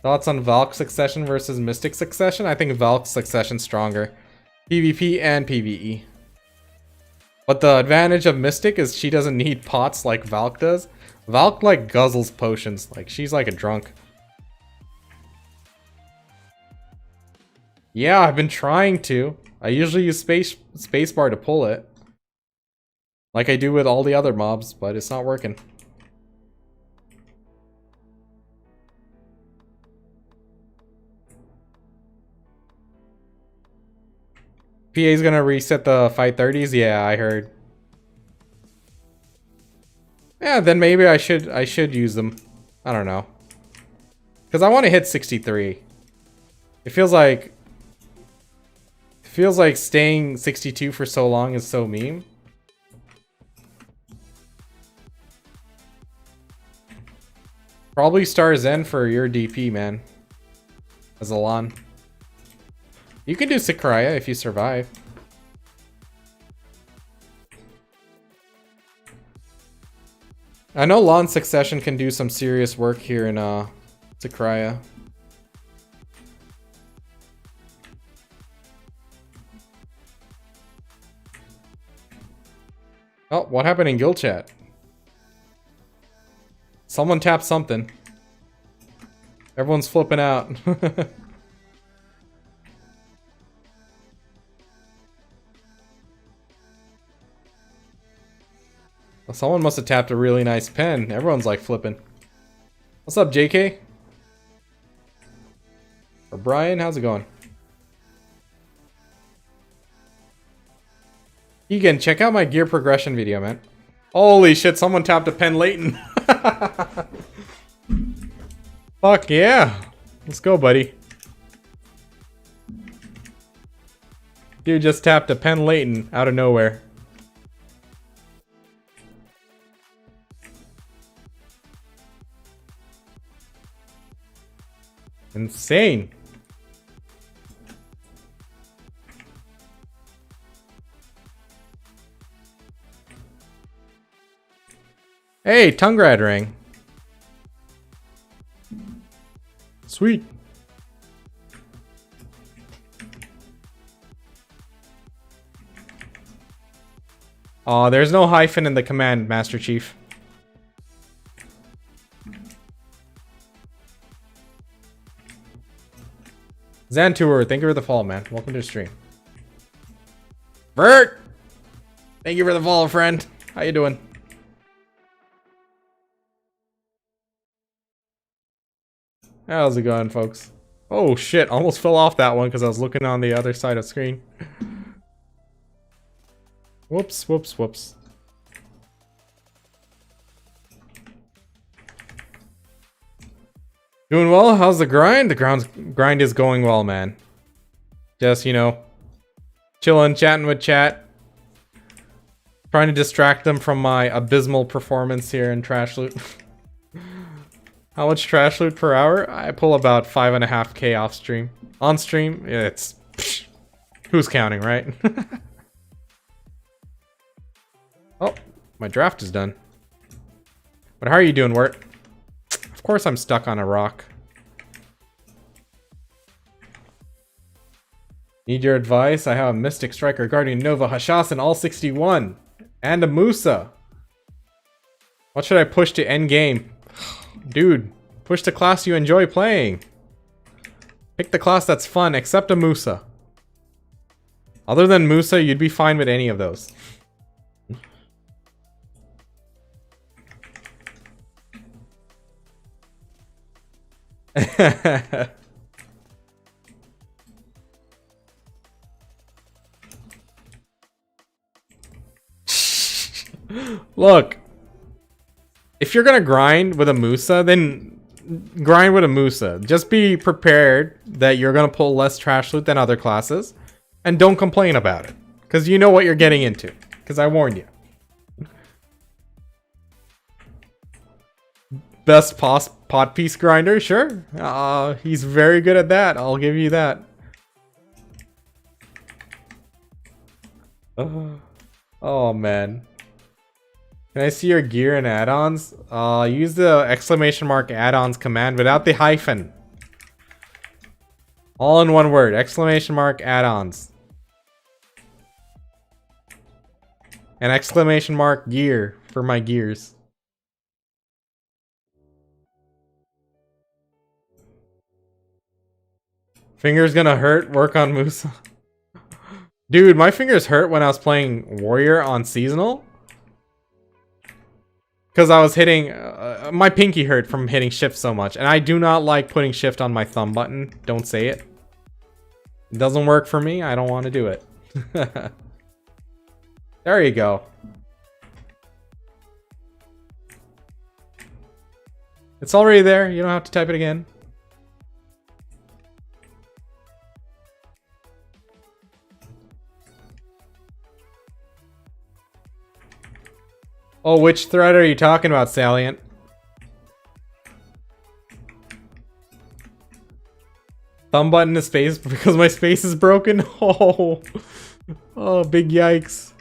Thoughts on Valk Succession versus Mystic Succession? I think Valk Succession's stronger. PvP and PvE. But the advantage of Mystic is she doesn't need pots like Valk does. Valk like guzzles potions. Like she's like a drunk. Yeah, I've been trying to. I usually use spacebar to pull it. Like I do with all the other mobs, but it's not working. PA's gonna reset the 530s? Yeah, I heard. Yeah, then maybe I should use them. I don't know. Cause I want to hit 63. It feels like staying 62 for so long is so meme. Probably star Zen for your DP, man. As a Lan. You can do Sakraya if you survive. I know Lan Succession can do some serious work here in Sakraya. Oh, what happened in guild chat? Someone tapped something. Everyone's flipping out. Well, someone must have tapped a really nice pen. Everyone's like flipping. What's up, JK? Or Brian, how's it going? Egan, check out my gear progression video, man. Holy shit, someone tapped a pen Leighton. Fuck yeah. Let's go, buddy. Dude just tapped a pen Leighton out of nowhere. Insane. Hey, tongue grad ring. Sweet. Oh, there's no hyphen in the command, Master Chief. Xantour, thank you for the follow, man. Welcome to the stream. Bert! Thank you for the follow, friend. How you doing? How's it going, folks? Oh shit, almost fell off that one because I was looking on the other side of the screen. Whoops, whoops, whoops. Doing well? How's the grind? The grind is going well, man. Just, you know, chilling, chatting with chat. Trying to distract them from my abysmal performance here in Trash Loot. How much Trash Loot per hour? I pull about 5.5k off stream. On stream, it's... Psh, who's counting, right? Oh, my draft is done. But how are you doing, Wirt? Of course I'm stuck on a rock. Need your advice? I have a Mystic, Striker, Guardian, Nova, Hashassin, all 61. And a Musa. What should I push to end game? Dude, push the class you enjoy playing. Pick the class that's fun, except a Musa. Other than Musa, you'd be fine with any of those. Look, if you're gonna grind with a Musa, then grind with a Musa. Just be prepared that you're gonna pull less trash loot than other classes, and don't complain about it, because you know what you're getting into. Because I warned you. Best pot piece grinder? Sure. He's very good at that. I'll give you that. Oh man. Can I see your gear and add-ons? Use the exclamation mark add-ons command without the hyphen. All in one word. Exclamation mark add-ons. And exclamation mark gear for my gears. Fingers gonna hurt. Work on Musa. Dude, my fingers hurt when I was playing Warrior on Seasonal. Because I was hitting... my pinky hurt from hitting shift so much. And I do not like putting shift on my thumb button. Don't say it. It doesn't work for me. I don't want to do it. There you go. It's already there. You don't have to type it again. Oh, which thread are you talking about, Salient? Thumb button to space because my space is broken? Oh, oh, big yikes.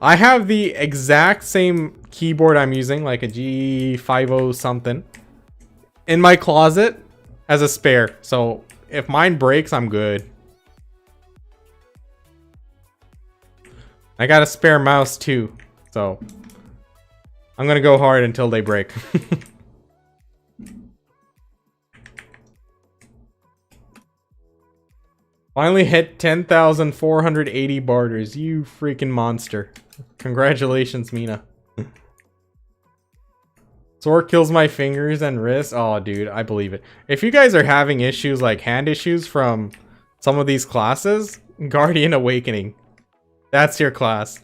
I have the exact same keyboard I'm using, like a G50 something, in my closet as a spare. So if mine breaks, I'm good. I got a spare mouse too. So I'm gonna go hard until they break. Finally hit 10,480 barters. You freaking monster. Congratulations, Mina. Sword kills my fingers and wrists. Oh, dude, I believe it. If you guys are having issues like hand issues from some of these classes, Guardian Awakening. That's your class.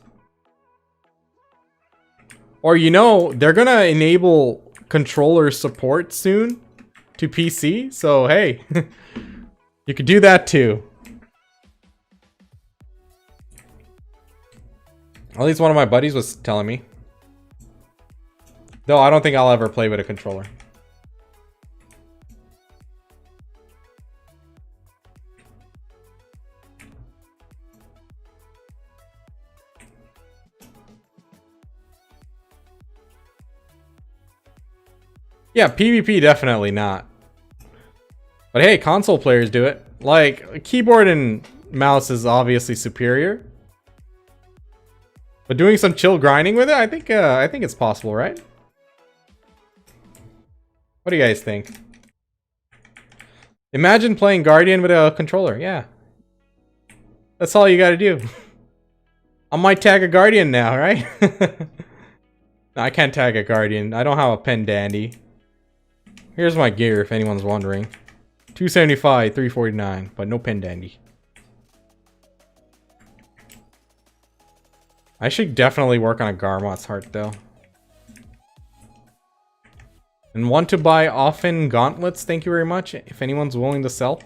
Or, you know, they're gonna enable controller support soon to PC. So, hey, you could do that too. At least one of my buddies was telling me. Though I don't think I'll ever play with a controller. Yeah, PvP definitely not. But hey, console players do it. Like, keyboard and mouse is obviously superior. But doing some chill grinding with it, I think it's possible, right? What do you guys think? Imagine playing Guardian with a controller. Yeah. That's all you gotta do. I might tag a Guardian now, right? No, I can't tag a Guardian. I don't have a pen dandy. Here's my gear if anyone's wondering. 275, 349, but no pen dandy. I should definitely work on a Garmot's heart though. And want to buy often gauntlets, thank you very much, if anyone's willing to sell.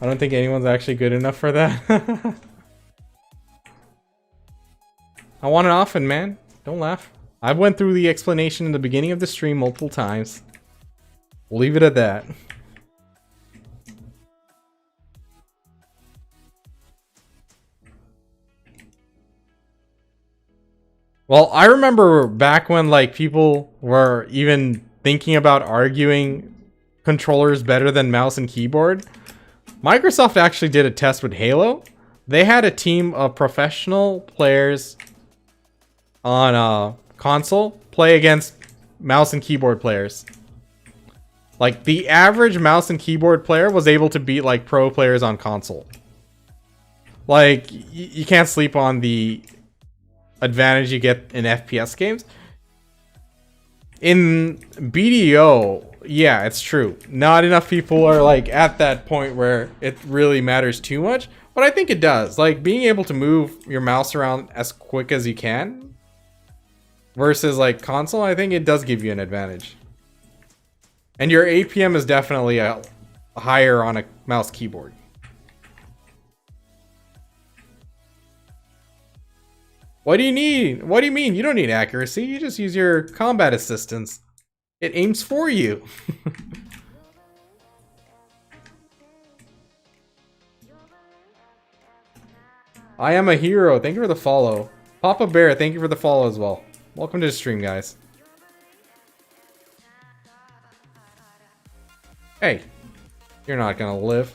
I don't think anyone's actually good enough for that. I want it often, man. Don't laugh. I went through the explanation in the beginning of the stream multiple times. We'll leave it at that. Well, I remember back when like people were even thinking about arguing controllers better than mouse and keyboard. Microsoft actually did a test with Halo. They had a team of professional players on console play against mouse and keyboard players. Like the average mouse and keyboard player was able to beat like pro players on console. Like you can't sleep on the advantage you get in FPS games. In BDO, yeah, it's true. Not enough people are like at that point where it really matters too much, but I think it does. Like being able to move your mouse around as quick as you can versus like console, I think it does give you an advantage. And your APM is definitely higher on a mouse keyboard. What do you need? What do you mean? You don't need accuracy. You just use your combat assistance. It aims for you. I am a hero. Thank you for the follow. Papa Bear, thank you for the follow as well. Welcome to the stream, guys. Hey, you're not gonna live.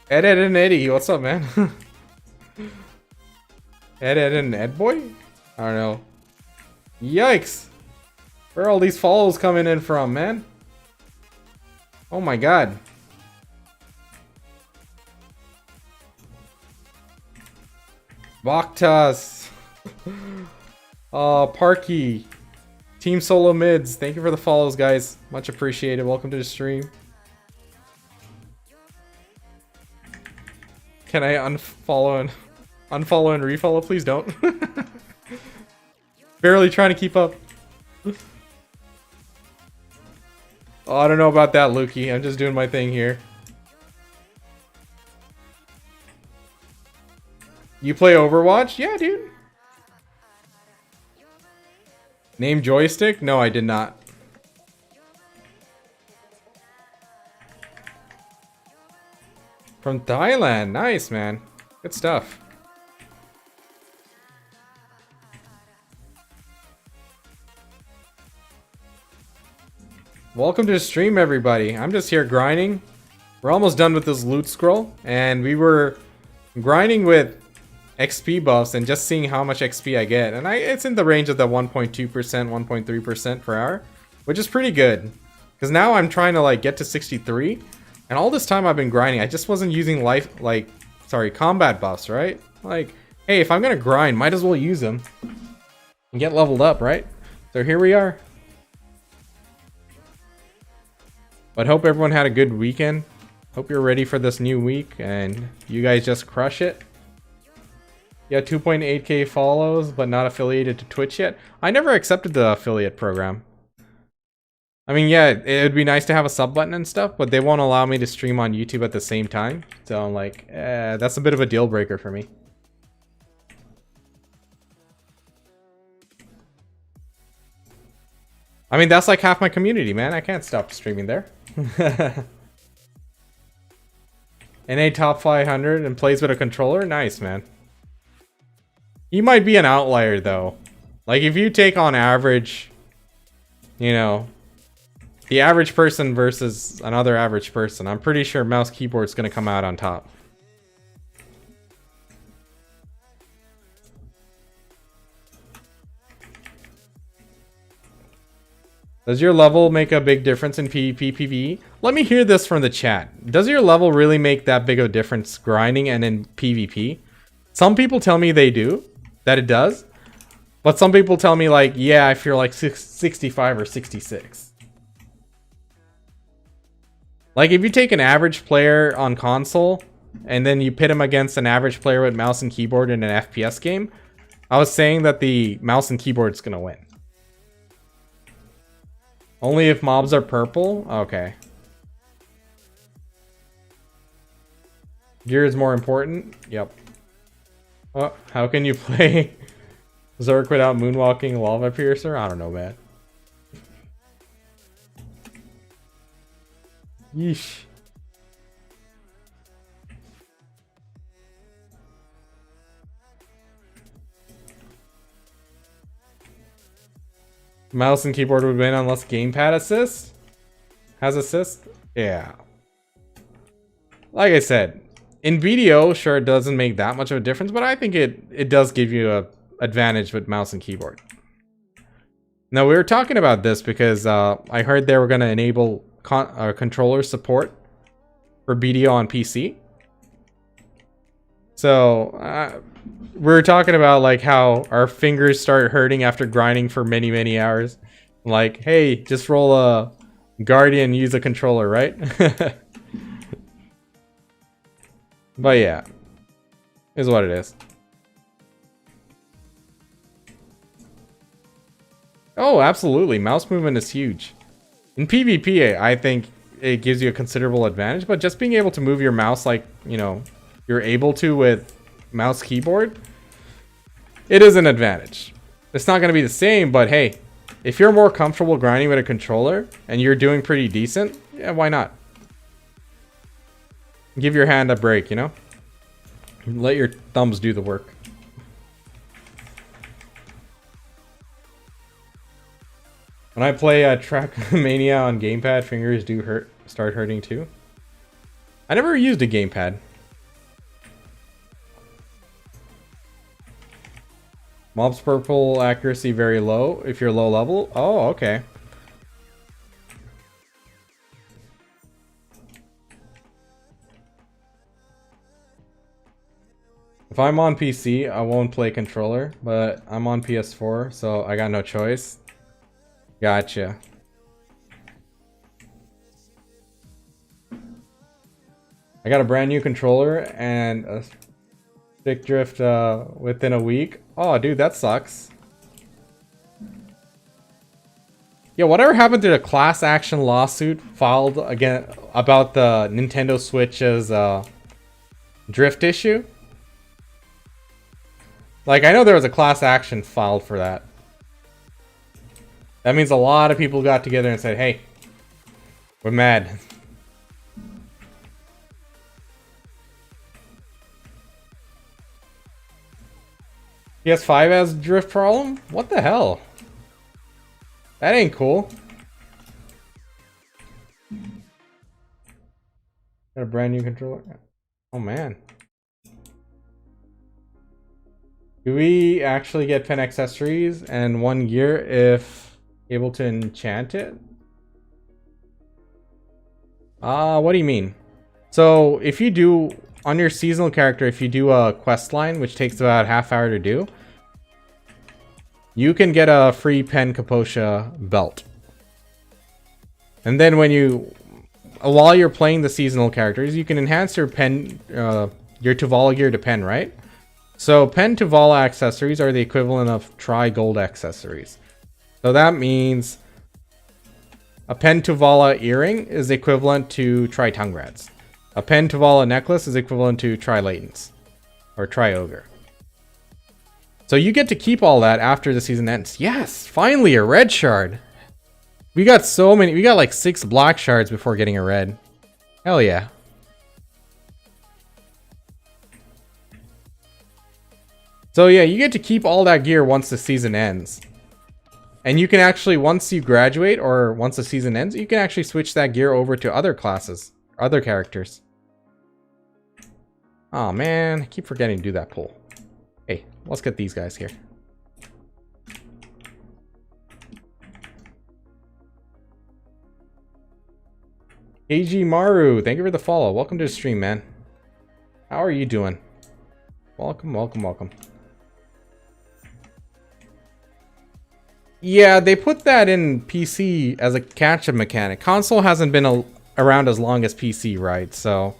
Ed and Eddie, what's up, man? Ed and Ed boy? I don't know. Yikes! Where are all these follows coming in from, man? Oh my god. Boktas. Parky. Team Solo Mids. Thank you for the follows, guys. Much appreciated. Welcome to the stream. Can I unfollow and refollow? Please don't. Barely trying to keep up. Oh, I don't know about that, Lukey. I'm just doing my thing here. You play Overwatch? Yeah, dude. Name joystick? No, I did not. From Thailand. Nice, man. Good stuff. Welcome to the stream, everybody. I'm just here grinding. We're almost done with this loot scroll, and we were grinding with XP buffs and just seeing how much XP I get. And it's in the range of the 1.2%, 1.3% per hour, which is pretty good. Because now I'm trying to like get to 63, and all this time I've been grinding, I just wasn't using combat buffs, right? Like, hey, if I'm gonna grind, might as well use them and get leveled up, right? So here we are. But hope everyone had a good weekend. Hope you're ready for this new week and you guys just crush it. Yeah, 2.8k follows, but not affiliated to Twitch yet. I never accepted the affiliate program. I mean, yeah, it would be nice to have a sub button and stuff, but they won't allow me to stream on YouTube at the same time. So I'm like, that's a bit of a deal breaker for me. I mean, that's like half my community, man. I can't stop streaming there. NA top 500 and plays with a controller? Nice, man. He might be an outlier, though. Like, if you take on average, you know, the average person versus another average person, I'm pretty sure mouse keyboard's gonna come out on top. Does your level make a big difference in PvP, PvE? Let me hear this from the chat. Does your level really make that big of a difference grinding and in PvP? Some people tell me they do, that it does. But some people tell me like, yeah, I feel like 65 or 66. Like if you take an average player on console and then you pit him against an average player with mouse and keyboard in an FPS game, I was saying that the mouse and keyboard is gonna win. Only if mobs are purple? Okay. Gear is more important? Yep. Oh, how can you play Zerk without moonwalking Lava Piercer? I don't know, man. Yeesh. Mouse and keyboard would win unless gamepad assist? Has assist? Yeah. Like I said, in video, sure, it doesn't make that much of a difference, but I think it does give you a advantage with mouse and keyboard. Now, we were talking about this because I heard they were going to enable controller support for BDO on PC. So, we were talking about like how our fingers start hurting after grinding for many hours. Like, hey, just roll a Guardian, use a controller, right? But yeah, is what it is. Oh, absolutely. Mouse movement is huge. In PvP, I think it gives you a considerable advantage, but just being able to move your mouse like, you know, you're able to with mouse keyboard, it is an advantage. It's not going to be the same, but hey, if you're more comfortable grinding with a controller and you're doing pretty decent, yeah, why not? Give your hand a break, you know? Let your thumbs do the work. When I play Trackmania on gamepad, fingers do start hurting too. I never used a gamepad. Mob's purple accuracy very low if you're low level. Oh, okay. If I'm on PC, I won't play controller, but I'm on PS4, so I got no choice. Gotcha. I got a brand new controller and a stick drift within a week. Oh, dude, that sucks. Yeah, whatever happened to the class action lawsuit filed again about the Nintendo Switch's drift issue? Like, I know there was a class action filed for that. That means a lot of people got together and said, hey, we're mad. PS5 has a drift problem? What the hell? That ain't cool. Got a brand new controller. Oh man. Do we actually get pen accessories and one gear if able to enchant it? What do you mean? So if you do on your seasonal character, if you do a quest line, which takes about half hour to do, you can get a free pen Kaposha belt. And then when you, while you're playing the seasonal characters, you can enhance your pen, your Tuvala gear to pen, right? So pen Tuvala accessories are the equivalent of tri-gold accessories. So that means a pen Tuvala earring is equivalent to tri-tongue rats. A pen Tuvala necklace is equivalent to tri-latents or tri-ogre. So you get to keep all that after the season ends. Yes, finally a red shard. We got so many. We got like 6 black shards before getting a red. Hell yeah. So yeah, you get to keep all that gear once the season ends. And you can actually, once you graduate or once the season ends, you can actually switch that gear over to other classes, other characters. Oh man, I keep forgetting to do that pull. Hey, let's get these guys here. AG Maru, thank you for the follow. Welcome to the stream, man. How are you doing? Welcome, welcome, welcome. Yeah, they put that in PC as a catch-up mechanic. Console hasn't been around as long as PC, right? So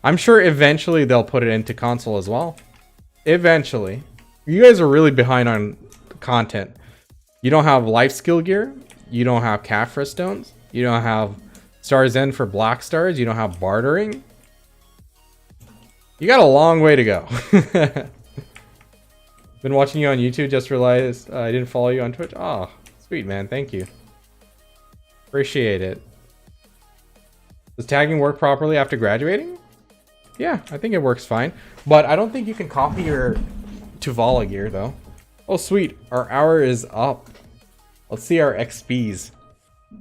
I'm sure eventually they'll put it into console as well. Eventually. You guys are really behind on content. You don't have life skill gear. You don't have Kafra stones. You don't have Stars End for black stars. You don't have bartering. You got a long way to go. Been watching you on YouTube, just realized I didn't follow you on Twitch. Oh, sweet, man. Thank you. Appreciate it. Does tagging work properly after graduating? Yeah, I think it works fine. But I don't think you can copy your Tuvala gear, though. Oh, sweet. Our hour is up. Let's see our XPs.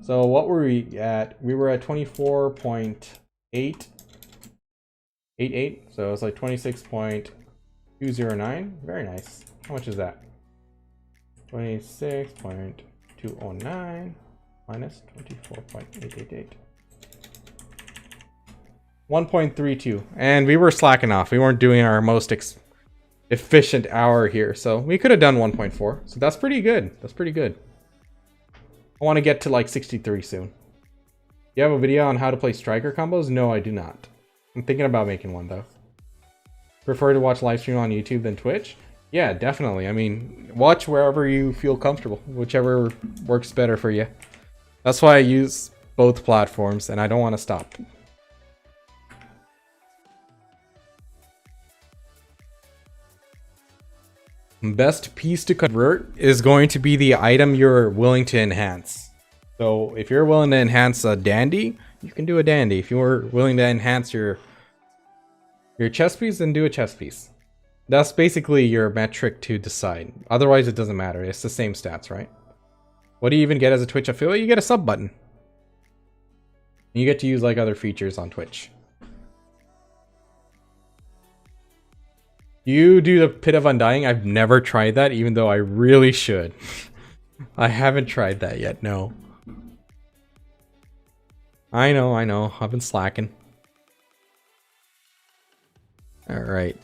So what were we at? We were at 24.888. So it's like 26.209. Very nice. How much is that? 26.209 minus 24.888. 1.32. And we were slacking off. We weren't doing our most efficient hour here. So we could have done 1.4. So that's pretty good. That's pretty good. I want to get to like 63 soon. You have a video on how to play striker combos? No, I do not. I'm thinking about making one though. Prefer to watch live stream on YouTube than Twitch? Yeah, definitely. I mean, watch wherever you feel comfortable, whichever works better for you. That's why I use both platforms, and I don't want to stop. Best piece to convert is going to be the item you're willing to enhance. So if you're willing to enhance a dandy, you can do a dandy. If you're willing to enhance your chest piece, then do a chest piece. That's basically your metric to decide. Otherwise, it doesn't matter. It's the same stats, right? What do you even get as a Twitch affiliate? You get a sub button. You get to use like other features on Twitch. You do the Pit of Undying? I've never tried that, even though I really should. I haven't tried that yet, no. I know. I've been slacking. Alright.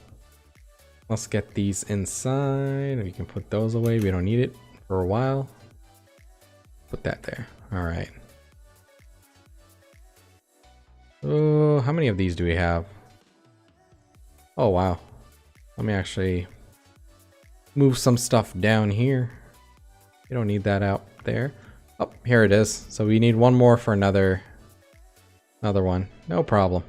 Let's get these inside. We can put those away. We don't need it for a while. Put that there. Alright. Oh, how many of these do we have? Oh, wow. Let me actually move some stuff down here. You don't need that out there. Oh, here it is. So we need one more for another one. No problem.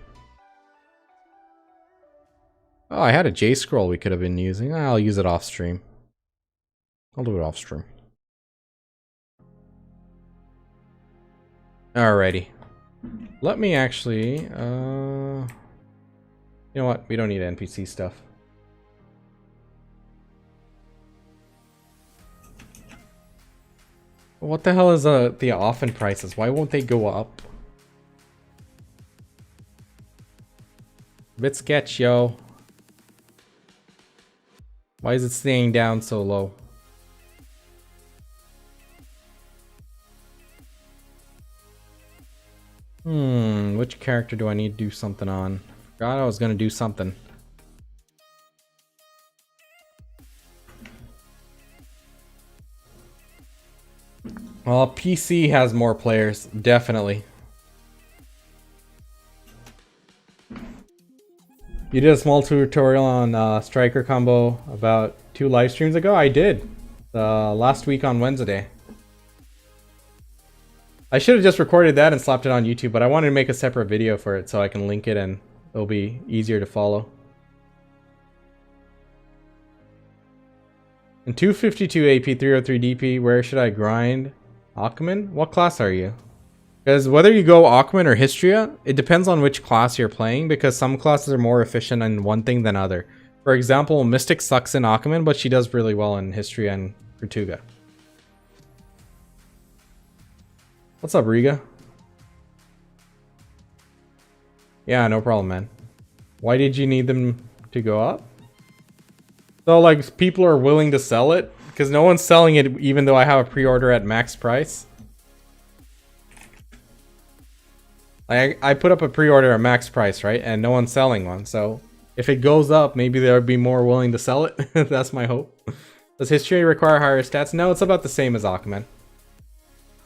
Oh, I had a J scroll we could have been using. I'll use it off stream. I'll do it off stream. Alrighty. Let me actually, you know what? We don't need NPC stuff. What the hell is the often prices? Why won't they go up? Bit sketch, yo. Why is it staying down so low? Which character do I need to do something on? Forgot I was gonna do something. Well, PC has more players, definitely. You did a small tutorial on Striker combo about 2 live streams ago? I did. Last week on Wednesday. I should have just recorded that and slapped it on YouTube, but I wanted to make a separate video for it so I can link it and it'll be easier to follow. And 252 AP, 303 DP, where should I grind? Aquaman? What class are you? Because whether you go Aquaman or Histria, it depends on which class you're playing, because some classes are more efficient in one thing than other. For example, Mystic sucks in Aquaman, but she does really well in Histria and Tortuga. What's up, Riga? Yeah, no problem, man. Why did you need them to go up? So, like, people are willing to sell it? Because no one's selling it even though I have a pre-order at max price. I put up a pre-order at max price, right? And no one's selling one. So if it goes up, maybe they'll be more willing to sell it. That's my hope. Does history require higher stats? No, it's about the same as Aquaman.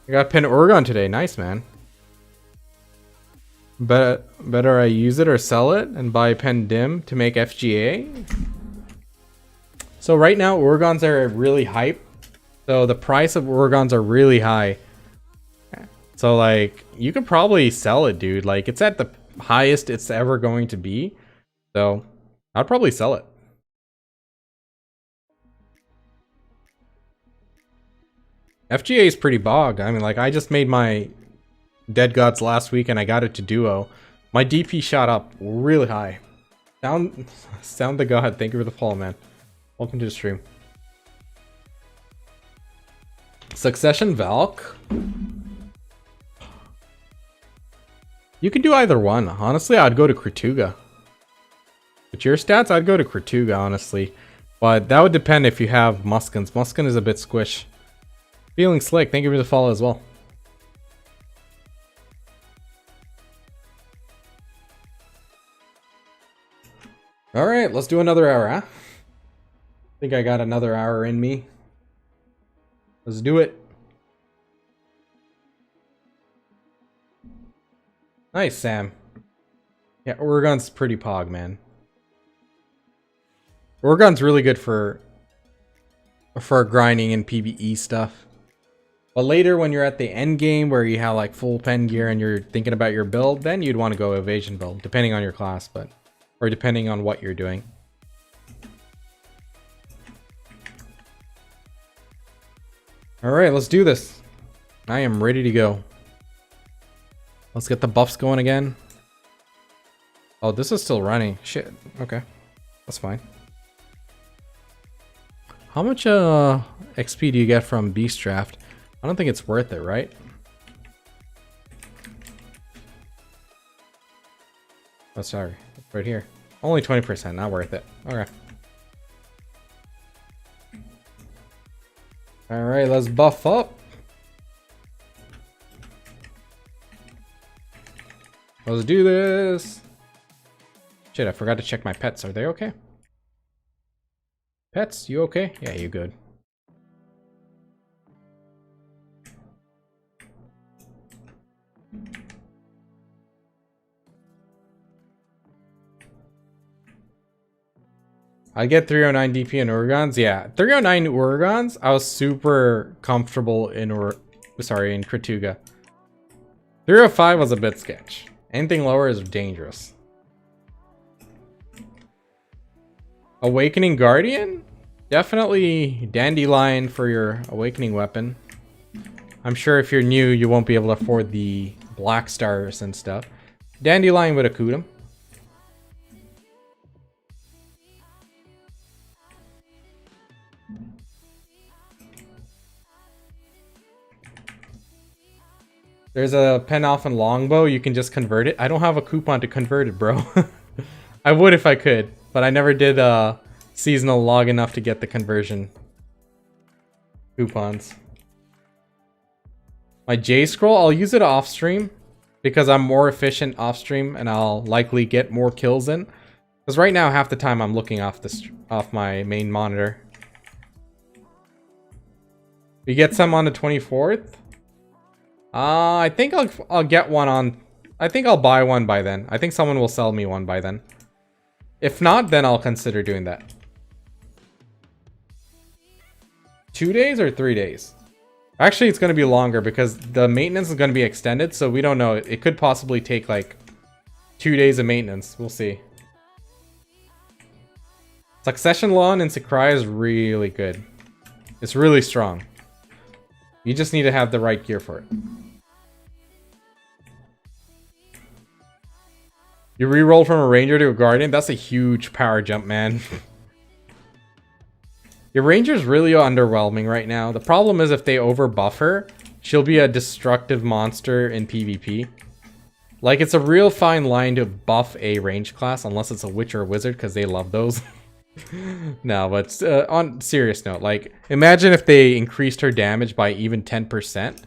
I got Pin Oregon today. Nice, man. Better I use it or sell it and buy Pen Dim to make FGA? So right now, Oregons are really hype. So the price of Oregons are really high. So like, you could probably sell it, dude. Like, it's at the highest it's ever going to be. So I'd probably sell it. FGA is pretty bog. I mean, like, I just made my Dead Gods last week and I got it to duo. My DP shot up really high. Sound the god. Thank you for the follow, man. Welcome to the stream. Succession Valk. You can do either one. Honestly, I'd go to Tortuga. With your stats, I'd go to Tortuga, honestly. But that would depend if you have Muskins. Muskin is a bit squish. Feeling slick. Thank you for the follow as well. Alright, let's do another hour, huh? I think I got another hour in me. Let's do it. Nice, Sam. Yeah, Oregon's pretty pog, man. Oregon's really good for grinding and PvE stuff. But later when you're at the end game where you have like full pen gear and you're thinking about your build, then you'd want to go evasion build, depending on your class, or depending on what you're doing. Alright, let's do this. I am ready to go. Let's get the buffs going again. Oh, this is still running. Shit. Okay. That's fine. How much XP do you get from Beast Draft? I don't think it's worth it, right? Oh, sorry. Right here. Only 20%, not worth it. Okay. Alright, let's buff up. Let's do this. Shit, I forgot to check my pets. Are they okay? Pets, you okay? Yeah, you good. I get 309 DP in Urgons. Yeah, 309 Urgons. I was super comfortable in Krituga. 305 was a bit sketch. Anything lower is dangerous. Awakening Guardian? Definitely Dandelion for your awakening weapon. I'm sure if you're new, you won't be able to afford the black stars and stuff. Dandelion with a Kudum. There's a pen off and longbow. You can just convert it. I don't have a coupon to convert it, bro. I would if I could, but I never did seasonal log enough to get the conversion coupons. My J scroll, I'll use it off stream because I'm more efficient off stream and I'll likely get more kills in. Because right now, half the time I'm looking off my main monitor. You get some on the 24th. I think I'll get one on. I think I'll buy one by then. I think someone will sell me one by then. If not, then I'll consider doing that. 2 days or 3 days? Actually, it's going to be longer because the maintenance is going to be extended, so we don't know. It could possibly take like 2 days of maintenance. We'll see. Succession Lawn in Sakurai is really good. It's really strong. You just need to have the right gear for it. You reroll from a ranger to a guardian? That's a huge power jump, man. Your ranger's really underwhelming right now. The problem is if they overbuff her, she'll be a destructive monster in PvP. Like, it's a real fine line to buff a range class, unless it's a witch or a wizard, because they love those. No, but on serious note, like, imagine if they increased her damage by even 10%.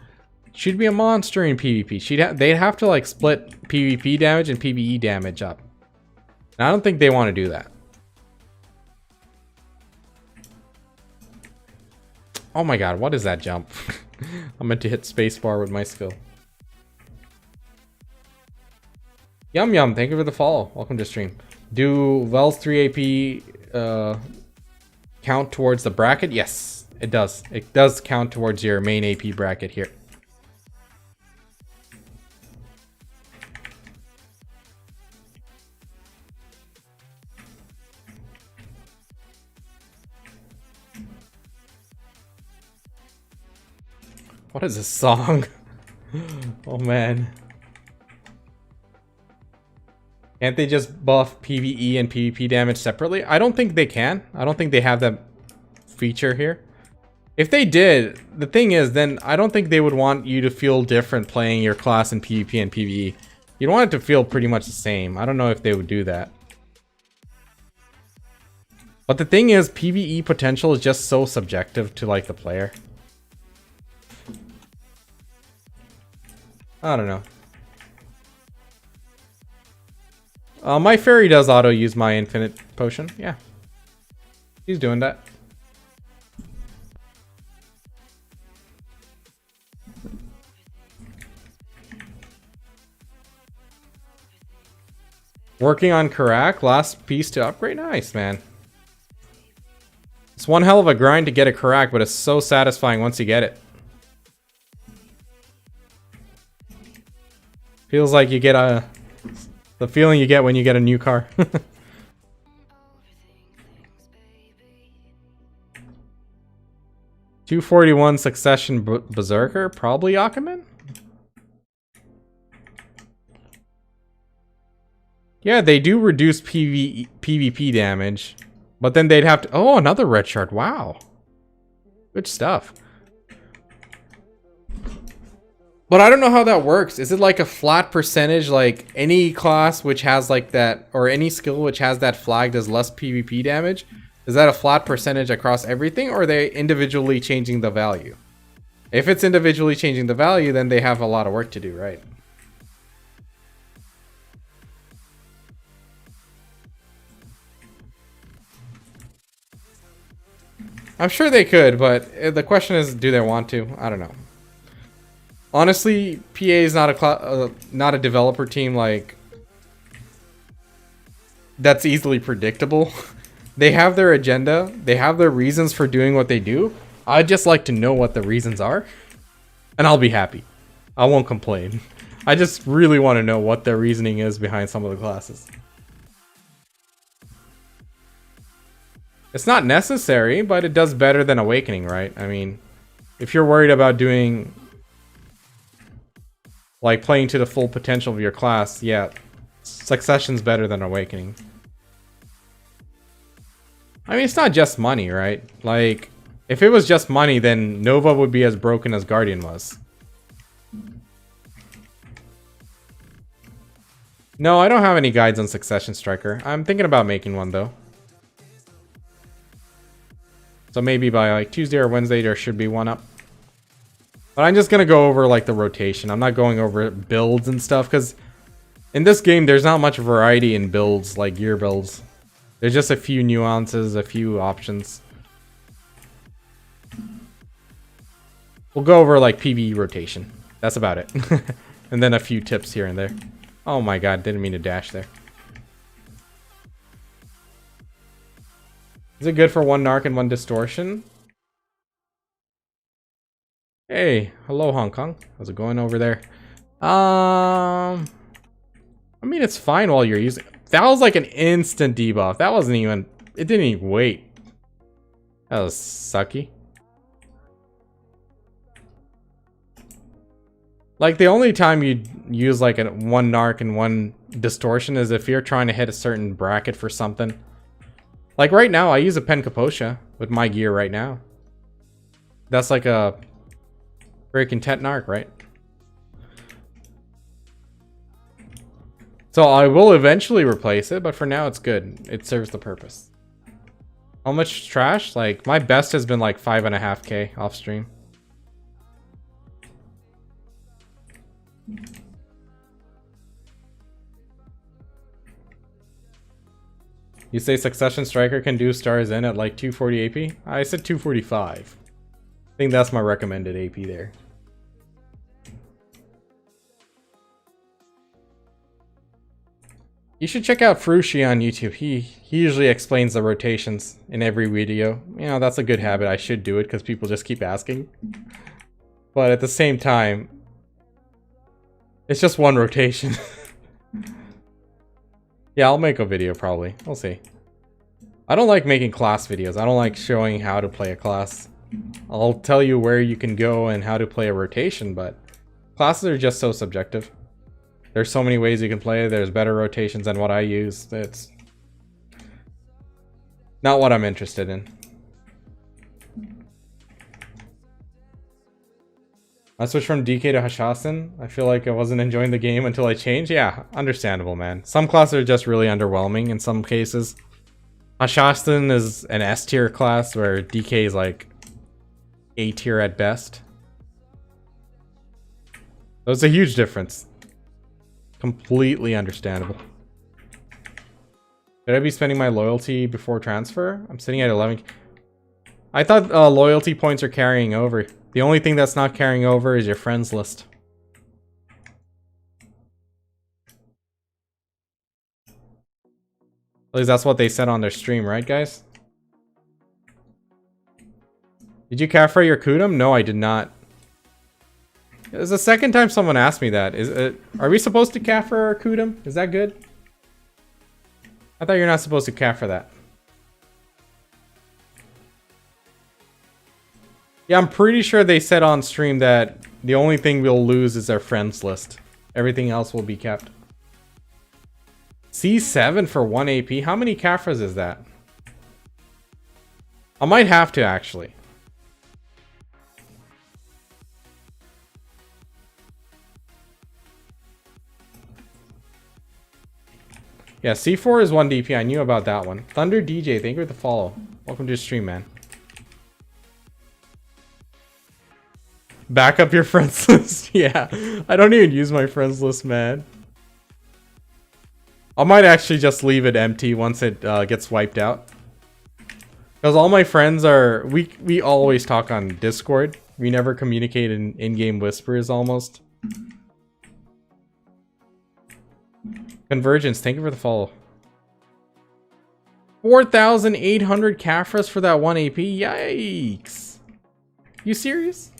She'd be a monster in PvP. They'd have to, like, split PvP damage and PvE damage up. And I don't think they want to do that. Oh my god, what is that jump? I meant to hit spacebar with my skill. Yum Yum, thank you for the follow. Welcome to stream. Do Vel's 3 AP count towards the bracket? Yes, it does. It does count towards your main AP bracket here. What is this song? Oh man. Can't they just buff PvE and PvP damage separately? I don't think they can. I don't think they have that feature here. If they did, the thing is, then I don't think they would want you to feel different playing your class in PvP and PvE. You'd want it to feel pretty much the same. I don't know if they would do that. But the thing is, PvE potential is just so subjective to, like, the player. I don't know. My fairy does auto use my infinite potion. Yeah. He's doing that. Working on Karak, last piece to upgrade. Nice, man. It's one hell of a grind to get a Karak, but it's so satisfying once you get it. Feels like you get the feeling you get when you get a new car. 241 Succession Berserker, probably Akaman? Yeah, they do reduce PvP damage, but then they'd have to... Oh, another red shard, wow. Good stuff. But I don't know how that works. Is it like a flat percentage, like any class which has like that, or any skill which has that flag does less PvP damage? Is that a flat percentage across everything, or are they individually changing the value? If it's individually changing the value, then they have a lot of work to do, right? I'm sure they could, but the question is, do they want to? I don't know. Honestly, PA is not a developer team like that's easily predictable. They have their agenda. They have their reasons for doing what they do. I'd just like to know what the reasons are, and I'll be happy. I won't complain. I just really want to know what their reasoning is behind some of the classes. It's not necessary, but it does better than Awakening, right? I mean, if you're worried about doing... like playing to the full potential of your class, yeah, Succession's better than Awakening. I mean, it's not just money, right? Like, if it was just money, then Nova would be as broken as Guardian was. No, I don't have any guides on Succession Striker. I'm thinking about making one, though. So maybe by like Tuesday or Wednesday, there should be one up. But I'm just going to go over like the rotation. I'm not going over builds and stuff because in this game, there's not much variety in builds, like gear builds. There's just a few nuances, a few options. We'll go over like PvE rotation. That's about it. And then a few tips here and there. Oh my god, didn't mean to dash there. Is it good for one narc and one distortion? Hey, hello Hong Kong. How's it going over there? I mean, it's fine while you're using... That was like an instant debuff. That wasn't even... It didn't even wait. That was sucky. Like, the only time you'd use like one narc and one distortion is if you're trying to hit a certain bracket for something. Like right now, I use a Pen Kaposha with my gear right now. That's like a very content narc, right? So I will eventually replace it, but for now it's good. It serves the purpose. How much trash? Like, my best has been like 5.5K off stream. You say Succession Striker can do stars in at like 240 AP? I said 245. I think that's my recommended AP there. You should check out Frushi on YouTube. He usually explains the rotations in every video. You know, that's a good habit. I should do it because people just keep asking. But at the same time, it's just one rotation. Yeah, I'll make a video probably. We'll see. I don't like making class videos. I don't like showing how to play a class. I'll tell you where you can go and how to play a rotation, but classes are just so subjective. There's so many ways you can play. There's better rotations than what I use. It's not what I'm interested in. I switched from DK to Hashasin. I feel like I wasn't enjoying the game until I changed. Yeah, understandable, man. Some classes are just really underwhelming in some cases. Hashasin is an S tier class where DK is like A tier at best. So it's a huge difference. Completely understandable. Should I be spending my loyalty before transfer? I'm sitting at 11. I thought loyalty points are carrying over. The only thing that's not carrying over is your friends list. At least that's what they said on their stream, right, guys? Did you Kafra your Kudum? No, I did not. It's the second time someone asked me that. Are we supposed to calf for our Kudum? Is that good? I thought you're not supposed to calf for that. Yeah, I'm pretty sure they said on stream that the only thing we'll lose is our friends list. Everything else will be kept. C7 for 1 AP? How many Kafras is that? I might have to, actually. Yeah, C4 is 1 DP. I knew about that one. Thunder DJ, thank you for the follow. Welcome to the stream, man. Back up your friends list. Yeah, I don't even use my friends list, man. I might actually just leave it empty once it gets wiped out. Because all my friends are... We always talk on Discord. We never communicate in in-game whispers, almost. Convergence, thank you for the follow. 4,800 Kafras for that 1 AP? Yikes. You serious?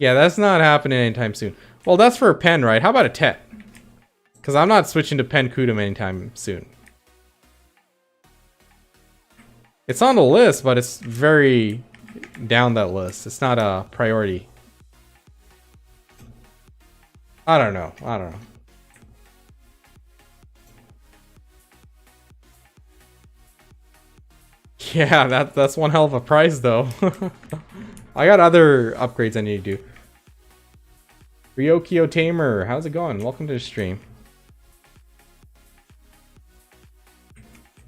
Yeah, that's not happening anytime soon. Well, that's for a pen, right? How about a Tet? Because I'm not switching to pen Kudum anytime soon. It's on the list, but it's very down that list. It's not a priority. I don't know. Yeah, that's one hell of a price, though. I got other upgrades I need to do. Ryokyo Tamer, how's it going? Welcome to the stream.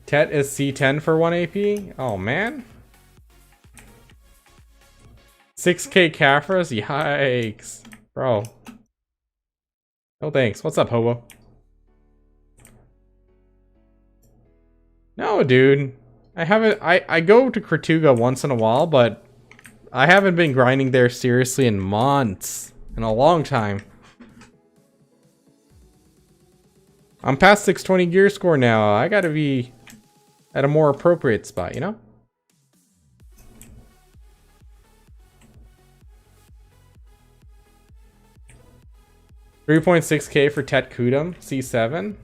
Tet is C10 for 1 AP? Oh, man. 6k Kafras? Yikes. Bro. No thanks. What's up, Hobo? No, dude. I haven't... I go to Kratuga once in a while, but... I haven't been grinding there seriously in months. In a long time. I'm past 620 gear score now. I gotta be at a more appropriate spot, you know? $3.6k for Tet Kudum, C7.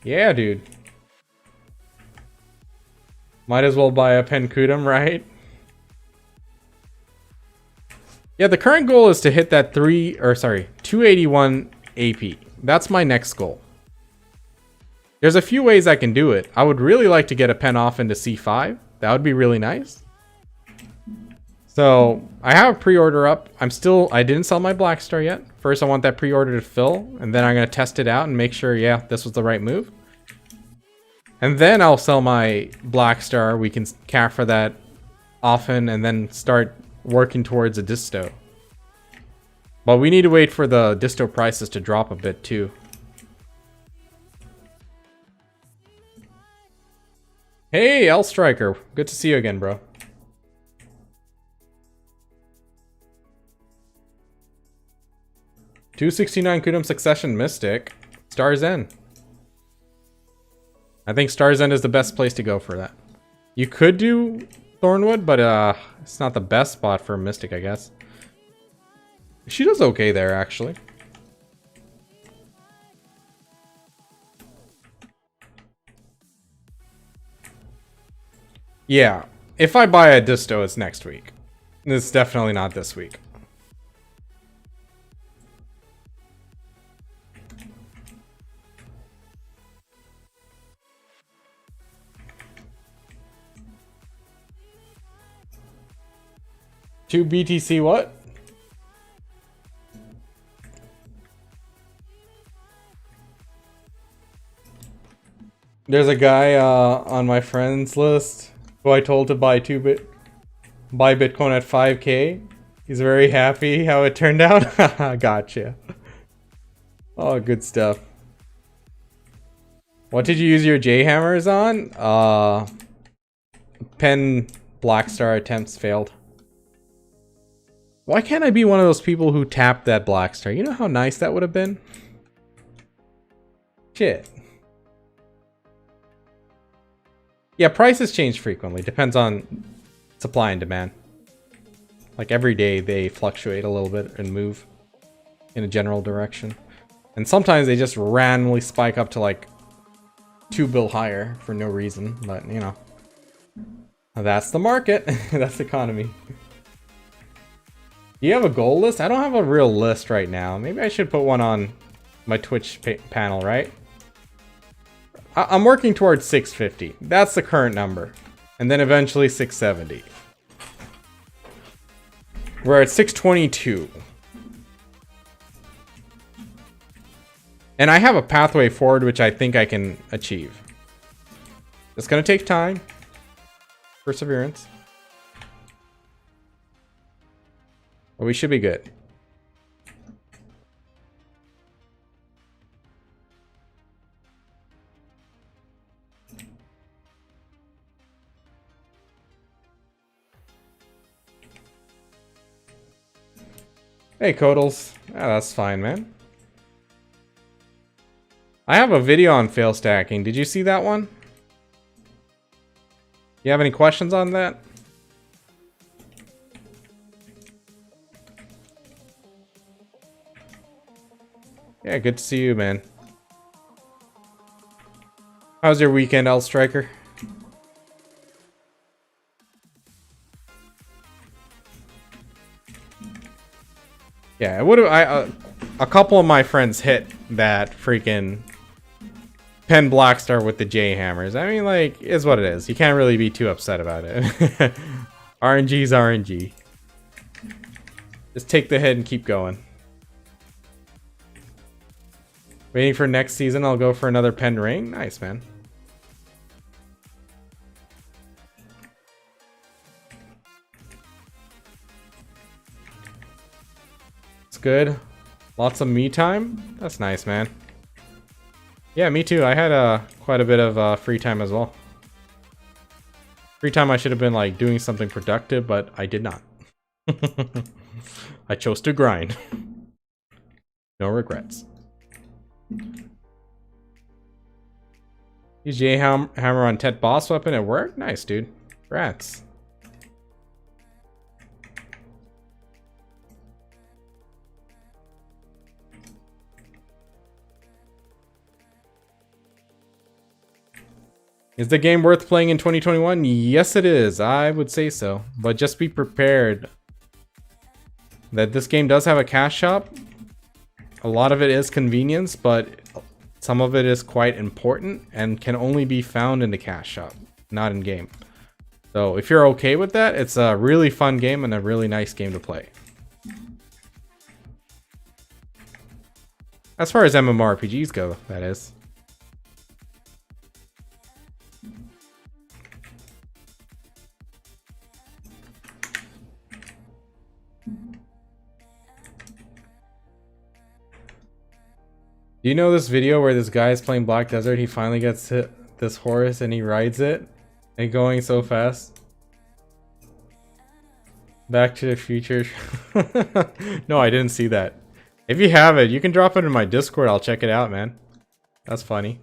Yeah, dude. Might as well buy a pen Kudum, right? Yeah, the current goal is to hit that 281 AP. That's my next goal. There's a few ways I can do it. I would really like to get a pen off into C5. That would be really nice. So I have a pre-order up. I didn't sell my Black Star yet. First, I want that pre-order to fill, and then I'm gonna test it out and make sure, yeah, this was the right move. And then I'll sell my Black Star. We can calf for that often, and then start working towards a disto. But we need to wait for the disto prices to drop a bit too. Hey, L Striker, good to see you again, bro. $269 Kudum Succession Mystic. Star's End. I think Star's End is the best place to go for that. You could do Thornwood, but it's not the best spot for Mystic, I guess. She does okay there, actually. Yeah, if I buy a disto, it's next week. It's definitely not this week. Two BTC what? There's a guy on my friends list who I told to buy Bitcoin at 5k. He's very happy how it turned out. Gotcha. Oh, good stuff. What did you use your J hammers on? Pen Black Star attempts failed. Why can't I be one of those people who tapped that Black Star? You know how nice that would have been? Shit. Yeah, prices change frequently. Depends on supply and demand. Like every day they fluctuate a little bit and move in a general direction. And sometimes they just randomly spike up to like 2 bill higher for no reason, but you know. That's the market. That's the economy. Do you have a goal list? I don't have a real list right now. Maybe I should put one on my Twitch panel, right? I'm working towards 650. That's the current number. And then eventually 670. We're at 622. And I have a pathway forward which I think I can achieve. It's gonna take time. Perseverance. But we should be good. Hey, Codals. Ah, that's fine, man. I have a video on fail stacking. Did you see that one? You have any questions on that? Yeah, good to see you, man. How's your weekend, L Striker? Yeah, it would have. A couple of my friends hit that freaking Pen Blackstar with the J hammers. I mean, like, is what it is. You can't really be too upset about it. RNG's RNG. Just take the hit and keep going. Waiting for next season, I'll go for another Pen Ring. Nice, man. It's good. Lots of me time. That's nice, man. Yeah, me too. I had quite a bit of free time as well. Free time I should have been like doing something productive, but I did not. I chose to grind. No regrets. Use J hammer on Tet boss weapon at work? Nice, dude. Rats. Is the game worth playing in 2021? Yes, it is. I would say so. But just be prepared that this game does have a cash shop. A lot of it is convenience, but some of it is quite important and can only be found in the cash shop, not in game. So if you're okay with that, it's a really fun game and a really nice game to play. As far as MMORPGs go, that is. Do you know this video where this guy is playing Black Desert? He finally gets hit this horse and he rides it and going so fast. Back to the Future. No, I didn't see that. If you have it, you can drop it in my Discord. I'll check it out, man. That's funny.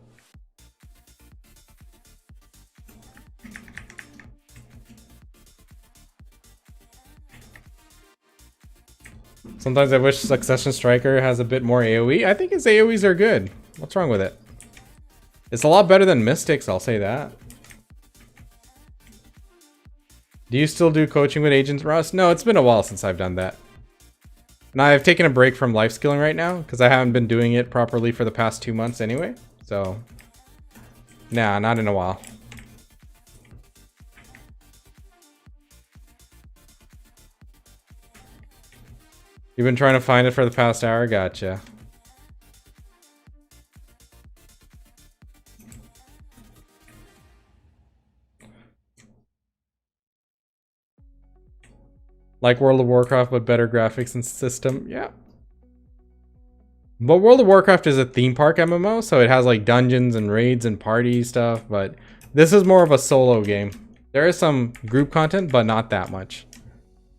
Sometimes I wish Succession Striker has a bit more AoE. I think his AoEs are good. What's wrong with it? It's a lot better than Mystics, I'll say that. Do you still do coaching with Agent Rust? No, it's been a while since I've done that. And I've taken a break from life skilling right now because I haven't been doing it properly for the past 2 months anyway. So, nah, not in a while. You've been trying to find it for the past hour? Gotcha. Like World of Warcraft, but better graphics and system. Yeah. But World of Warcraft is a theme park MMO, so it has like dungeons and raids and party stuff, but this is more of a solo game. There is some group content, but not that much.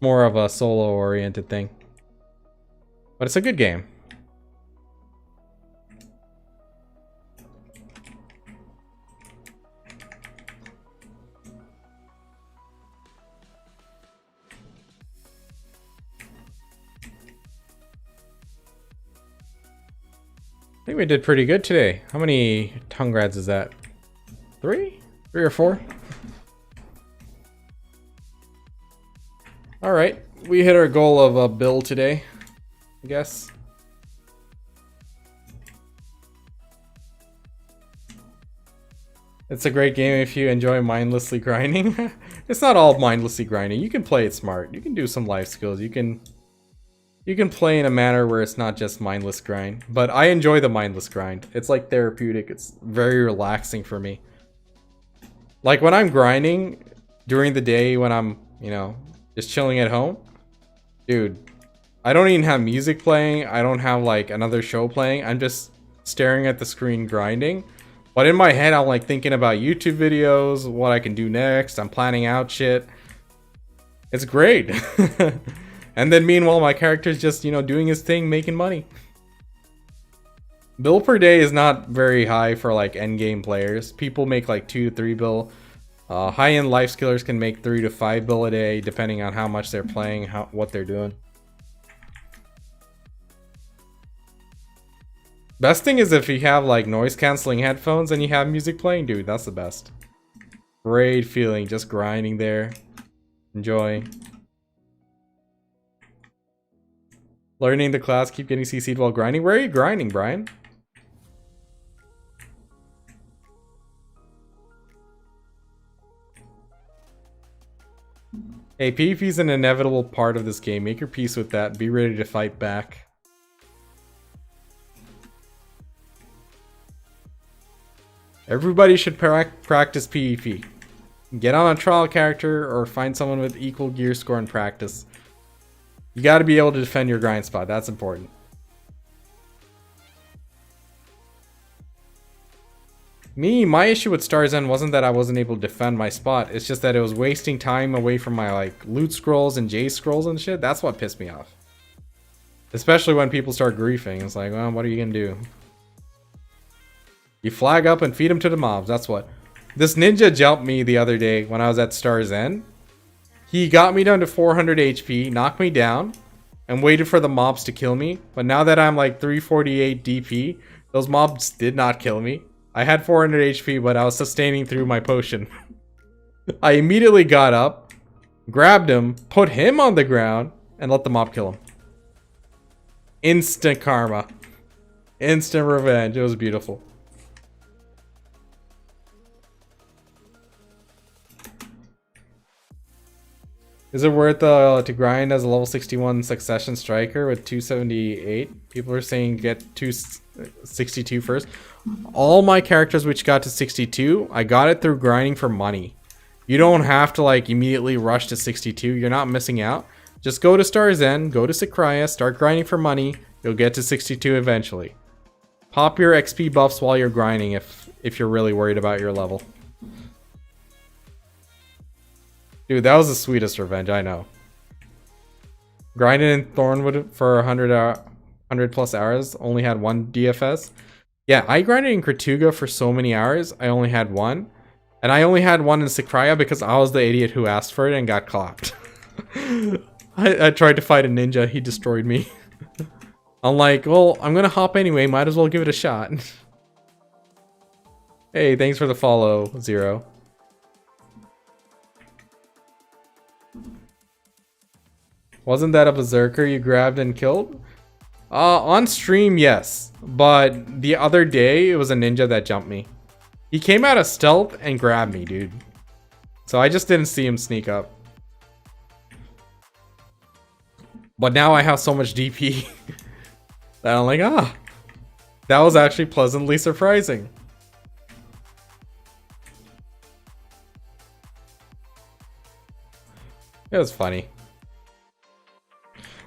More of a solo-oriented thing. But it's a good game. think we did pretty good today. How many tongue grads is that? 3? 3 or 4? Alright, we hit our goal of a bill today, I guess. It's a great game if you enjoy mindlessly grinding. It's not all mindlessly grinding. You can play it smart. You can do some life skills. You can play in a manner where it's not just mindless grind. But I enjoy the mindless grind. It's like therapeutic. It's very relaxing for me. Like when I'm grinding during the day when I'm, you know, just chilling at home. Dude, I don't even have music playing. I don't have like another show playing. I'm just staring at the screen grinding. But in my head, I'm like thinking about YouTube videos, what I can do next. I'm planning out shit. It's great. And then meanwhile, my character's just, you know, doing his thing, making money. Bill per day is not very high for like endgame players. People make like 2 to 3 bill. High-end life skillers can make 3 to 5 bill a day, depending on how much they're playing, what they're doing. Best thing is if you have like noise canceling headphones and you have music playing, dude, that's the best. Great feeling, just grinding there. Enjoy. Learning the class, keep getting CC'd while grinding. Where are you grinding, Brian? Hey, PvP is an inevitable part of this game. Make your peace with that. Be ready to fight back. Everybody should practice PvP. Get on a trial character or find someone with equal gear score and practice. You got to be able to defend your grind spot. That's important. My issue with Star's End wasn't that I wasn't able to defend my spot. It's just that it was wasting time away from my like loot scrolls and J scrolls and shit. That's what pissed me off. Especially when people start griefing. It's like, well, what are you gonna do? You flag up and feed them to the mobs. That's what. This ninja jumped me the other day when I was at Star's End. He got me down to 400 HP, knocked me down, and waited for the mobs to kill me. But now that I'm like 348 DP, those mobs did not kill me. I had 400 HP, but I was sustaining through my potion. I immediately got up, grabbed him, put him on the ground, and let the mob kill him. Instant karma. Instant revenge. It was beautiful. Is it worth to grind as a level 61 succession striker with 278? People are saying get 262 first. All my characters which got to 62, I got it through grinding for money. You don't have to like immediately rush to 62. You're not missing out. Just go to Star's End, go to Sakraya, start grinding for money. You'll get to 62 eventually. Pop your XP buffs while you're grinding if you're really worried about your level. Dude, that was the sweetest revenge, I know. Grinded in Thornwood for 100 plus hours, only had 1 DFS. Yeah, I grinded in Kratuga for so many hours, I only had 1. And I only had 1 in Sakraya because I was the idiot who asked for it and got clocked. I tried to fight a ninja, he destroyed me. I'm like, well, I'm gonna hop anyway, might as well give it a shot. Hey, thanks for the follow, Zero. Wasn't that a berserker you grabbed and killed? On stream, yes. But the other day, it was a ninja that jumped me. He came out of stealth and grabbed me, dude. So I just didn't see him sneak up. But now I have so much DP that I'm like, that was actually pleasantly surprising. It was funny.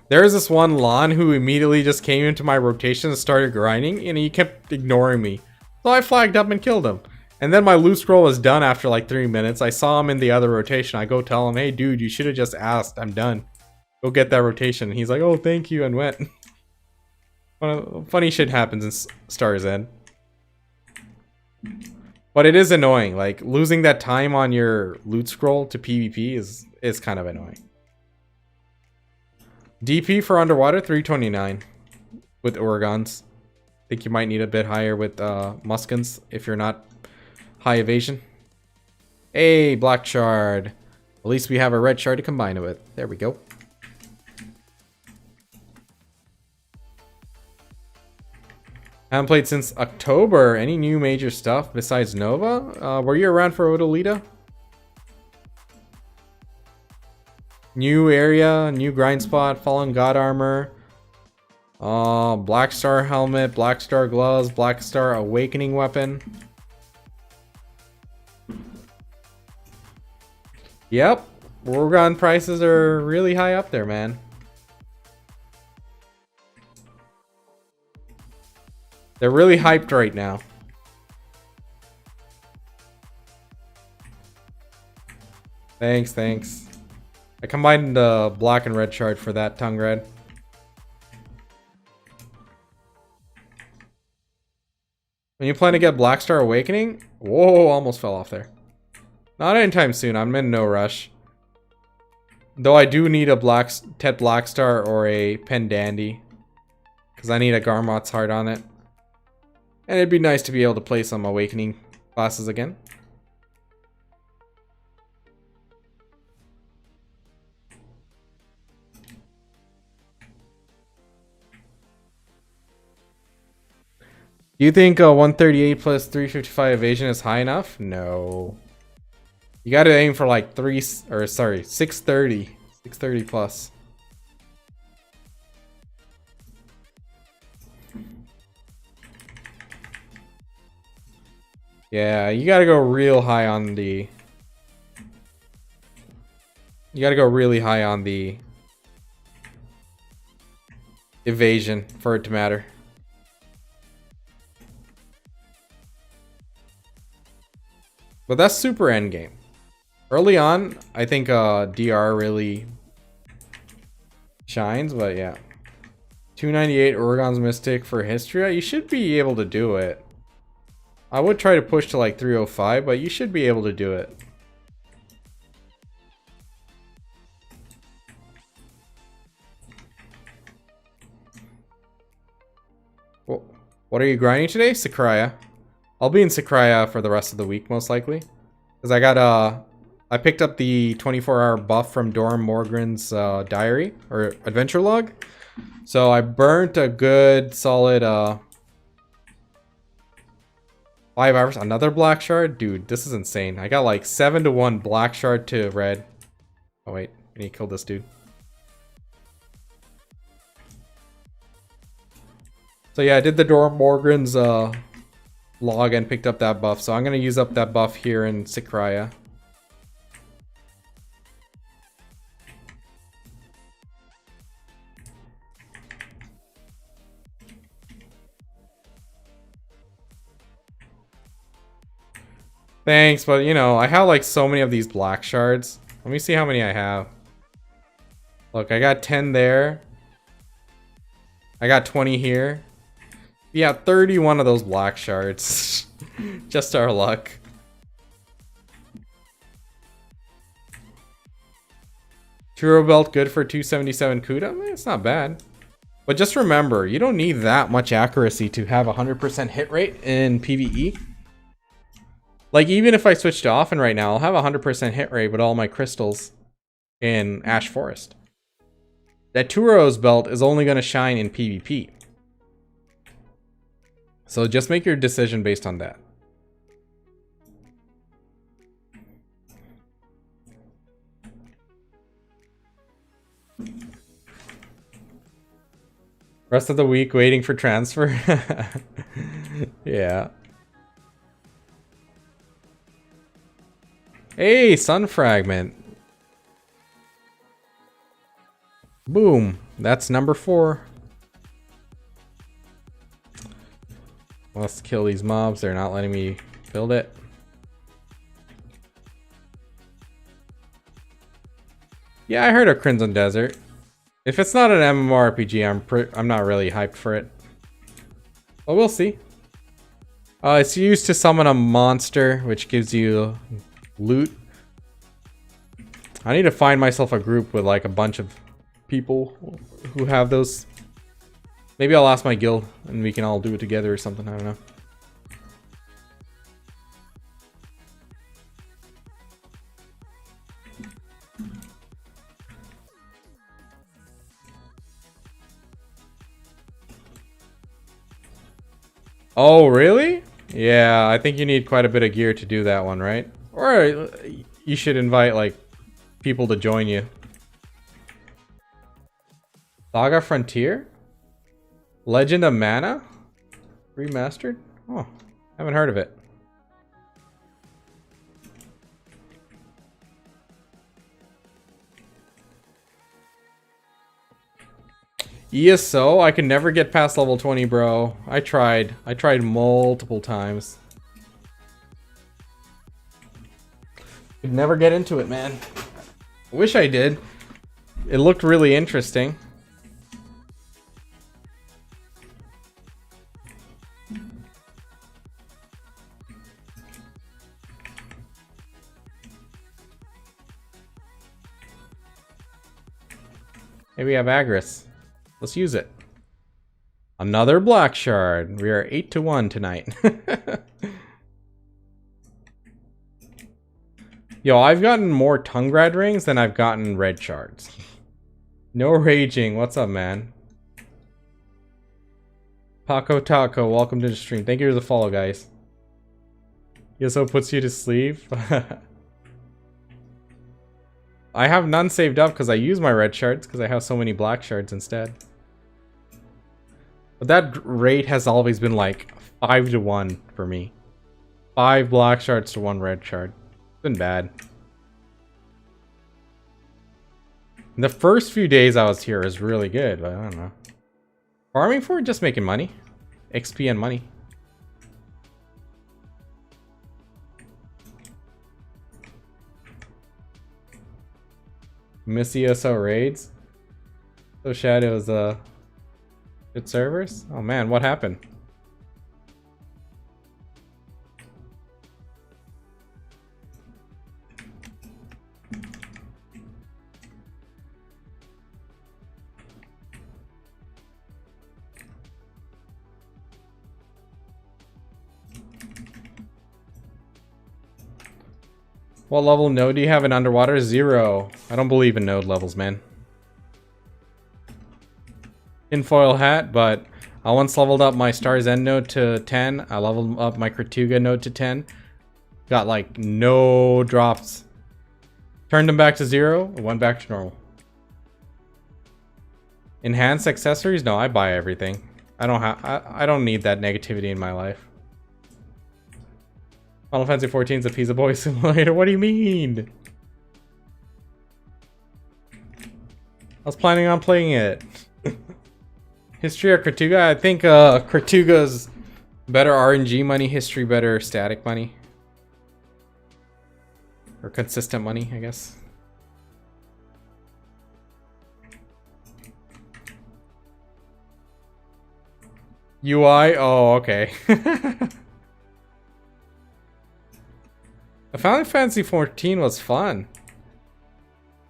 There was this one Lon who immediately just came into my rotation and started grinding, and he kept ignoring me. So I flagged up and killed him. And then my loot scroll was done after like 3 minutes. I saw him in the other rotation. I go tell him, hey dude, you should have just asked. I'm done. Go get that rotation. And he's like, oh, thank you, and went. Funny shit happens in Star's End. But it is annoying. Like, losing that time on your loot scroll to PvP is kind of annoying. DP for underwater, 329 with Oregons. Think you might need a bit higher with Muskins if you're not high evasion. Hey, black shard. At least we have a red shard to combine it with. There we go. Haven't played since October. Any new major stuff besides Nova? Were you around for Odolita? New area, new grind spot, fallen god armor. Black star helmet, black star gloves, black star awakening weapon. Yep, Wargon prices are really high up there, man. They're really hyped right now. Thanks, thanks. I combined the black and red shard for that tongue red. When you plan to get Black Star Awakening? Whoa, almost fell off there. Not anytime soon, I'm in no rush. Though I do need a Tet Blackstar or a Pendandy. Because I need a Garmot's Heart on it. And it'd be nice to be able to play some Awakening classes again. Do you think 138 plus 355 evasion is high enough? No. You gotta aim for like 630. 630 plus. Yeah, you gotta go real high on the... You gotta go really high on the evasion for it to matter. But that's super endgame. Early on, I think DR really shines, but yeah. 298 Oregon's Mystic for Hystria. You should be able to do it. I would try to push to like 305, but you should be able to do it. Well, what are you grinding today? Sakraya. I'll be in Sakraya for the rest of the week, most likely. Because I got, I picked up the 24-hour buff from Doran Morgren's diary, or adventure log. So I burnt a good, solid, 5 hours. Another black shard? Dude, this is insane. I got like 7-1 black shard to red. Oh wait, I need to kill this dude. So yeah, I did the Doran Morgren's, log and picked up that buff, so I'm gonna use up that buff here in Sakraya. Thanks, but you know, I have like so many of these black shards. Let me see how many I have. Look, I got 10 there. I got 20 here. Yeah, 31 of those black shards. Just our luck. Turo belt good for 277 Kuda? I mean, it's not bad. But just remember, you don't need that much accuracy to have 100% hit rate in PvE. Like, even if I switched to Often right now, I'll have 100% hit rate with all my crystals in Ash Forest. That Turo's belt is only going to shine in PvP. So just make your decision based on that. Rest of the week waiting for transfer. Yeah. Hey, Sun Fragment. Boom. That's number 4. Let's kill these mobs. They're not letting me build it. Yeah, I heard of Crimson Desert. If it's not an MMORPG, I'm not really hyped for it. But we'll see. It's used to summon a monster, which gives you loot. I need to find myself a group with like a bunch of people who have those Maybe I'll ask my guild and we can all do it together or something. I don't know. Oh, really? Yeah, I think you need quite a bit of gear to do that one, right? Or you should invite, like, people to join you. Saga Frontier? Legend of Mana? Remastered? Oh, haven't heard of it. ESO? I can never get past level 20, bro. I tried. I tried multiple times. Could never get into it, man. Wish I did. It looked really interesting. Maybe we have Agris. Let's use it. Another black shard. We are 8-1 tonight. Yo, I've gotten more Tungrad rings than I've gotten red shards. No raging. What's up, man? Paco Taco, welcome to the stream. Thank you for the follow, guys. ESO puts you to sleep. I have none saved up because I use my red shards because I have so many black shards instead. But that rate has always been like 5-1 for me. 5 black shards to 1 red shard. It's been bad. And the first few days I was here was really good, but I don't know. Farming for it, just making money. XP and money. Miss ESO raids. So Shadows, good servers? Oh man, what happened? What level node do you have in Underwater? 0. I don't believe in node levels, man. Tinfoil hat, but I once leveled up my Star's End node to 10. I leveled up my Kratuga node to 10. Got like no drops. Turned them back to 0. Went back to normal. Enhanced accessories? No, I buy everything. I don't need that negativity in my life. Final Fantasy 14 is a Pizza Boy simulator. What do you mean? I was planning on playing it. History or Kratuga? I think Kratuga's better RNG money, history better static money. Or consistent money, I guess. UI? Oh, okay. Final Fantasy 14 was fun.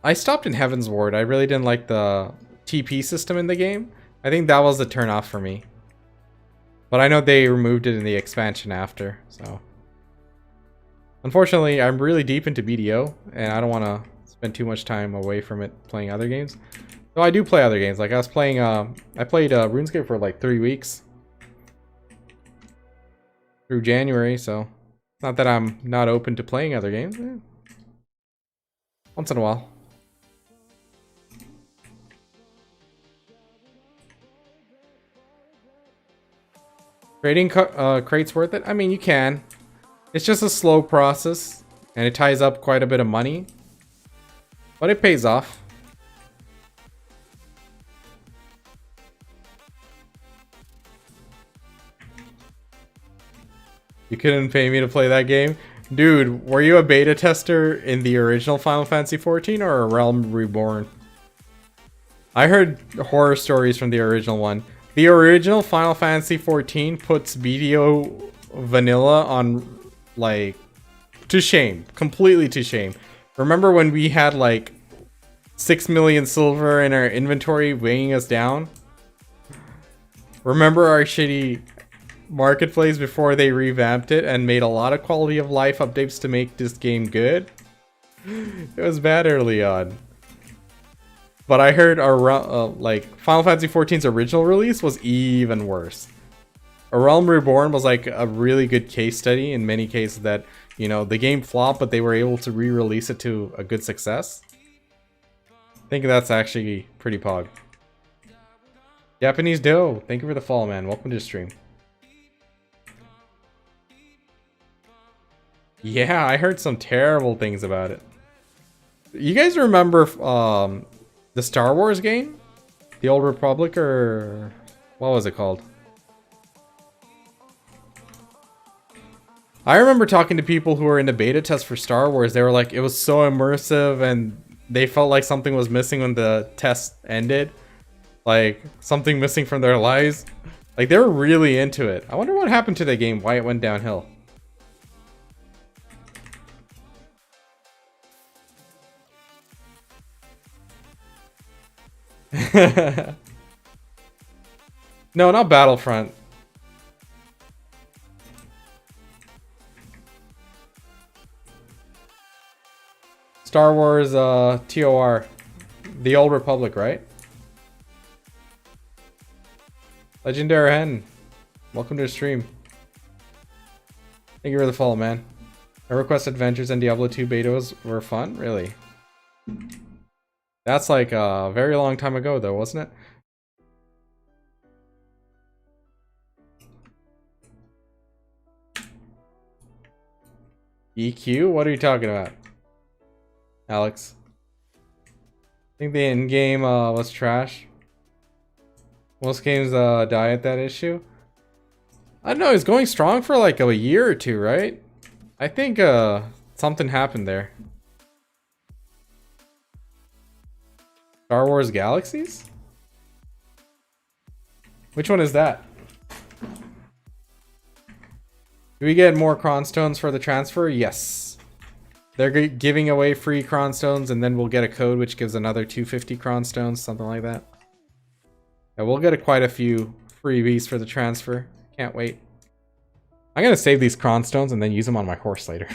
I stopped in Heaven's Ward. I really didn't like the TP system in the game. I think that was the turn-off for me. But I know they removed it in the expansion after, so. Unfortunately, I'm really deep into BDO, and I don't want to spend too much time away from it playing other games. So I do play other games. Like I was playing, I played RuneScape for like 3 weeks. Through January, so. Not that I'm not open to playing other games. Once in a while. Trading crates worth it? I mean, you can. It's just a slow process, and it ties up quite a bit of money. But it pays off. You couldn't pay me to play that game? Dude, were you a beta tester in the original Final Fantasy 14 or a Realm Reborn? I heard horror stories from the original one. The original Final Fantasy 14 puts BDO vanilla on, like, to shame. Completely to shame. Remember when we had, like, 6 million silver in our inventory weighing us down? Remember our shitty marketplace before they revamped it and made a lot of quality of life updates to make this game good? It was bad early on. But I heard our like Final Fantasy XIV's original release was even worse. A Realm Reborn was like a really good case study in many cases that, you know, the game flopped, but they were able to re-release it to a good success. I think that's actually pretty pog. Japanese Doe, thank you for the follow, man. Welcome to the stream. Yeah, I heard some terrible things about it. You guys remember the Star Wars game? The Old Republic, or what was it called? I remember talking to people who were in the beta test for Star Wars. They were like, it was so immersive and they felt like something was missing when the test ended. Like, something missing from their lives. Like, they were really into it. I wonder what happened to the game, why it went downhill. No, not Battlefront. Star Wars TOR. The Old Republic, right? Legendary Hen. Welcome to the stream. Thank you for the follow, man. EverQuest Adventures and Diablo 2 betas were fun? Really? That's like a very long time ago though, wasn't it? EQ? What are you talking about, Alex? I think the in-game was trash. Most games die at that issue. I don't know, it's going strong for like a year or two, right? I think something happened there. Star Wars Galaxies? Which one is that? Do we get more Cron Stones for the transfer? Yes. They're giving away free Cron Stones, and then we'll get a code which gives another 250 Cron Stones, something like that. Yeah, we'll get quite a few freebies for the transfer. Can't wait. I'm gonna save these Cron Stones and then use them on my horse later.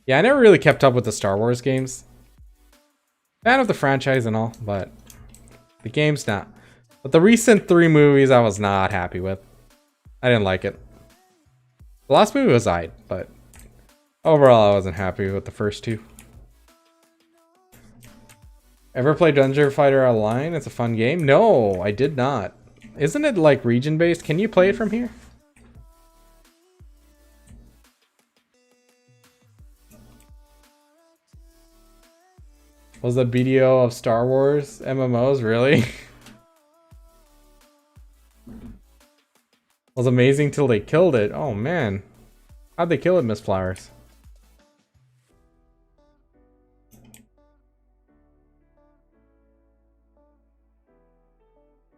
Yeah, I never really kept up with the Star Wars games. Fan of the franchise and all, but the game's not. But the recent 3 movies I was not happy with. I didn't like it. The last movie was alright, but overall I wasn't happy with the first 2. Ever play Dungeon Fighter Online? It's a fun game. No, I did not. Isn't it like region based? Can you play it from here? Was the BDO of Star Wars MMOs really? Was amazing till they killed it. Oh man. How'd they kill it, Miss Flowers?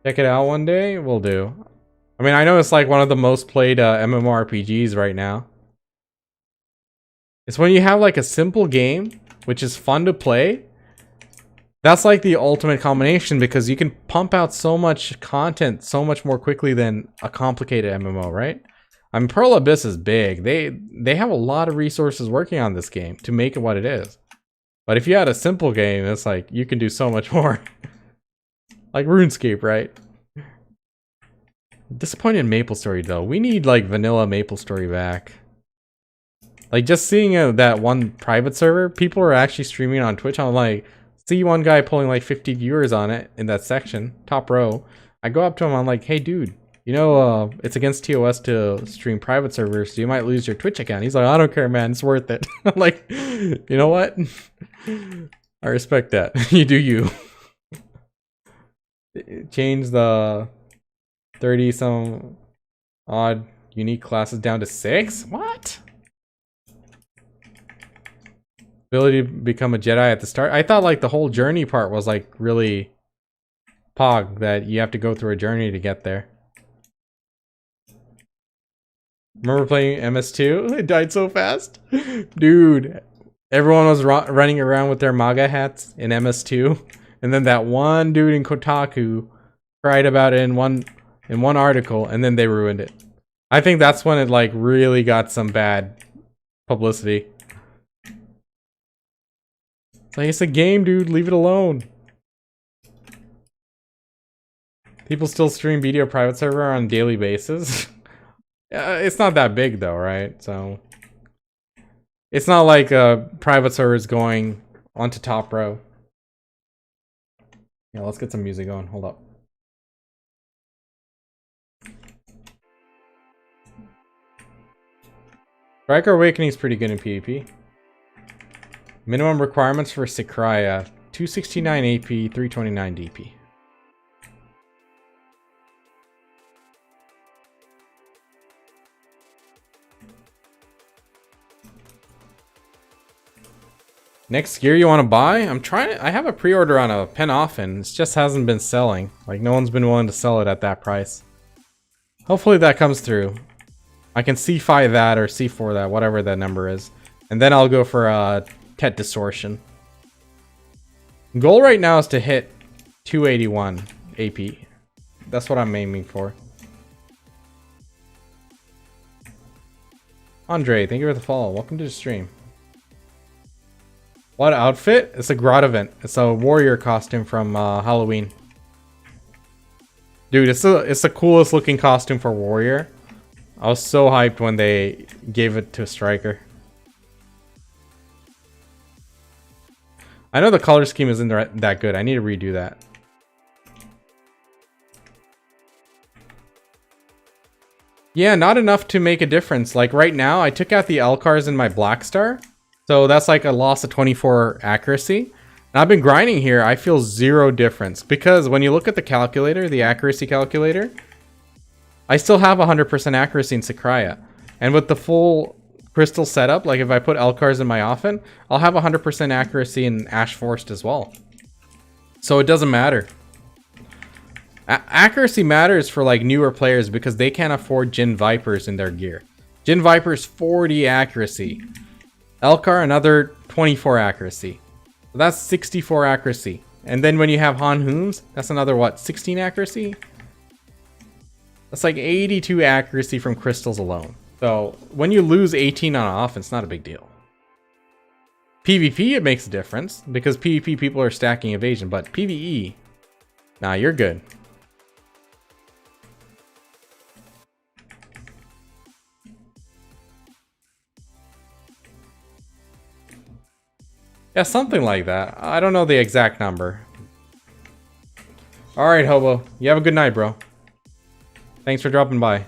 Check it out one day? Will do. I mean, I know it's like one of the most played MMORPGs right now. It's when you have like a simple game, which is fun to play. That's like the ultimate combination because you can pump out so much content so much more quickly than a complicated MMO, right? I mean, Pearl Abyss is big. They have a lot of resources working on this game to make it what it is. But if you had a simple game, it's like you can do so much more. Like RuneScape, right? Disappointed in MapleStory though. We need like vanilla MapleStory back. Like just seeing that one private server, people are actually streaming on Twitch. I'm like, see one guy pulling like 50 viewers on it in that section, top row. I go up to him, I'm like, hey dude, you know it's against TOS to stream private servers, so you might lose your Twitch account. He's like, I don't care, man, it's worth it. I'm like, you know what? I respect that. You do you. Change the 30 some odd unique classes down to 6? What? Ability to become a Jedi at the start. I thought like the whole journey part was like really pog, that you have to go through a journey to get there. Remember playing MS2? It died so fast. Dude, everyone was running around with their MAGA hats in MS2. And then that one dude in Kotaku cried about it in one article, and then they ruined it. I think that's when it like really got some bad publicity. It's like, it's a game, dude. Leave it alone. People still stream video private server on a daily basis. It's not that big though, right? So it's not like private servers going onto top row. Yeah, let's get some music going. Hold up. Striker Awakening is pretty good in PvP. Minimum requirements for Sakraya: 269 AP, 329 DP. Next gear you want to buy? I have a pre-order on a Penofin. It just hasn't been selling. Like, no one's been willing to sell it at that price. Hopefully that comes through. I can C5 that or C4 that, whatever that number is. And then I'll go for Tet Distortion. Goal right now is to hit 281 AP. That's what I'm aiming for. Andre, thank you for the follow. Welcome to the stream. What outfit? It's a Grot event. It's a warrior costume from Halloween. Dude, it's the coolest looking costume for warrior. I was so hyped when they gave it to Striker. I know the color scheme isn't that good. I need to redo that. Yeah, not enough to make a difference. Like right now, I took out the L-cars in my Black Star. So that's like a loss of 24 accuracy. And I've been grinding here. I feel zero difference. Because when you look at the calculator, the accuracy calculator, I still have 100% accuracy in Sakraya. And with the full crystal setup, like if I put L-cars in my Offen, I'll have 100% accuracy in Ash Forest as well. So it doesn't matter. Accuracy matters for like newer players because they can't afford Jin Vipers in their gear. Jin Viper's 40 accuracy. Elkar another 24 accuracy. So that's 64 accuracy. And then when you have Han Hooms, that's another what, 16 accuracy? That's like 82 accuracy from crystals alone. So when you lose 18 on offense, it's not a big deal. PvP, it makes a difference because PvP people are stacking evasion, but PvE, nah, you're good. Yeah, something like that. I don't know the exact number. Alright, Hobo. You have a good night, bro. Thanks for dropping by.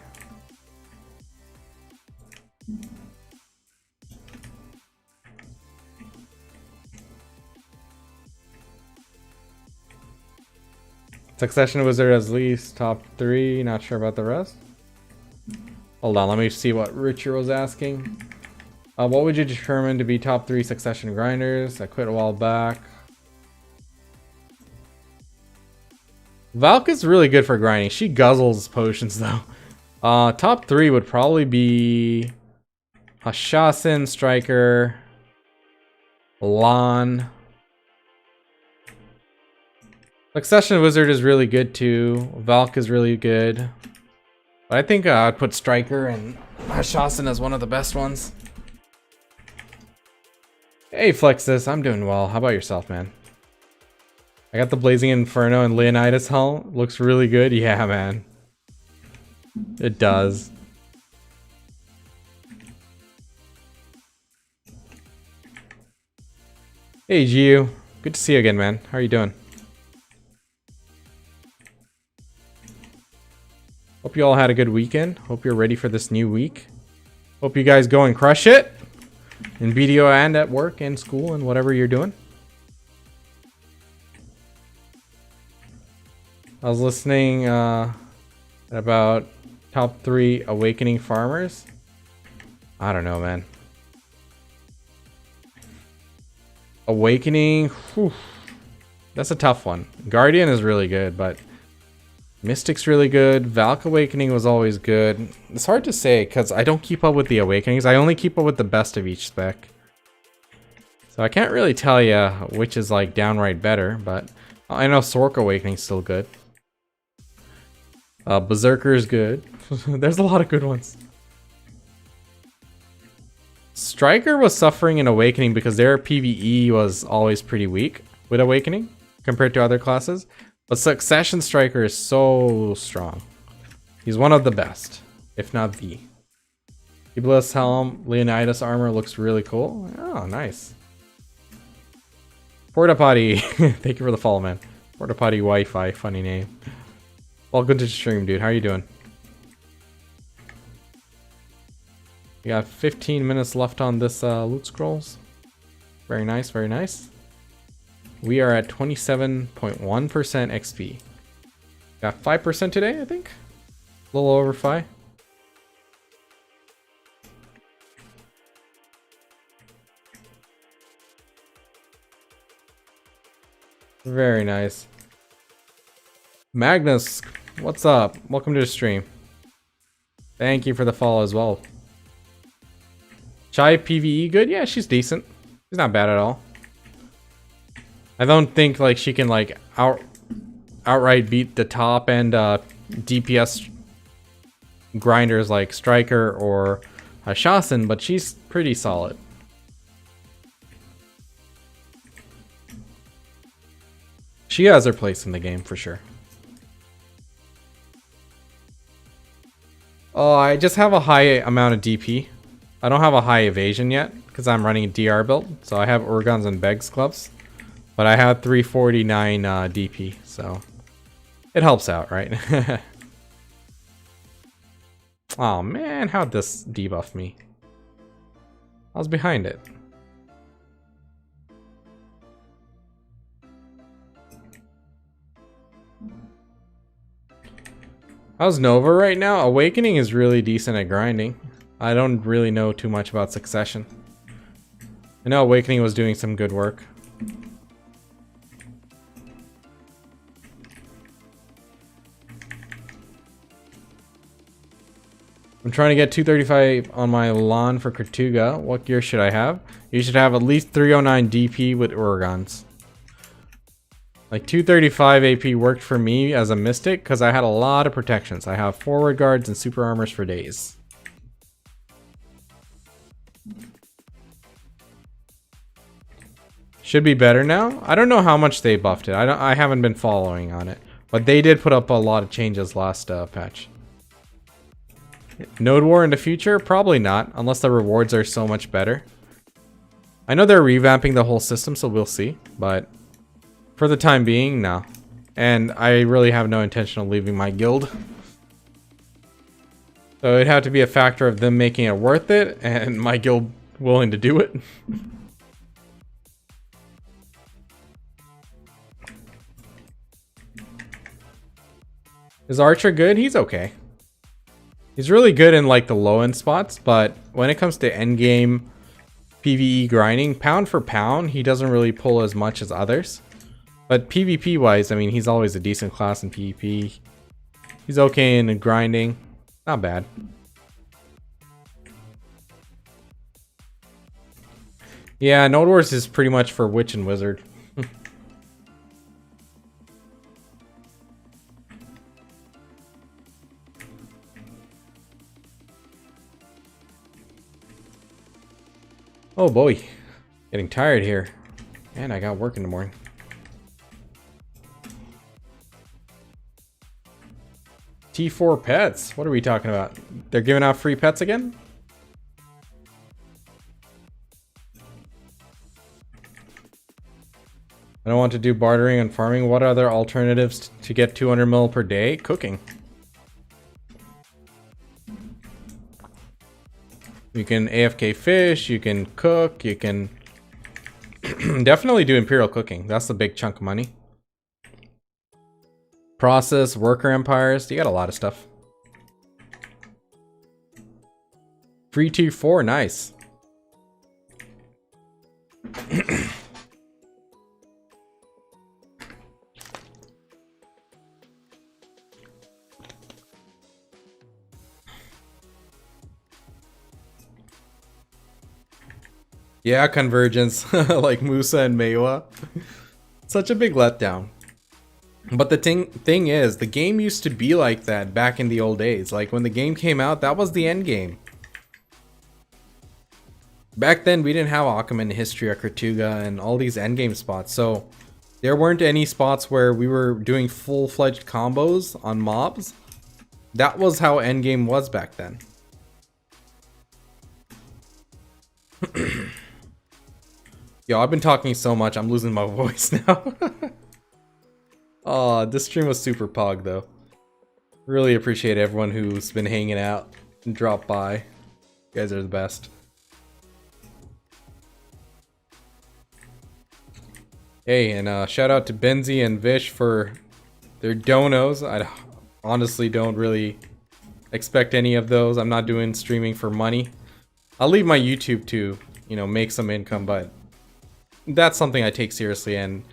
Succession Wizard as least top 3. Not sure about the rest. Hold on, let me see what Richard was asking. What would you determine to be top 3 Succession grinders? I quit a while back. Valka's really good for grinding. She guzzles potions though. Top 3 would probably be Hashasin, Striker, Lan. Succession Wizard is really good too. Valk is really good. But I think I'd put Striker and Hashasin as one of the best ones. Hey Flexus, I'm doing well. How about yourself, man? I got the Blazing Inferno and Leonidas helm. Looks really good. Yeah, man. It does. Hey Gio. Good to see you again, man. How are you doing? Hope you all had a good weekend. Hope you're ready for this new week. Hope you guys go and crush it. In video and at work and school and whatever you're doing. I was listening about top 3 awakening farmers. I don't know, man. Awakening, whew, that's a tough one. Guardian is really good, but Mystic's really good. Valk Awakening was always good. It's hard to say because I don't keep up with the Awakenings. I only keep up with the best of each spec. So I can't really tell you which is like downright better, but I know Sork Awakening's still good. Berserker is good. There's a lot of good ones. Striker was suffering in Awakening because their PvE was always pretty weak with Awakening compared to other classes. But Succession Striker is so strong. He's one of the best, if not the. Iblis Helm, Leonidas armor looks really cool. Oh, nice. Porta Potty. Thank you for the follow, man. Porta Potty Wi-Fi, funny name. Welcome to the stream, dude. How are you doing? We got 15 minutes left on this loot scrolls. Very nice, very nice. We are at 27.1% XP. Got 5% today, I think. A little over 5. Very nice. Magnus, what's up? Welcome to the stream. Thank you for the follow as well. Chai PvE good? Yeah, she's decent. She's not bad at all. I don't think like she can like outright beat the top end DPS grinders like Striker or Shasin, but she's pretty solid. She has her place in the game for sure. Oh, I just have a high amount of DP. I don't have a high evasion yet because I'm running a DR build. So I have Urgons and Begs gloves. But I have 349 DP, so it helps out, right? Oh man, how'd this debuff me? I was behind it. How's Nova right now? Awakening is really decent at grinding. I don't really know too much about Succession. I know Awakening was doing some good work. I'm trying to get 235 on my lawn for Kertuga. What gear should I have? You should have at least 309 DP with Urgons. Like 235 AP worked for me as a Mystic because I had a lot of protections. I have forward guards and super armors for days. Should be better now. I don't know how much they buffed it. I haven't been following on it, but they did put up a lot of changes last patch. Node War in the future? Probably not, unless the rewards are so much better. I know they're revamping the whole system, so we'll see, but for the time being, no. And I really have no intention of leaving my guild. So it'd have to be a factor of them making it worth it, and my guild willing to do it. Is Archer good? He's okay. He's really good in like the low end spots, but when it comes to end game PvE grinding, pound for pound, he doesn't really pull as much as others. But PvP wise, I mean, he's always a decent class in PvP. He's okay in grinding. Not bad. Yeah, Node Wars is pretty much for Witch and Wizard. Oh boy, getting tired here. And I got work in the morning. T4 pets? What are we talking about? They're giving out free pets again? I don't want to do bartering and farming. What other alternatives to get 200 mil per day? Cooking. You can AFK fish, you can cook, you can definitely do Imperial cooking. That's the big chunk of money. Process, worker empires, you got a lot of stuff. Free 2-4, nice. Yeah, Convergence, like Musa and Meiwa. Such a big letdown. But the thing is, the game used to be like that back in the old days. Like when the game came out, that was the end game. Back then, we didn't have Akuma, History, or Kertuga, and all these endgame spots. So there weren't any spots where we were doing full-fledged combos on mobs. That was how endgame was back then. Yo, I've been talking so much, I'm losing my voice now. Oh, this stream was super pog though. Really appreciate everyone who's been hanging out and dropped by. You guys are the best. Hey, and shout out to Benzi and Vish for their donos. I honestly don't really expect any of those. I'm not doing streaming for money. I'll leave my YouTube to, you know, make some income, but that's something I take seriously, and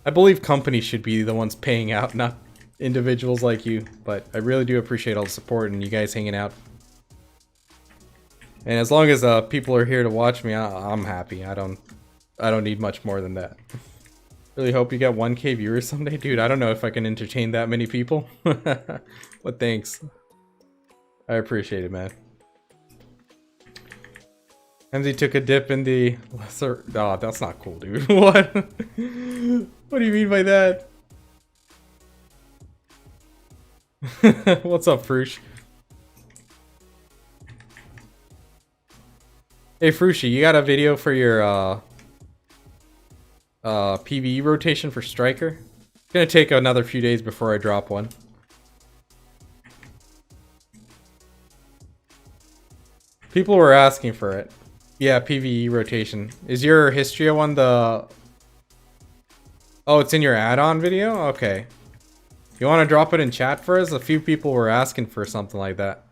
I believe companies should be the ones paying out, not individuals like you. But I really do appreciate all the support and you guys hanging out. And as long as people are here to watch me, I'm happy. I don't need much more than that. Really hope you get 1K viewers someday, dude. I don't know if I can entertain that many people, but thanks. I appreciate it, man. Hemsy took a dip in the lesser. Oh, that's not cool, dude. What? What do you mean by that? What's up, Frush? Hey, Frushi, you got a video for your PvE rotation for Striker? It's gonna take another few days before I drop one. People were asking for it. Yeah, PvE rotation. Is your Histria one the... Oh, it's in your add-on video? Okay. You want to drop it in chat for us? A few people were asking for something like that.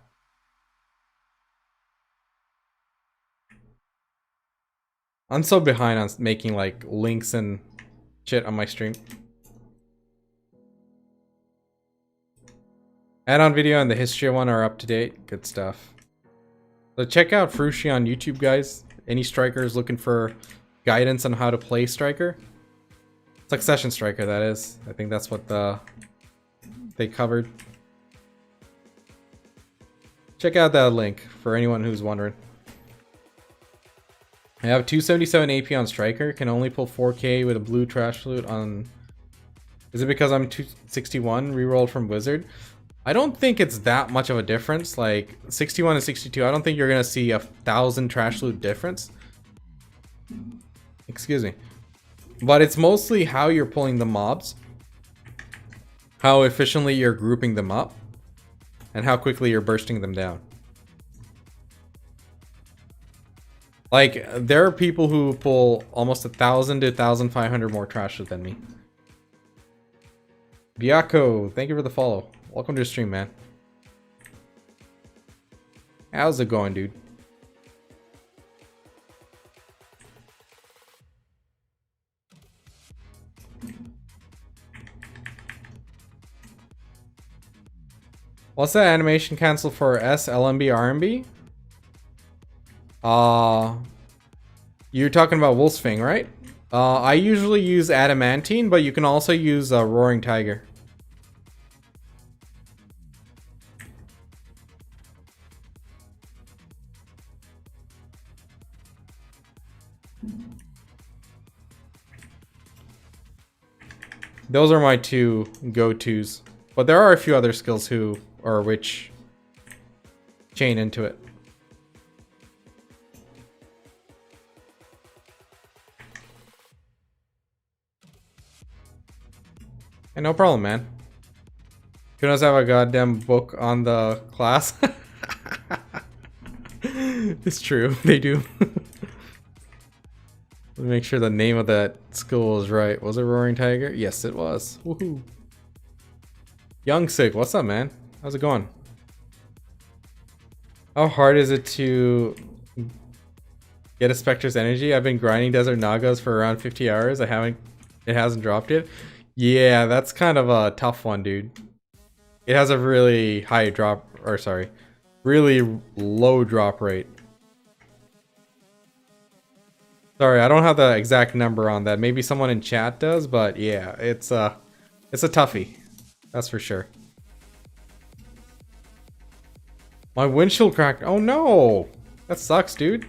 I'm so behind on making like links and shit on my stream. Add-on video and the Histria one are up to date. Good stuff. So check out Frushi on YouTube, guys. Any strikers looking for guidance on how to play Striker? Succession Striker, that is. I think that's what they covered. Check out that link for anyone who's wondering. I have 277 AP on Striker. Can only pull 4K with a blue trash loot on... Is it because I'm 261 rerolled from Wizard? I don't think it's that much of a difference. Like 61 and 62, I don't think you're gonna see 1,000 trash loot difference. Excuse me. But it's mostly how you're pulling the mobs, how efficiently you're grouping them up, and how quickly you're bursting them down. Like, there are people who pull almost 1,000 to 1,500 more trash loot than me. Biako, thank you for the follow. Welcome to the stream, man. How's it going, dude? What's that animation cancel for S, LMB, RMB? You're talking about Wolf's Fang, right? I usually use Adamantine, but you can also use Roaring Tiger. Those are my two go-tos. But there are a few other skills which chain into it. Hey, no problem, man. Kunos have a goddamn book on the class. It's true, they do. Let me make sure the name of that school is right. Was it Roaring Tiger? Yes, it was. Woohoo. Young Sig, what's up, man? How's it going? How hard is it to get a Spectre's energy? I've been grinding Desert Nagas for around 50 hours. It hasn't dropped yet. Yeah, that's kind of a tough one, dude. It has a really high drop, or sorry, really low drop rate. Sorry, I don't have the exact number on that. Maybe someone in chat does, but yeah, it's a toughie. That's for sure. My windshield cracked. Oh no! That sucks, dude.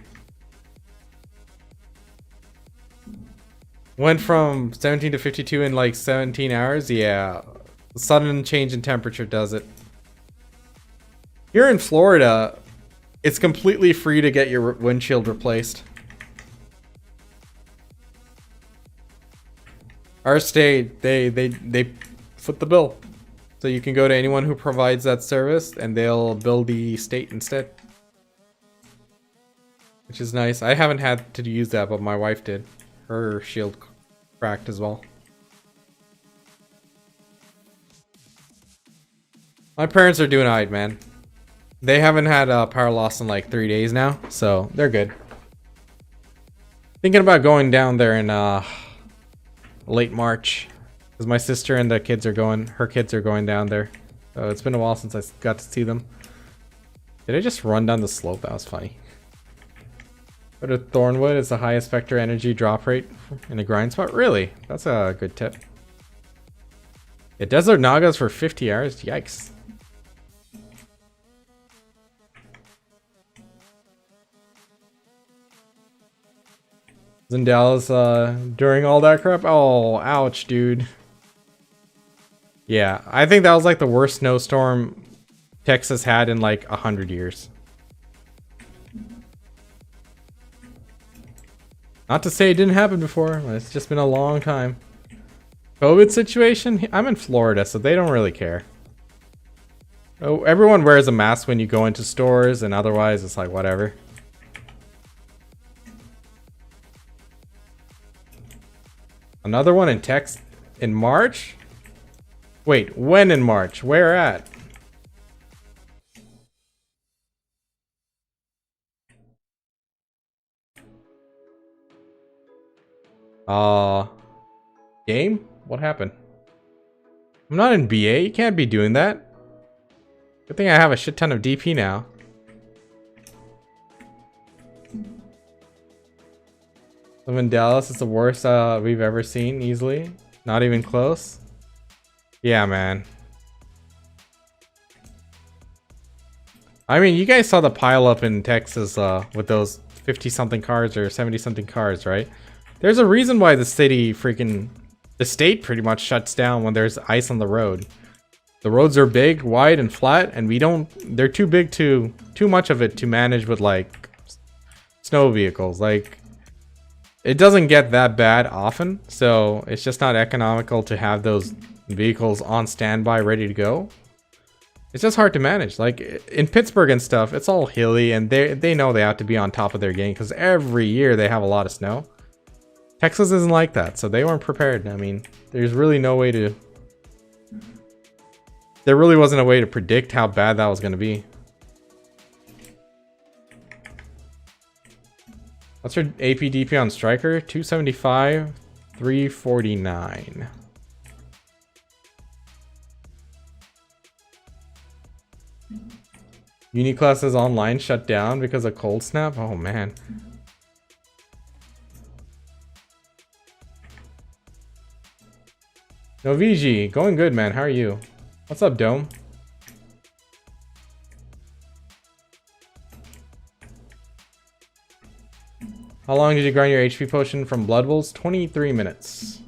Went from 17 to 52 in like 17 hours. Yeah, the sudden change in temperature does it. Here in Florida, it's completely free to get your windshield replaced. Our state, they foot the bill. So you can go to anyone who provides that service and they'll bill the state instead. Which is nice. I haven't had to use that, but my wife did. Her shield cracked as well. My parents are doing alright, man. They haven't had power loss in like 3 days now, so they're good. Thinking about going down there in late March, because my sister and the kids are going. Her kids are going down there. So it's been a while since I got to see them. Did I just run down the slope? That was funny. Go to Thornwood is the highest vector energy drop rate in a grind spot. Really? That's a good tip. Yeah, Desert Nagas for 50 hours. Yikes. In Dallas during all that crap. Oh, ouch, dude. Yeah, I think that was like the worst snowstorm Texas had in like 100 years. Not to say it didn't happen before, but it's just been a long time. COVID situation? I'm in Florida, so they don't really care. Oh, everyone wears a mask when you go into stores, and otherwise it's like whatever. Another one in Texas in March? Wait, when in March? Where at? Game? What happened? I'm not in BA. You can't be doing that. Good thing I have a shit ton of DP now. In Dallas, it's the worst we've ever seen, easily. Not even close. Yeah, man. I mean, you guys saw the pile up in Texas with those 50-something cars or 70-something cars, right? There's a reason why the state pretty much shuts down when there's ice on the road. The roads are big, wide, and flat, and they're too big too much of it to manage with like snow vehicles. Like, it doesn't get that bad often, so it's just not economical to have those vehicles on standby ready to go. It's just hard to manage. Like in Pittsburgh and stuff, it's all hilly, and they know they have to be on top of their game because every year they have a lot of snow. Texas isn't like that, so they weren't prepared. I mean, there's really no way to... There really wasn't a way to predict how bad that was going to be. What's your APDP on Striker? 275, 349. Uniclass's online shut down because of cold snap? Oh man. No VG, going good, man. How are you? What's up, Dome? How long did you grind your HP potion from Blood Wolves? 23 minutes.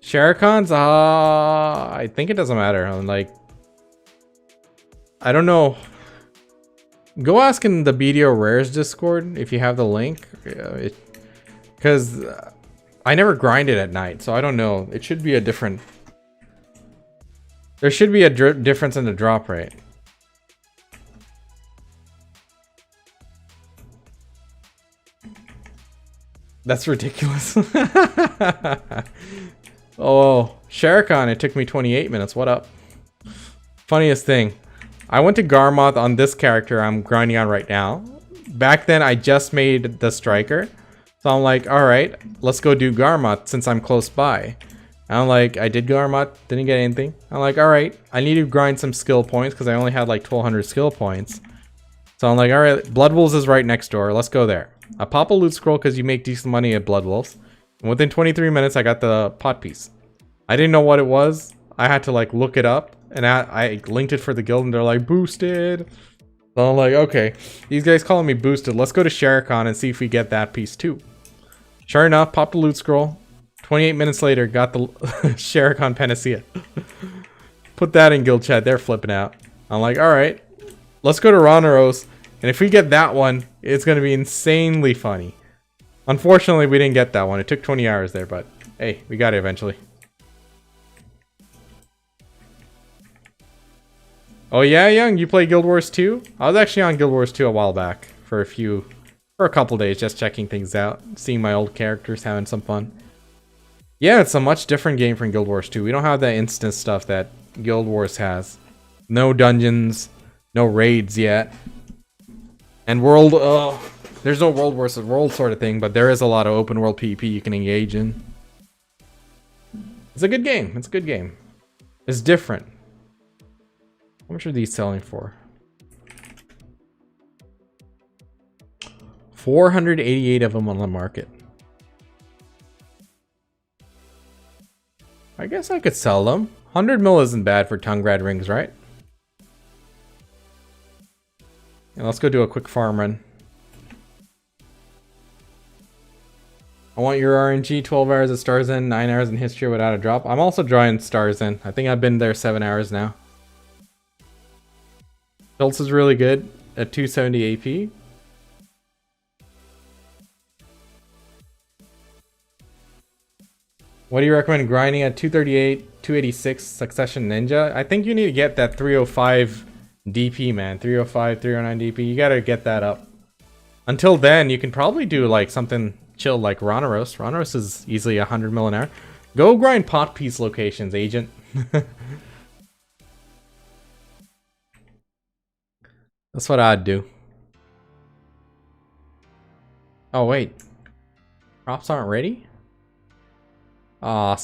Sharikans? I think it doesn't matter. I'm like, I don't know. Go ask in the BDO Rares Discord if you have the link. Because I never grind it at night, so I don't know. It should be a different... There should be a difference in the drop rate. That's ridiculous. Oh, Sharakan, it took me 28 minutes. What up? Funniest thing. I went to Garmoth on this character I'm grinding on right now. Back then, I just made the Striker. So I'm like, alright, let's go do Garmoth since I'm close by. And I'm like, I did Garmoth, didn't get anything. I'm like, alright, I need to grind some skill points because I only had like 1200 skill points. So I'm like, alright, Blood Wolves is right next door. Let's go there. I pop a loot scroll because you make decent money at Blood Wolves. And within 23 minutes, I got the pot piece. I didn't know what it was. I had to like look it up, and I linked it for the guild, and they're like, boosted. So I'm like, okay, these guys calling me boosted. Let's go to Sharikon and see if we get that piece too. Sure enough, popped the loot scroll. 28 minutes later, got the Sharikon Panacea. Put that in guild chat. They're flipping out. I'm like, all right, let's go to Ranaros. And if we get that one, it's going to be insanely funny. Unfortunately, we didn't get that one. It took 20 hours there, but hey, we got it eventually. Oh yeah, Young, you play Guild Wars 2? I was actually on Guild Wars 2 a while back for a couple days, just checking things out, seeing my old characters, having some fun. Yeah, it's a much different game from Guild Wars 2. We don't have that instant stuff that Guild Wars has. No dungeons, no raids yet. And there's no world versus world sort of thing, but there is a lot of open world PvP you can engage in. It's a good game. It's a good game. It's different. How much are these selling for? 488 of them on the market. I guess I could sell them. 100 mil isn't bad for Tungrad rings, right? And let's go do a quick farm run. I want your RNG, 12 hours at Stars In, 9 hours in history without a drop. I'm also drawing Stars In. I think I've been there 7 hours now. Schultz is really good at 270 AP. What do you recommend grinding at 238, 286 Succession Ninja? I think you need to get that 305 DP, man. 305, 309 DP. You gotta get that up. Until then, you can probably do like something chill like Ranaros. Ranaros is easily 100 mil an hour. Go grind pot piece locations, agent. That's what I'd do. Oh, wait. Props aren't ready? Aw,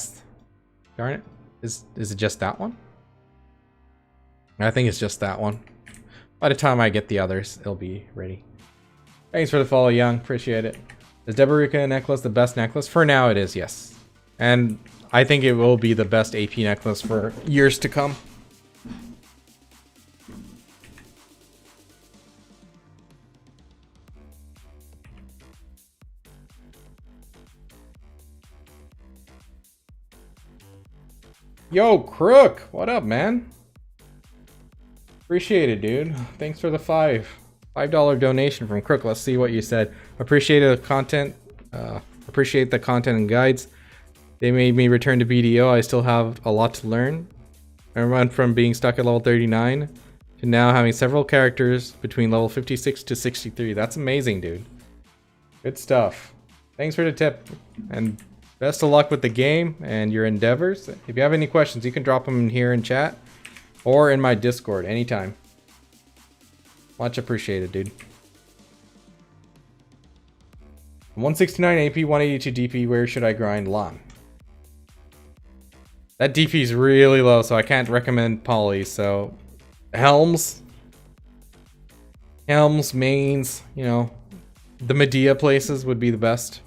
darn it. Is it just that one? I think it's just that one. By the time I get the others, it'll be ready. Thanks for the follow, Young. Appreciate it. Is Deborika necklace the best necklace? For now, it is, yes. And I think it will be the best AP necklace for years to come. Yo, Crook! What up, man? Appreciate it, dude. Thanks for the $5 donation from Crook. Let's see what you said. Appreciate the content. Appreciate the content and guides. They made me return to BDO. I still have a lot to learn. I went from being stuck at level 39 to now having several characters between level 56 to 63. That's amazing, dude. Good stuff. Thanks for the tip. And best of luck with the game and your endeavors. If you have any questions, you can drop them in here in chat or in my Discord anytime. Much appreciated, dude. 169 AP, 182 DP. Where should I grind Lon? That DP is really low, so I can't recommend Poly. So Helms, Mains, you know, the Medea places would be the best.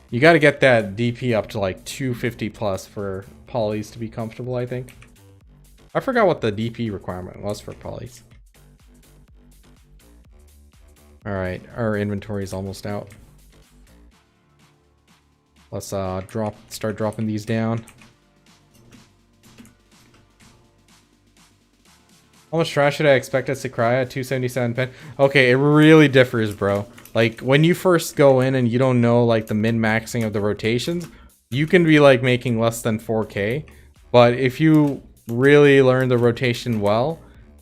You got to get that DP up to like 250 plus for polys to be comfortable, I think. I forgot what the DP requirement was for polys. Alright, our inventory is almost out. Let's start dropping these down. How much trash should I expect at Sakurai at 277 pen? Okay, it really differs, bro. Like, when you first go in and you don't know, like, the min-maxing of the rotations, you can be, like, making less than 4K. But if you really learn the rotation well,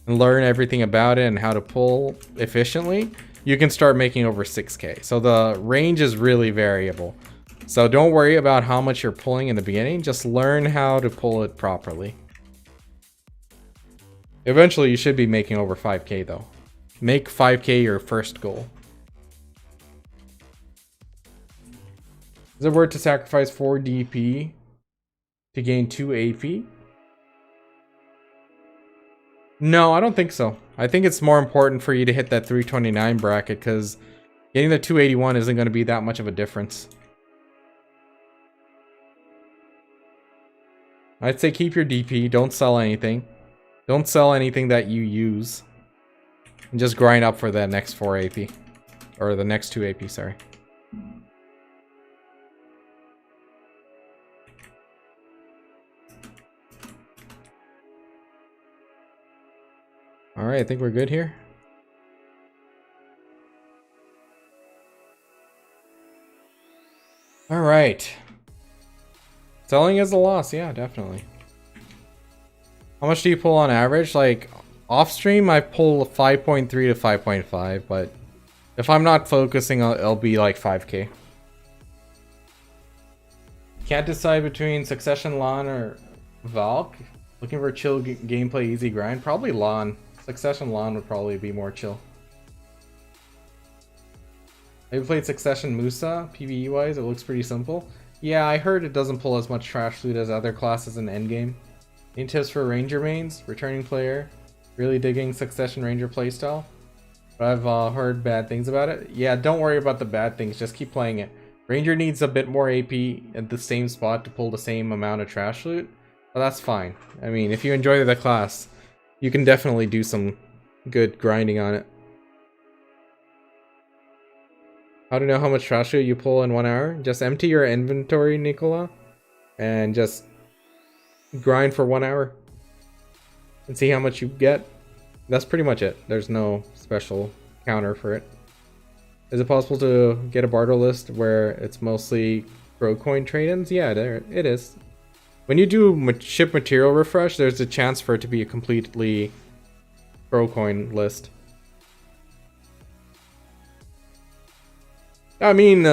and learn everything about it and how to pull efficiently, you can start making over 6K. So the range is really variable. So don't worry about how much you're pulling in the beginning, just learn how to pull it properly. Eventually, you should be making over 5K, though. Make 5K your first goal. Is it worth to sacrifice 4 DP to gain 2 AP? No, I don't think so. I think it's more important for you to hit that 329 bracket because Getting the 281 isn't going to be that much of a difference. I'd say keep your DP, don't sell anything. Don't sell anything that you use. And just grind up for the next 4 AP. Or the next 2 AP, sorry. Alright, I think we're good here. Alright. Selling is a loss, yeah, definitely. How much do you pull on average? Like, off stream, I pull 5.3 to 5.5, but if I'm not focusing, it'll be like 5k. Can't decide between Succession Lawn or Valk. Looking for chill gameplay, easy grind? Probably Lawn. Succession Lawn would probably be more chill. Have you played Succession Musa? PvE wise, it looks pretty simple. Yeah, I heard it doesn't pull as much trash loot as other classes in endgame. Any tips for Ranger mains? Returning player? Really digging Succession Ranger playstyle? But I've heard bad things about it. Yeah, don't worry about the bad things, just keep playing it. Ranger needs a bit more AP at the same spot to pull the same amount of trash loot. But that's fine. I mean, if you enjoy the class, you can definitely do some good grinding on it. How to know how much trash loot you pull in 1 hour? Just empty your inventory, Nicola, and just grind for 1 hour and see how much you get. That's pretty much it. There's no special counter for it. Is it possible to get a barter list where it's mostly grow coin trade-ins? Yeah, there it is. When you do ship material refresh, there's a chance for it to be a completely grow coin list. I mean,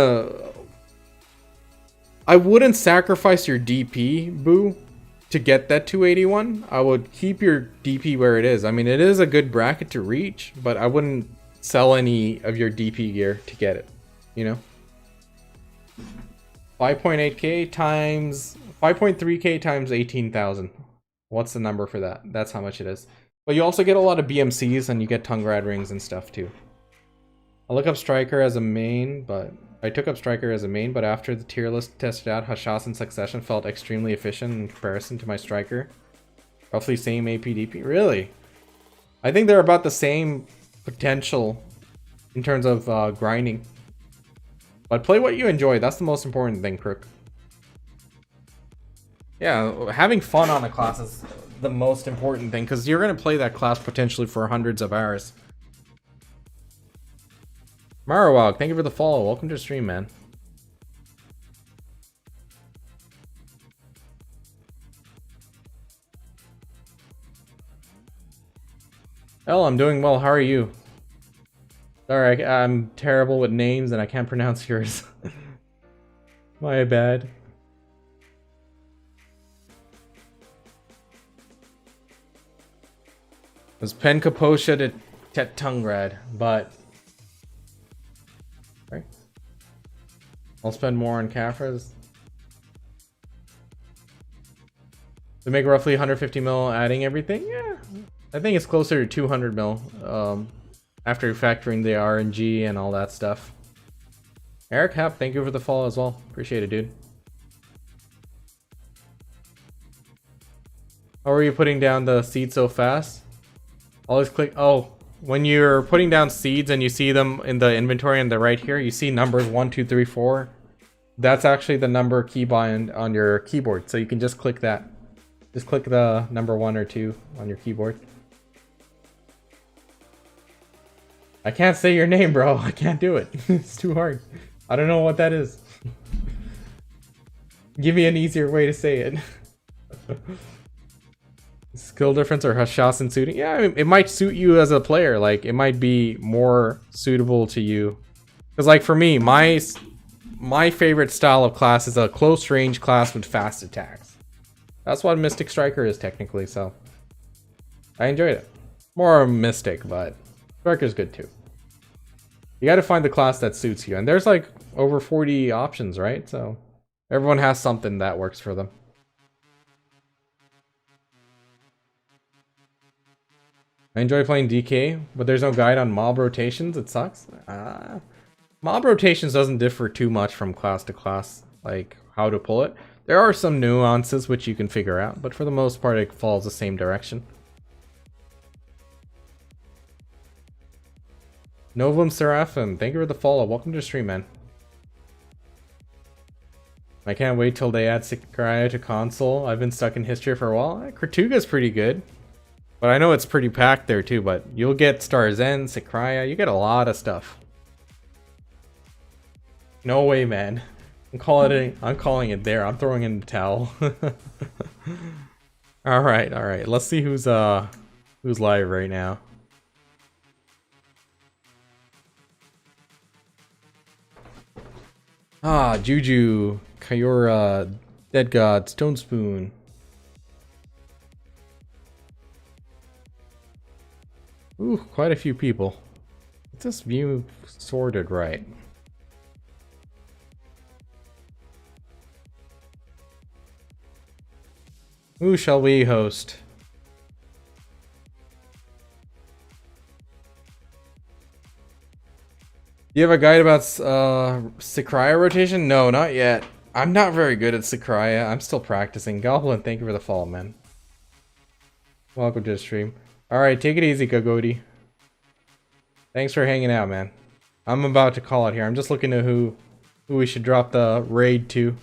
I wouldn't sacrifice your DP, Boo, to get that 281. I would keep your DP where it is. I mean, it is a good bracket to reach, but I wouldn't sell any of your DP gear to get it, you know? 5.8k times 5.3k times 18,000. What's the number for that? That's how much it is. But you also get a lot of BMCs and you get tongue rad rings and stuff too. I look up Striker as a main, but I took up Striker as a main, but after the tier list tested out, Hashas and Succession felt extremely efficient in comparison to my Striker. Roughly same APDP. Really? I think they're about the same potential in terms of grinding. But play what you enjoy. That's the most important thing, Crook. Yeah, having fun on a class is the most important thing, because you're going to play that class potentially for hundreds of hours. Marowog, thank you for the follow. Welcome to the stream, man. Oh, I'm doing well. How are you? Sorry, I'm terrible with names and I can't pronounce yours. My bad. It was Pen Kaposha to Tet Tungrad, but right. I'll spend more on Kafras. To make roughly 150 mil adding everything? Yeah. I think it's closer to 200 mil. After factoring the RNG and all that stuff. Eric Happ, thank you for the follow as well. Appreciate it, dude. How are you putting down the seed so fast? Always click. Oh, when you're putting down seeds and you see them in the inventory on the right here, you see numbers 1, 2, 3, 4. That's actually the number keybind on your keyboard. So you can just click that. Just click the number 1 or 2 on your keyboard. I can't say your name, bro. I can't do it. It's too hard. I don't know what that is. Give me an easier way to say it. Skill difference or Hashas suiting? Yeah, it might suit you as a player. Like, it might be more suitable to you. Because, like, for me, my favorite style of class is a close range class with fast attacks. That's what Mystic Striker is technically, so I enjoyed it. More Mystic, but Striker's good too. You gotta find the class that suits you. And there's like over 40 options, right? So everyone has something that works for them. I enjoy playing DK, but there's no guide on mob rotations. It sucks. Mob rotations doesn't differ too much from class to class, like how to pull it. There are some nuances which you can figure out, but for the most part it follows the same direction. Novum Seraphim, thank you for the follow. Welcome to the stream, man. I can't wait till they add Sakurai to console. I've been stuck in history for a while. Kratuga's pretty good. But I know it's pretty packed there too, but you'll get Starzen, Sakraya, you get a lot of stuff. No way, man. I'm calling it there. I'm throwing in the towel. Alright. Let's see who's live right now. Ah, Juju, Kyora, Dead God, Stone Spoon. Ooh, quite a few people. Get this view sorted right. Who shall we host? Do you have a guide about Sakraya rotation? No, not yet. I'm not very good at Sakraya. I'm still practicing. Goblin, thank you for the follow, man. Welcome to the stream. Alright, take it easy, Gogoti. Thanks for hanging out, man. I'm about to call it here. I'm just looking at who we should drop the raid to.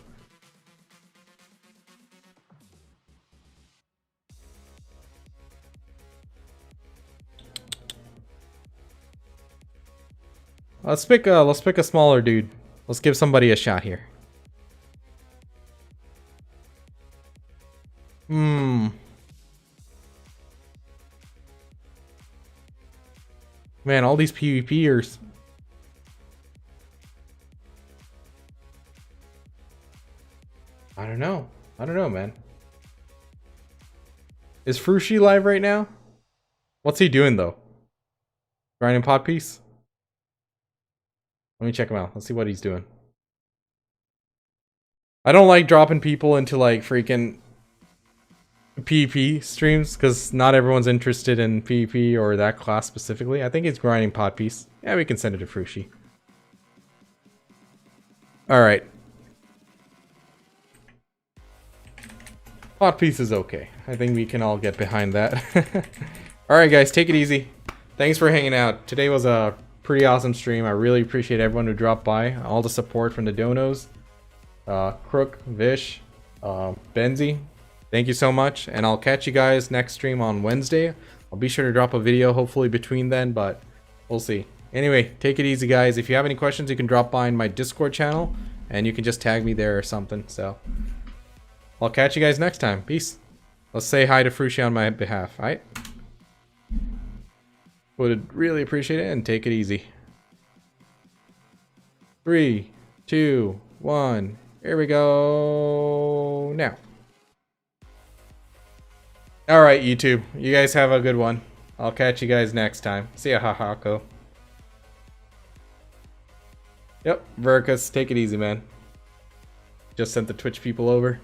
Let's pick a smaller dude. Let's give somebody a shot here. Man, all these PvPers. I don't know, man. Is Frushi live right now? What's he doing though? Grinding pot piece? Let me check him out. Let's see what he's doing. I don't like dropping people into like freaking PvP streams because not everyone's interested in PvP or that class specifically. I think he's grinding pot piece. Yeah, we can send it to Frushi. Alright. Pot piece is okay. I think we can all get behind that. Alright guys, take it easy. Thanks for hanging out. Today was a pretty awesome stream. I really appreciate everyone who dropped by. All the support from the donos. Crook, Vish, Benzi. Thank you so much. And I'll catch you guys next stream on Wednesday. I'll be sure to drop a video hopefully between then, but we'll see. Anyway, take it easy guys. If you have any questions, you can drop by in my Discord channel and you can just tag me there or something. So I'll catch you guys next time. Peace. Let's say hi to Frushi on my behalf, alright? Would really appreciate it and take it easy. 3, 2, 1. Here we go. Now. Alright, YouTube. You guys have a good one. I'll catch you guys next time. See ya, Hahako. Yep, Verkus, take it easy, man. Just sent the Twitch people over.